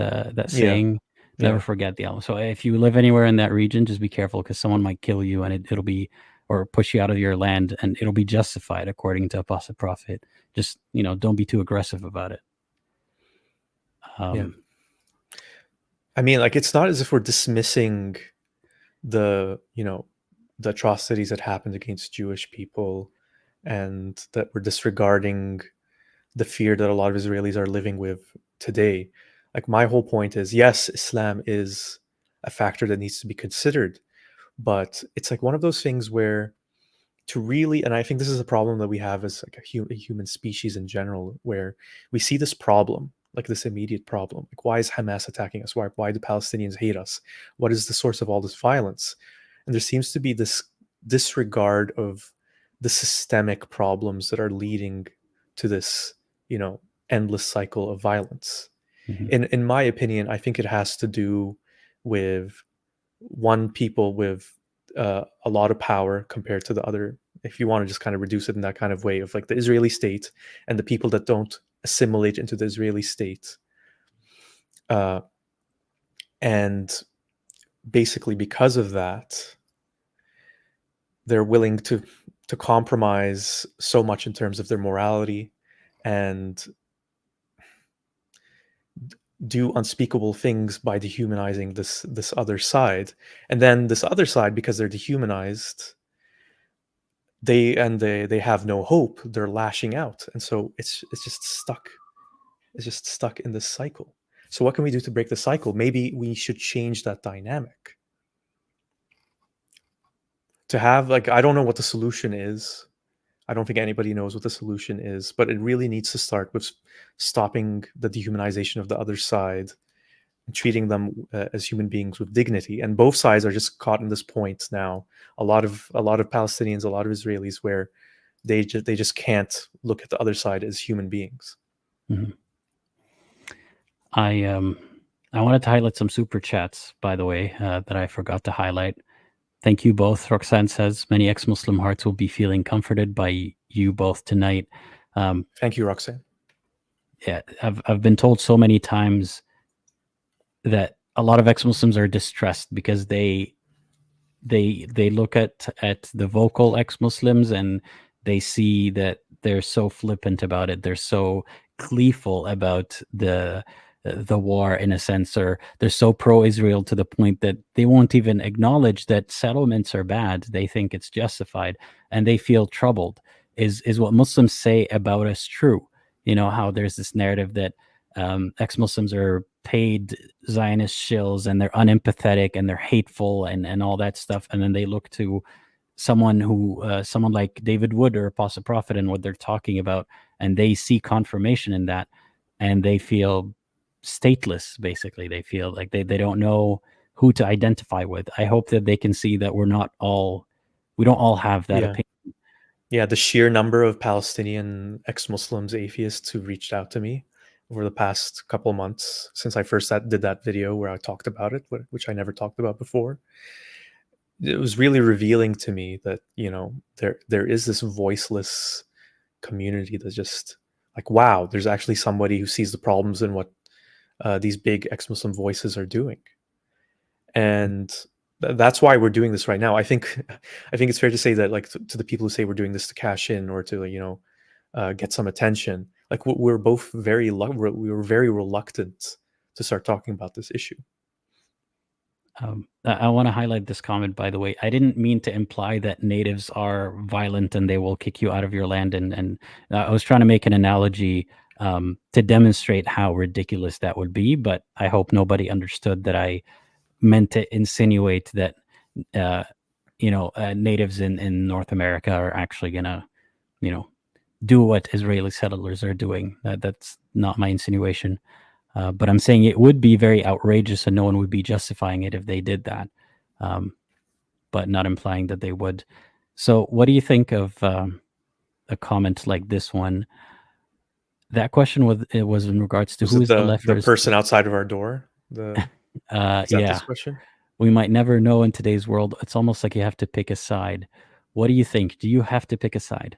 saying. Never forget the Alamo. So if you live anywhere in that region, just be careful because someone might kill you and it'll be, or push you out of your land, and it'll be justified according to Apostate Prophet. Just, don't be too aggressive about it. I mean, like, it's not as if we're dismissing the atrocities that happened against Jewish people, and that we're disregarding the fear that a lot of Israelis are living with today. Like, my whole point is, yes, Islam is a factor that needs to be considered, but it's like one of those things where to really, and I think this is a problem that we have as like a human species in general, where we see this problem, like this immediate problem. Like, why is Hamas attacking us? Why do Palestinians hate us? What is the source of all this violence? And there seems to be this disregard of the systemic problems that are leading to this, endless cycle of violence. Mm-hmm. In my opinion, I think it has to do with people with a lot of power compared to the other, if you want to just kind of reduce it in that kind of way, of like the Israeli state and the people that don't assimilate into the Israeli state. And basically because of that, they're willing to compromise so much in terms of their morality and do unspeakable things by dehumanizing this other side. And then this other side, because they're dehumanized, they have no hope. They're lashing out, and so it's just stuck. It's just stuck in this cycle. So what can we do to break the cycle? Maybe we should change that dynamic. To have, like, I don't know what the solution is. I don't think anybody knows what the solution is, but it really needs to start with stopping the dehumanization of the other side and treating them as human beings with dignity. And both sides are just caught in this point now. A lot of Palestinians, a lot of Israelis, where they just can't look at the other side as human beings. Mm-hmm. I wanted to highlight some super chats, by the way, that I forgot to highlight. Thank you both. Roxanne says, many ex-Muslim hearts will be feeling comforted by you both tonight. Thank you, Roxanne. Yeah, I've been told so many times that a lot of ex-Muslims are distressed because they look at the vocal ex-Muslims and they see that they're so flippant about it. They're so gleeful about the war, in a sense, or they're so pro-Israel to the point that they won't even acknowledge that settlements are bad. They think it's justified, and they feel troubled. Is what Muslims say about us true? How there's this narrative that ex-Muslims are paid Zionist shills and they're unempathetic and they're hateful and all that stuff, and then they look to someone like David Wood or Apostate Prophet and what they're talking about, and they see confirmation in that, and they feel stateless. Basically, they feel like they don't know who to identify with. I hope that they can see that we don't all have that opinion. Yeah, the sheer number of Palestinian ex-Muslims, atheists who reached out to me over the past couple of months since I first did that video where I talked about it, which I never talked about before. It was really revealing to me that, there is this voiceless community that's just like, wow, there's actually somebody who sees the problems in what these big ex-Muslim voices are doing. And that's why we're doing this right now. I think it's fair to say that, like, to the people who say we're doing this to cash in or to, get some attention, like, we're both we were very reluctant to start talking about this issue. I want to highlight this comment, by the way. I didn't mean to imply that natives are violent and they will kick you out of your land. And I was trying to make an analogy to demonstrate how ridiculous that would be. But I hope nobody understood that I meant to insinuate that, natives in North America are actually going to, do what Israeli settlers are doing. That's not my insinuation. But I'm saying it would be very outrageous and no one would be justifying it if they did that. But not implying that they would. So what do you think of a comment like this one? That question was in regards to Was who it is the the left versus person outside of our door? Is that yeah. this question? We might never know in today's world. It's almost like you have to pick a side. What do you think? Do you have to pick a side?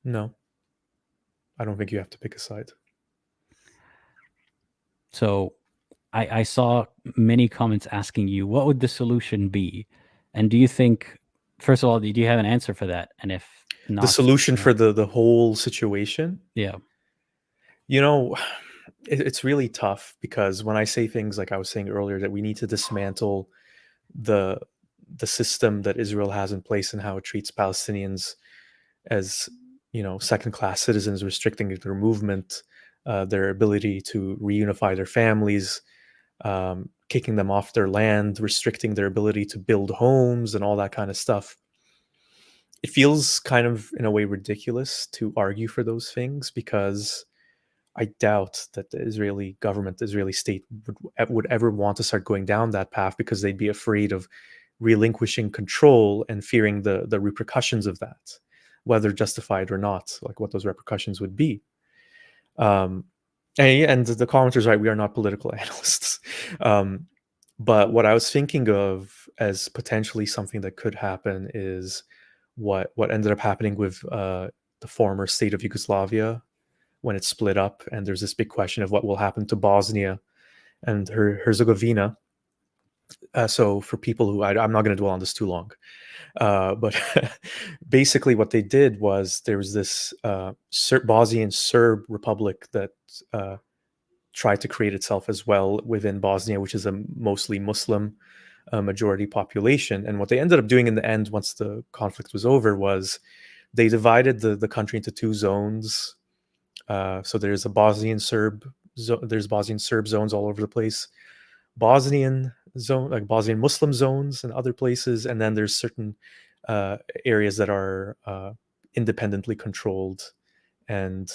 No, I don't think you have to pick a side. So I saw many comments asking you, what would the solution be? And do you think, first of all, do you have an answer for that? And if not, The solution for the whole situation, yeah, you know, it's really tough, because when I say things like I was saying earlier, that we need to dismantle the system that Israel has in place and how it treats Palestinians as, second-class citizens, restricting their movement, their ability to reunify their families, kicking them off their land, restricting their ability to build homes and all that kind of stuff. It feels kind of, in a way, ridiculous to argue for those things, because I doubt that the Israeli government, the Israeli state would ever want to start going down that path, because they'd be afraid of relinquishing control and fearing the repercussions of that, whether justified or not, like what those repercussions would be. And the commenter's right, we are not political analysts. But what I was thinking of as potentially something that could happen is what ended up happening with the former state of Yugoslavia when it split up, and there's this big question of what will happen to Bosnia and Herzegovina. So for people who, I'm not going to dwell on this too long, but basically what they did was, there was this Bosnian Serb republic that tried to create itself as well within Bosnia, which is a mostly Muslim majority population. And what they ended up doing in the end, once the conflict was over, was they divided the country into two zones. So there's a Bosnian Serb there's Bosnian Serb zones all over the place, Bosnian zone, like Bosnian Muslim zones and other places, and then there's certain areas that are independently controlled. And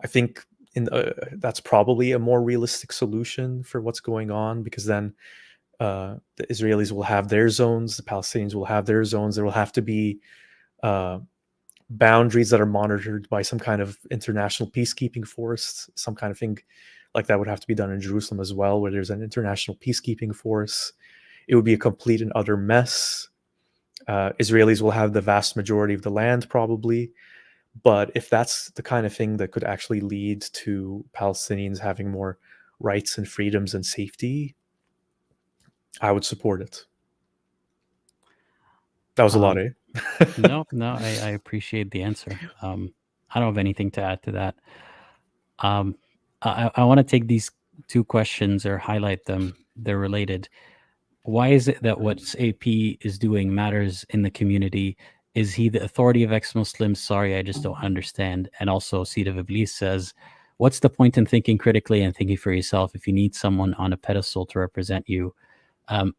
I think that's probably a more realistic solution for what's going on, because then the Israelis will have their zones, the Palestinians will have their zones. There will have to be boundaries that are monitored by some kind of international peacekeeping force. Some kind of thing like that would have to be done in Jerusalem as well, where there's an international peacekeeping force. It would be a complete and utter mess. Israelis will have the vast majority of the land, probably. But if that's the kind of thing that could actually lead to Palestinians having more rights and freedoms and safety, I would support it. That was a lot, eh? No, I appreciate the answer. I don't have anything to add to that. I want to take these two questions or highlight them. They're related. Why is it that what AP is doing matters in the community? Is he the authority of ex-Muslims? Sorry, I just don't understand. And also, Seed of Iblis says, what's the point in thinking critically and thinking for yourself if you need someone on a pedestal to represent you?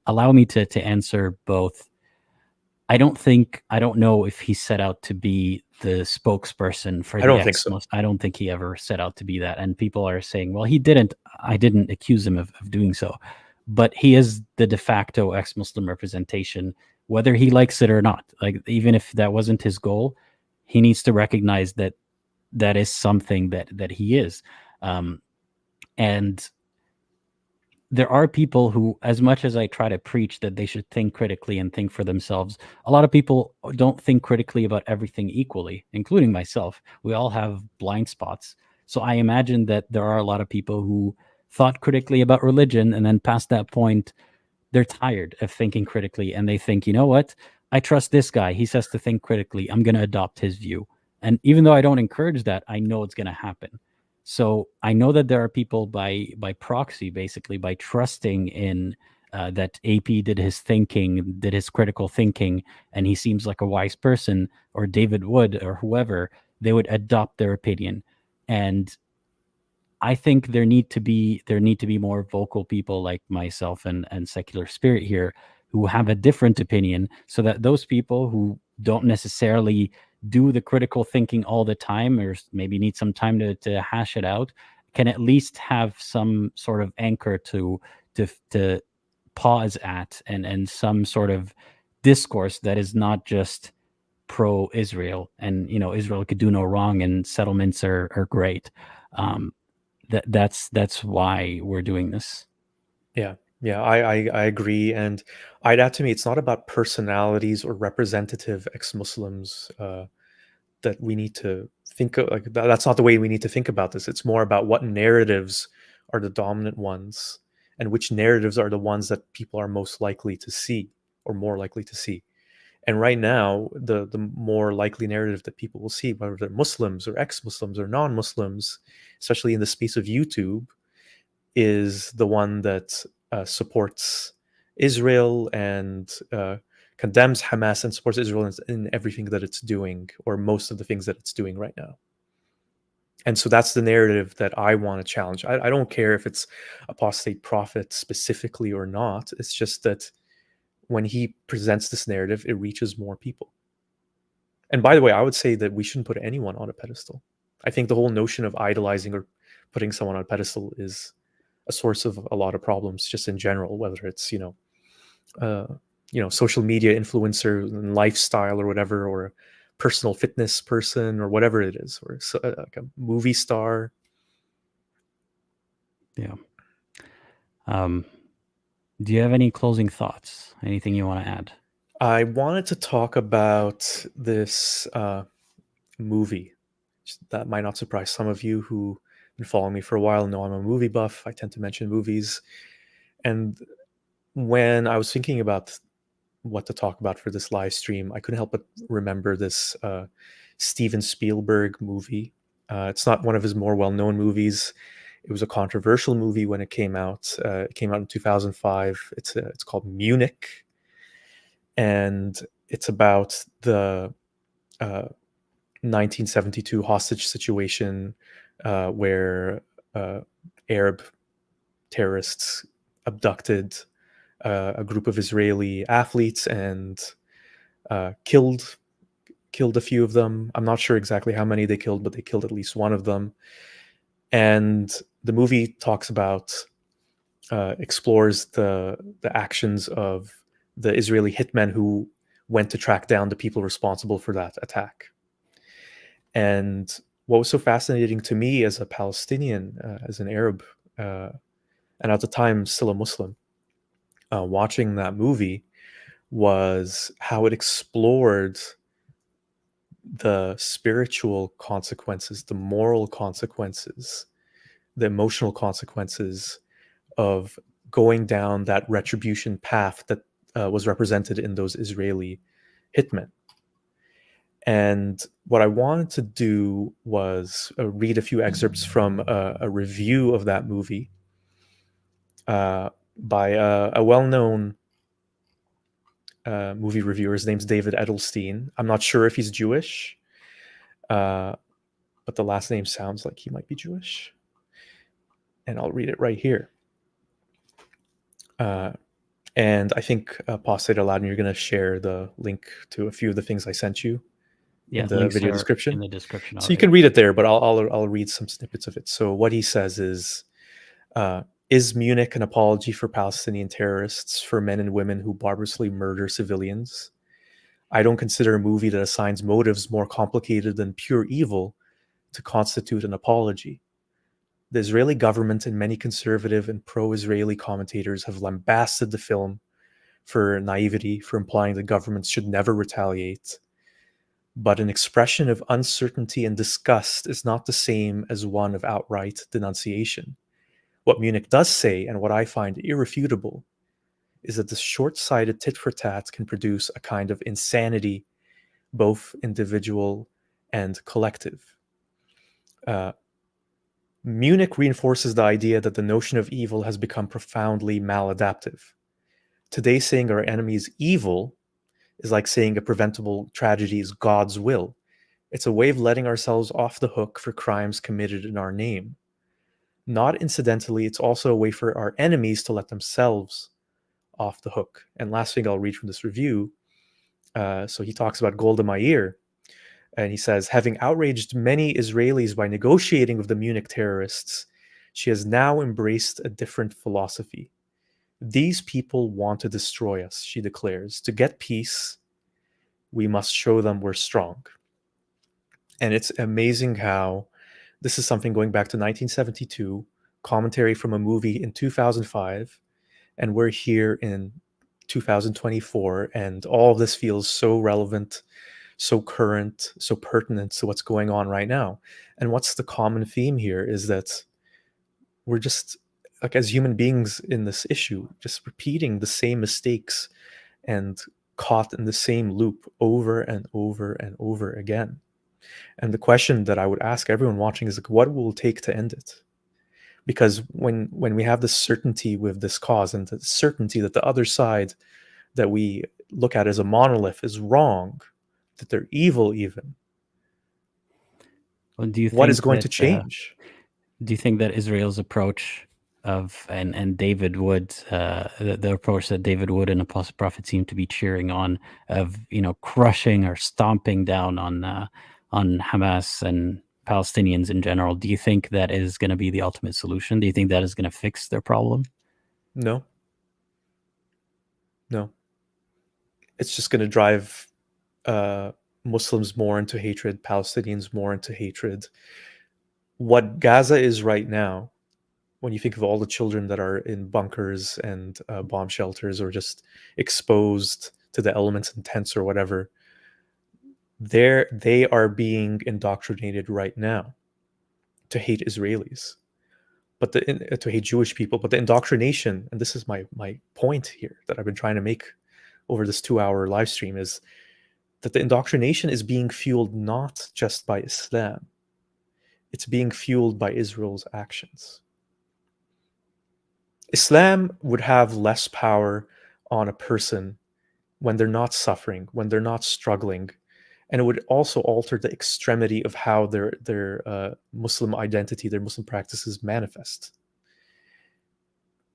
Allow me to answer both. I don't know if he set out to be the spokesperson for I the don't think so. I don't think he ever set out to be that. And people are saying, well, he didn't. I didn't accuse him of doing so. But he is the de facto ex-Muslim representation, whether he likes it or not. Like, even if that wasn't his goal, he needs to recognize that that is something that he is. And there are people who, as much as I try to preach that they should think critically and think for themselves, a lot of people don't think critically about everything equally, including myself. We all have blind spots. So I imagine that there are a lot of people who thought critically about religion, and then past that point, they're tired of thinking critically, and they think, you know what? I trust this guy. He says to think critically. I'm going to adopt his view. And even though I don't encourage that, I know it's going to happen. So I know that there are people by proxy, basically by trusting in that AP did his thinking, did his critical thinking, and he seems like a wise person, or David Wood or whoever, they would adopt their opinion. And I think there need to be more vocal people like myself and Secular Spirit here who have a different opinion, so that those people who don't necessarily do the critical thinking all the time, or maybe need some time to hash it out, can at least have some sort of anchor to pause at, and some sort of discourse that is not just pro-Israel, and Israel could do no wrong, and settlements are great. That's why we're doing this. Yeah, I agree, and I'd add to me, it's not about personalities or representative ex-Muslims that we need to think of. Like that's not the way we need to think about this. It's more about what narratives are the dominant ones, and which narratives are the ones that people are most likely to see or more likely to see. And right now, the more likely narrative that people will see, whether they're Muslims or ex-Muslims or non-Muslims, especially in the space of YouTube, is the one that supports Israel and condemns Hamas and supports Israel in everything that it's doing, or most of the things that it's doing right now. And so that's the narrative that I want to challenge. I don't care if it's Apostate Prophet specifically or not. It's just that when he presents this narrative, it reaches more people. And by the way, I would say that we shouldn't put anyone on a pedestal. I think the whole notion of idolizing or putting someone on a pedestal is a source of a lot of problems just in general, whether it's social media influencer and lifestyle or whatever, or a personal fitness person or whatever it is, or like a movie star. Yeah. Do you have any closing thoughts? Anything you want to add? I wanted to talk about this movie. That might not surprise some of you who have been following me for a while know I'm a movie buff. I tend to mention movies. And when I was thinking about what to talk about for this live stream, I couldn't help but remember this Steven Spielberg movie. It's not one of his more well-known movies. It was a controversial movie when it came out. It came out in 2005. It's called Munich, and it's about the 1972 hostage situation where Arab terrorists abducted a group of Israeli athletes and killed a few of them. I'm not sure exactly how many they killed, but they killed at least one of them. And the movie talks about, explores the actions of the Israeli hitmen who went to track down the people responsible for that attack. And what was so fascinating to me as a Palestinian, as an Arab, and at the time still a Muslim, watching that movie, was how it explored the spiritual consequences, the moral consequences, the emotional consequences of going down that retribution path that was represented in those Israeli hitmen. And what I wanted to do was read a few excerpts from a review of that movie by a well-known movie reviewer. His name's David Edelstein. I'm not sure if he's Jewish, but the last name sounds like he might be Jewish. And I'll read it right here. And I think, Apostate Aladdin, you're going to share the link to a few of the things I sent you in the video description. In the description. So you can read it there, but I'll read some snippets of it. So what he says is Munich an apology for Palestinian terrorists, for men and women who barbarously murder civilians? I don't consider a movie that assigns motives more complicated than pure evil to constitute an apology. The Israeli government and many conservative and pro-Israeli commentators have lambasted the film for naivety, for implying that governments should never retaliate. But an expression of uncertainty and disgust is not the same as one of outright denunciation. What Munich does say, and what I find irrefutable, is that this short-sighted tit-for-tat can produce a kind of insanity, both individual and collective. Munich reinforces the idea that the notion of evil has become profoundly maladaptive. Today, saying our enemy is evil is like saying a preventable tragedy is God's will. It's a way of letting ourselves off the hook for crimes committed in our name. Not incidentally, it's also a way for our enemies to let themselves off the hook. And last thing I'll read from this review. So he talks about Golda Meir, and he says, having outraged many Israelis by negotiating with the Munich terrorists, she has now embraced a different philosophy. These people want to destroy us, she declares. To get peace, we must show them we're strong. And it's amazing how this is something going back to 1972, commentary from a movie in 2005, and we're here in 2024, and all of this feels so relevant, so current, so pertinent to what's going on right now. And what's the common theme here is that we're just, like, as human beings in this issue, just repeating the same mistakes and caught in the same loop over and over and over again. And the question that I would ask everyone watching is, like, what will it take to end it? Because when we have this certainty with this cause, and the certainty that the other side that we look at as a monolith is wrong, that they're evil even, Well, do you what think is going to that, change? do you think that Israel's approach of and David Wood, the approach that David Wood and Apostate Prophet seem to be cheering on, of crushing or stomping down on Hamas and Palestinians in general, do you think that is going to be the ultimate solution? Do you think that is going to fix their problem? No. It's just going to drive Muslims more into hatred, Palestinians more into hatred. What Gaza is right now, when you think of all the children that are in bunkers and bomb shelters, or just exposed to the elements in tents or whatever, they are being indoctrinated right now to hate Israelis, but to hate Jewish people. But the indoctrination, and this is my point here that I've been trying to make over this 2-hour live stream, is that the indoctrination is being fueled not just by Islam, it's being fueled by Israel's actions. Islam would have less power on a person when they're not suffering, when they're not struggling, and it would also alter the extremity of how their Muslim identity, their Muslim practices manifest.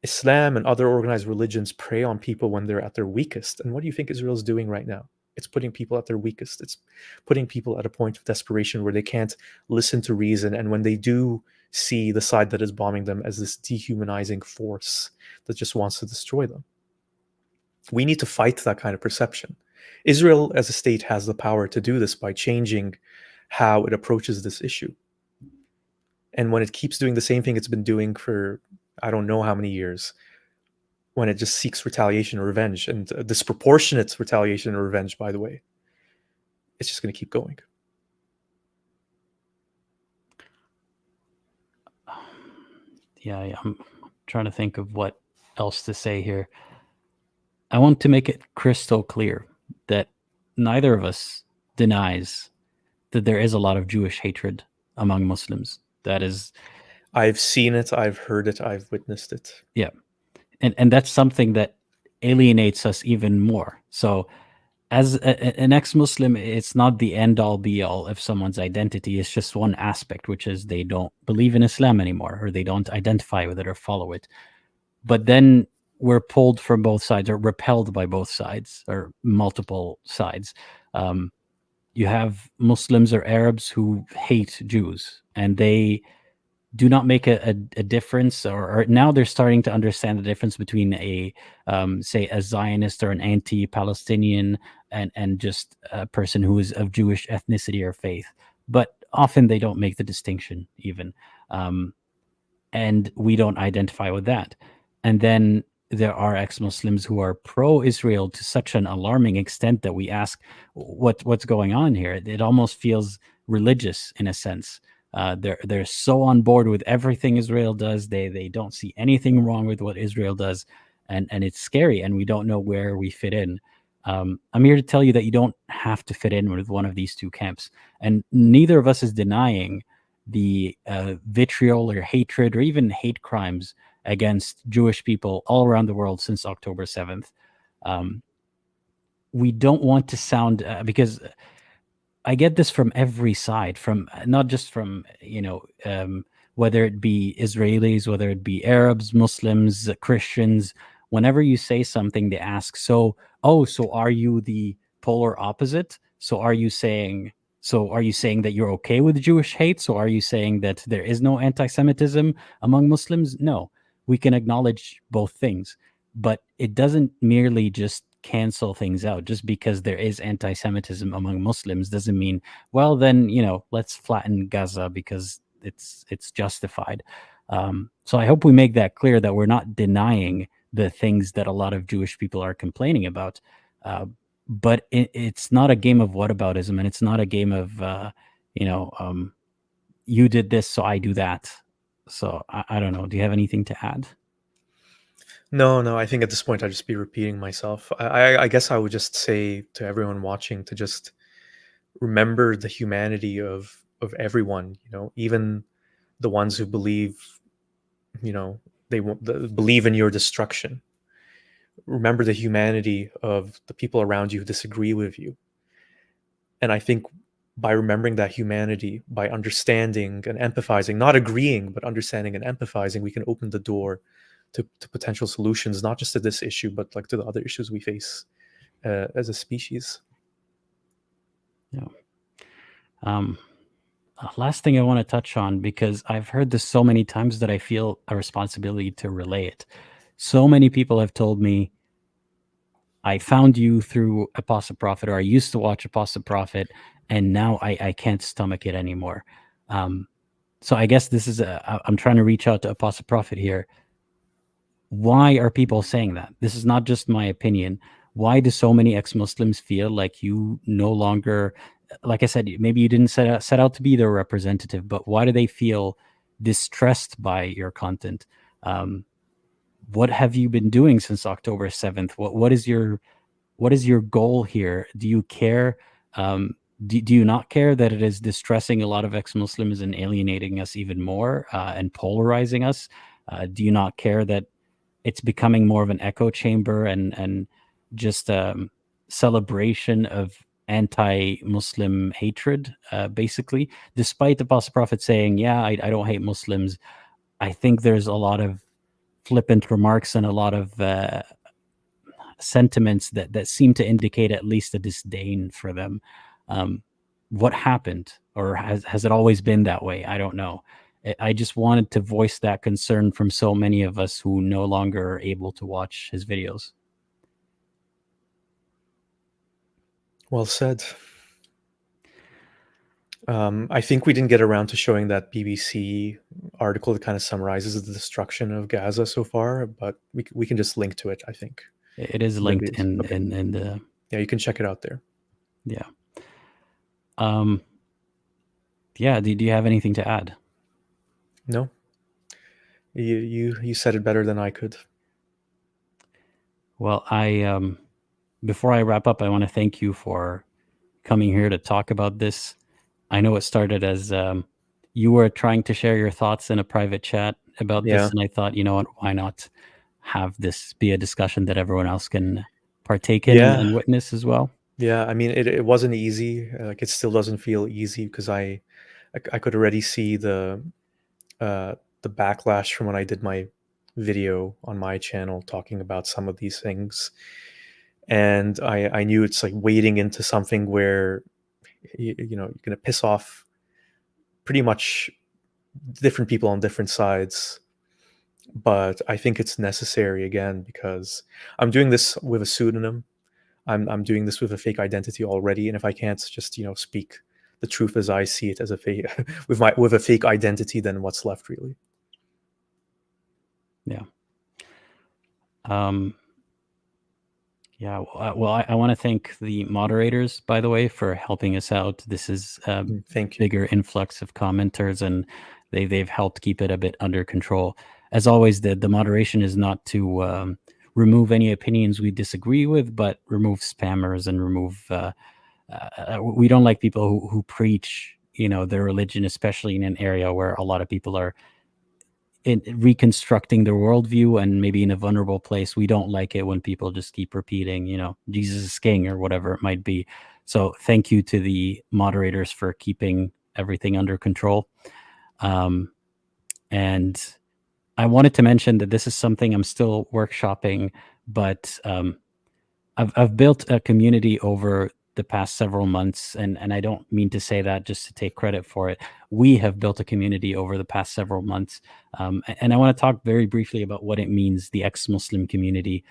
Islam and other organized religions prey on people when they're at their weakest. And what do you think Israel's doing right now? It's putting people at their weakest. It's putting people at a point of desperation where they can't listen to reason. And when they do see the side that is bombing them as this dehumanizing force that just wants to destroy them, we need to fight that kind of perception. Israel as a state has the power to do this by changing how it approaches this issue. And when it keeps doing the same thing it's been doing for I don't know how many years, when it just seeks retaliation or revenge, and disproportionate retaliation or revenge, by the way, it's just going to keep going. Yeah, I'm trying to think of what else to say here. I want to make it crystal clear that neither of us denies that there is a lot of Jewish hatred among Muslims. That is, I've seen it, I've heard it, I've witnessed it. yeah. And that's something that alienates us even more. So as an ex-Muslim, it's not the end-all be-all of someone's identity. It's just one aspect, which is they don't believe in Islam anymore, or they don't identify with it or follow it. But then we're pulled from both sides, or repelled by both sides, or multiple sides. You have Muslims or Arabs who hate Jews, and they do not make a difference, or now they're starting to understand the difference between say a Zionist or an anti-Palestinian and just a person who is of Jewish ethnicity or faith. But often they don't make the distinction even. And we don't identify with that. And then there are ex-Muslims who are pro-Israel to such an alarming extent that we ask, what's going on here? It almost feels religious in a sense. They're so on board with everything Israel does. They don't see anything wrong with what Israel does, and it's scary, and we don't know where we fit in. I'm here to tell you that you don't have to fit in with one of these two camps, and neither of us is denying the vitriol or hatred or even hate crimes against Jewish people all around the world since October 7th. We don't want to sound because I get this from every side, from not just from, whether it be Israelis, whether it be Arabs, Muslims, Christians. Whenever you say something, they ask, so are you the polar opposite? So are you saying that you're okay with Jewish hate? So are you saying that there is no anti-Semitism among Muslims? No, we can acknowledge both things, but it doesn't merely just cancel things out. Just because there is anti-Semitism among Muslims doesn't mean, well, then, let's flatten Gaza because it's justified. So I hope we make that clear, that we're not denying the things that a lot of Jewish people are complaining about. But it's not a game of whataboutism, and it's not a game of, you did this, so I do that. So I don't know. Do you have anything to add? No, I think at this point I'd just be repeating myself. I guess I would just say to everyone watching to just remember the humanity of everyone, even the ones who believe, they believe in your destruction. Remember the humanity of the people around you who disagree with you. And I think by remembering that humanity, by understanding and empathizing, not agreeing, but understanding and empathizing, we can open the door to potential solutions, not just to this issue, but like to the other issues we face as a species. Yeah. Last thing I want to touch on, because I've heard this so many times that I feel a responsibility to relay it. So many people have told me, I found you through Apostate Prophet, or I used to watch Apostate Prophet, and now I can't stomach it anymore. So I guess this is I'm trying to reach out to Apostate Prophet here. Why are people saying that? This is not just my opinion. Why do so many ex-Muslims feel like you no longer, like I said, maybe you didn't set out to be their representative, but why do they feel distressed by your content? What have you been doing since October 7th? What is your goal here? Do you care? Do you not care that it is distressing a lot of ex-Muslims and alienating us even more and polarizing us? Do you not care that it's becoming more of an echo chamber and just a celebration of anti-Muslim hatred, basically? Despite the Apostate Prophet saying, yeah, I don't hate Muslims, I think there's a lot of flippant remarks and a lot of sentiments that seem to indicate at least a disdain for them. What happened? Or has it always been that way? I don't know. I just wanted to voice that concern from so many of us who no longer are able to watch his videos. Well said. I think we didn't get around to showing that BBC article that kind of summarizes the destruction of Gaza so far, but we can just link to it, I think. It is linked in the... Yeah, you can check it out there. Yeah. Yeah, do you have anything to add? No. You said it better than I could. Well, before I wrap up, I want to thank you for coming here to talk about this. I know it started as you were trying to share your thoughts in a private chat about this, and I thought, you know what, why not have this be a discussion that everyone else can partake in and witness as well? Yeah, I mean, it wasn't easy. Like, it still doesn't feel easy because I could already see the backlash from when I did my video on my channel talking about some of these things, and I knew it's like wading into something where you're gonna piss off pretty much different people on different sides. But I think it's necessary, again, because I'm doing this with a pseudonym. I'm doing this with a fake identity already, and if I can't just speak the truth as I see it as a fake with a fake identity, then what's left, really? Yeah. Yeah. Well, I want to thank the moderators, by the way, for helping us out. This is Thank you. Bigger influx of commenters, and they've helped keep it a bit under control. As always, the moderation is not to remove any opinions we disagree with, but remove spammers and remove. We don't like people who preach, their religion, especially in an area where a lot of people are reconstructing their worldview and maybe in a vulnerable place. We don't like it when people just keep repeating, Jesus is king or whatever it might be. So thank you to the moderators for keeping everything under control. And I wanted to mention that this is something I'm still workshopping, but I've built a community over the past several months, and I don't mean to say that just to take credit for it. We have built a community over the past several months, and I want to talk very briefly about what it means, the ex-Muslim community.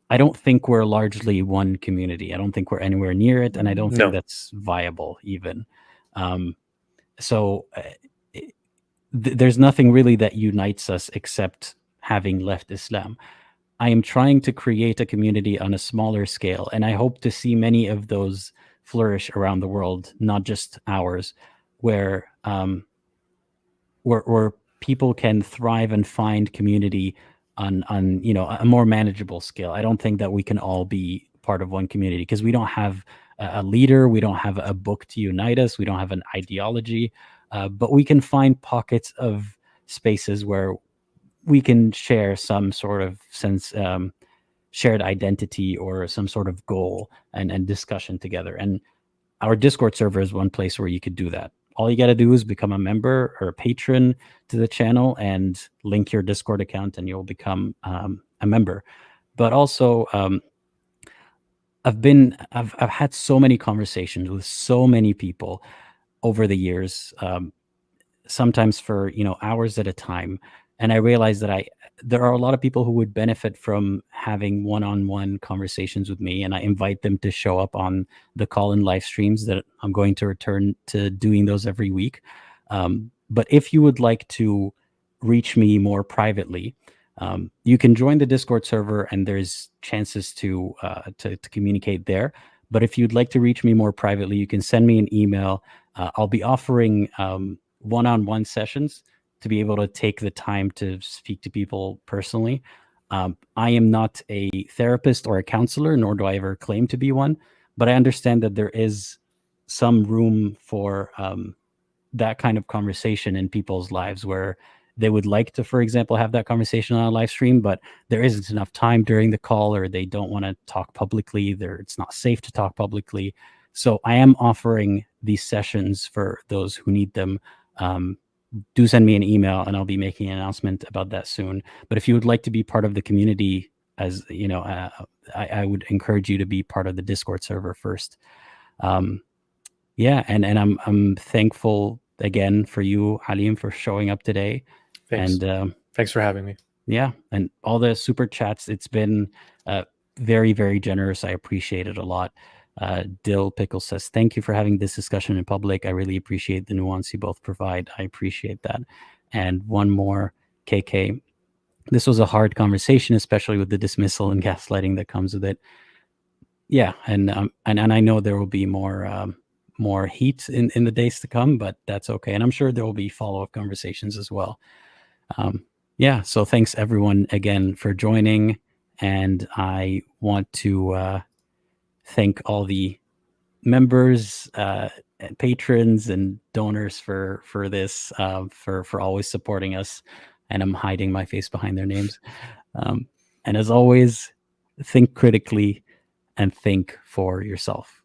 I don't think we're largely one community. I don't think we're anywhere near it, and I don't No. think that's viable even. So there's nothing really that unites us except having left Islam. I am trying to create a community on a smaller scale, and I hope to see many of those flourish around the world, not just ours, where where people can thrive and find community on a more manageable scale. I don't think that we can all be part of one community because we don't have a leader, we don't have a book to unite us, we don't have an ideology, but we can find pockets of spaces where we can share some sort of sense, shared identity or some sort of goal and discussion together. And our Discord server is one place where you could do that. All you got to do is become a member or a patron to the channel and link your Discord account, and you'll become a member. But also, I've had so many conversations with so many people over the years, sometimes for hours at a time, and I realized that there are a lot of people who would benefit from having one-on-one conversations with me, and I invite them to show up on the call-in live streams that I'm going to return to doing those every week. But if you would like to reach me more privately, you can join the Discord server, and there's chances to communicate there. But if you'd like to reach me more privately, you can send me an email. I'll be offering one-on-one sessions to be able to take the time to speak to people personally. I am not a therapist or a counselor, nor do I ever claim to be one, but I understand that there is some room for that kind of conversation in people's lives where they would like to, for example, have that conversation on a live stream, but there isn't enough time during the call, or they don't want to talk publicly. It's not safe to talk publicly. So I am offering these sessions for those who need them. Do send me an email, and I'll be making an announcement about that soon. But if you would like to be part of the community, as you know, I would encourage you to be part of the Discord server first. Yeah, and I'm thankful again for you, Halim, for showing up today. Thanks. And Thanks for having me. yeah, and all the super chats. It's been very, very generous. I appreciate it a lot. Dill Pickle says, thank you for having this discussion in public. I really appreciate the nuance you both provide. I appreciate that. And one more, KK. This was a hard conversation, especially with the dismissal and gaslighting that comes with it. Yeah, and I know there will be more heat in the days to come, but that's okay. And I'm sure there will be follow-up conversations as well. Yeah, so thanks everyone again for joining. And I want to thank all the members, patrons, and donors for this, for always supporting us. And I'm hiding my face behind their names. And as always, think critically and think for yourself.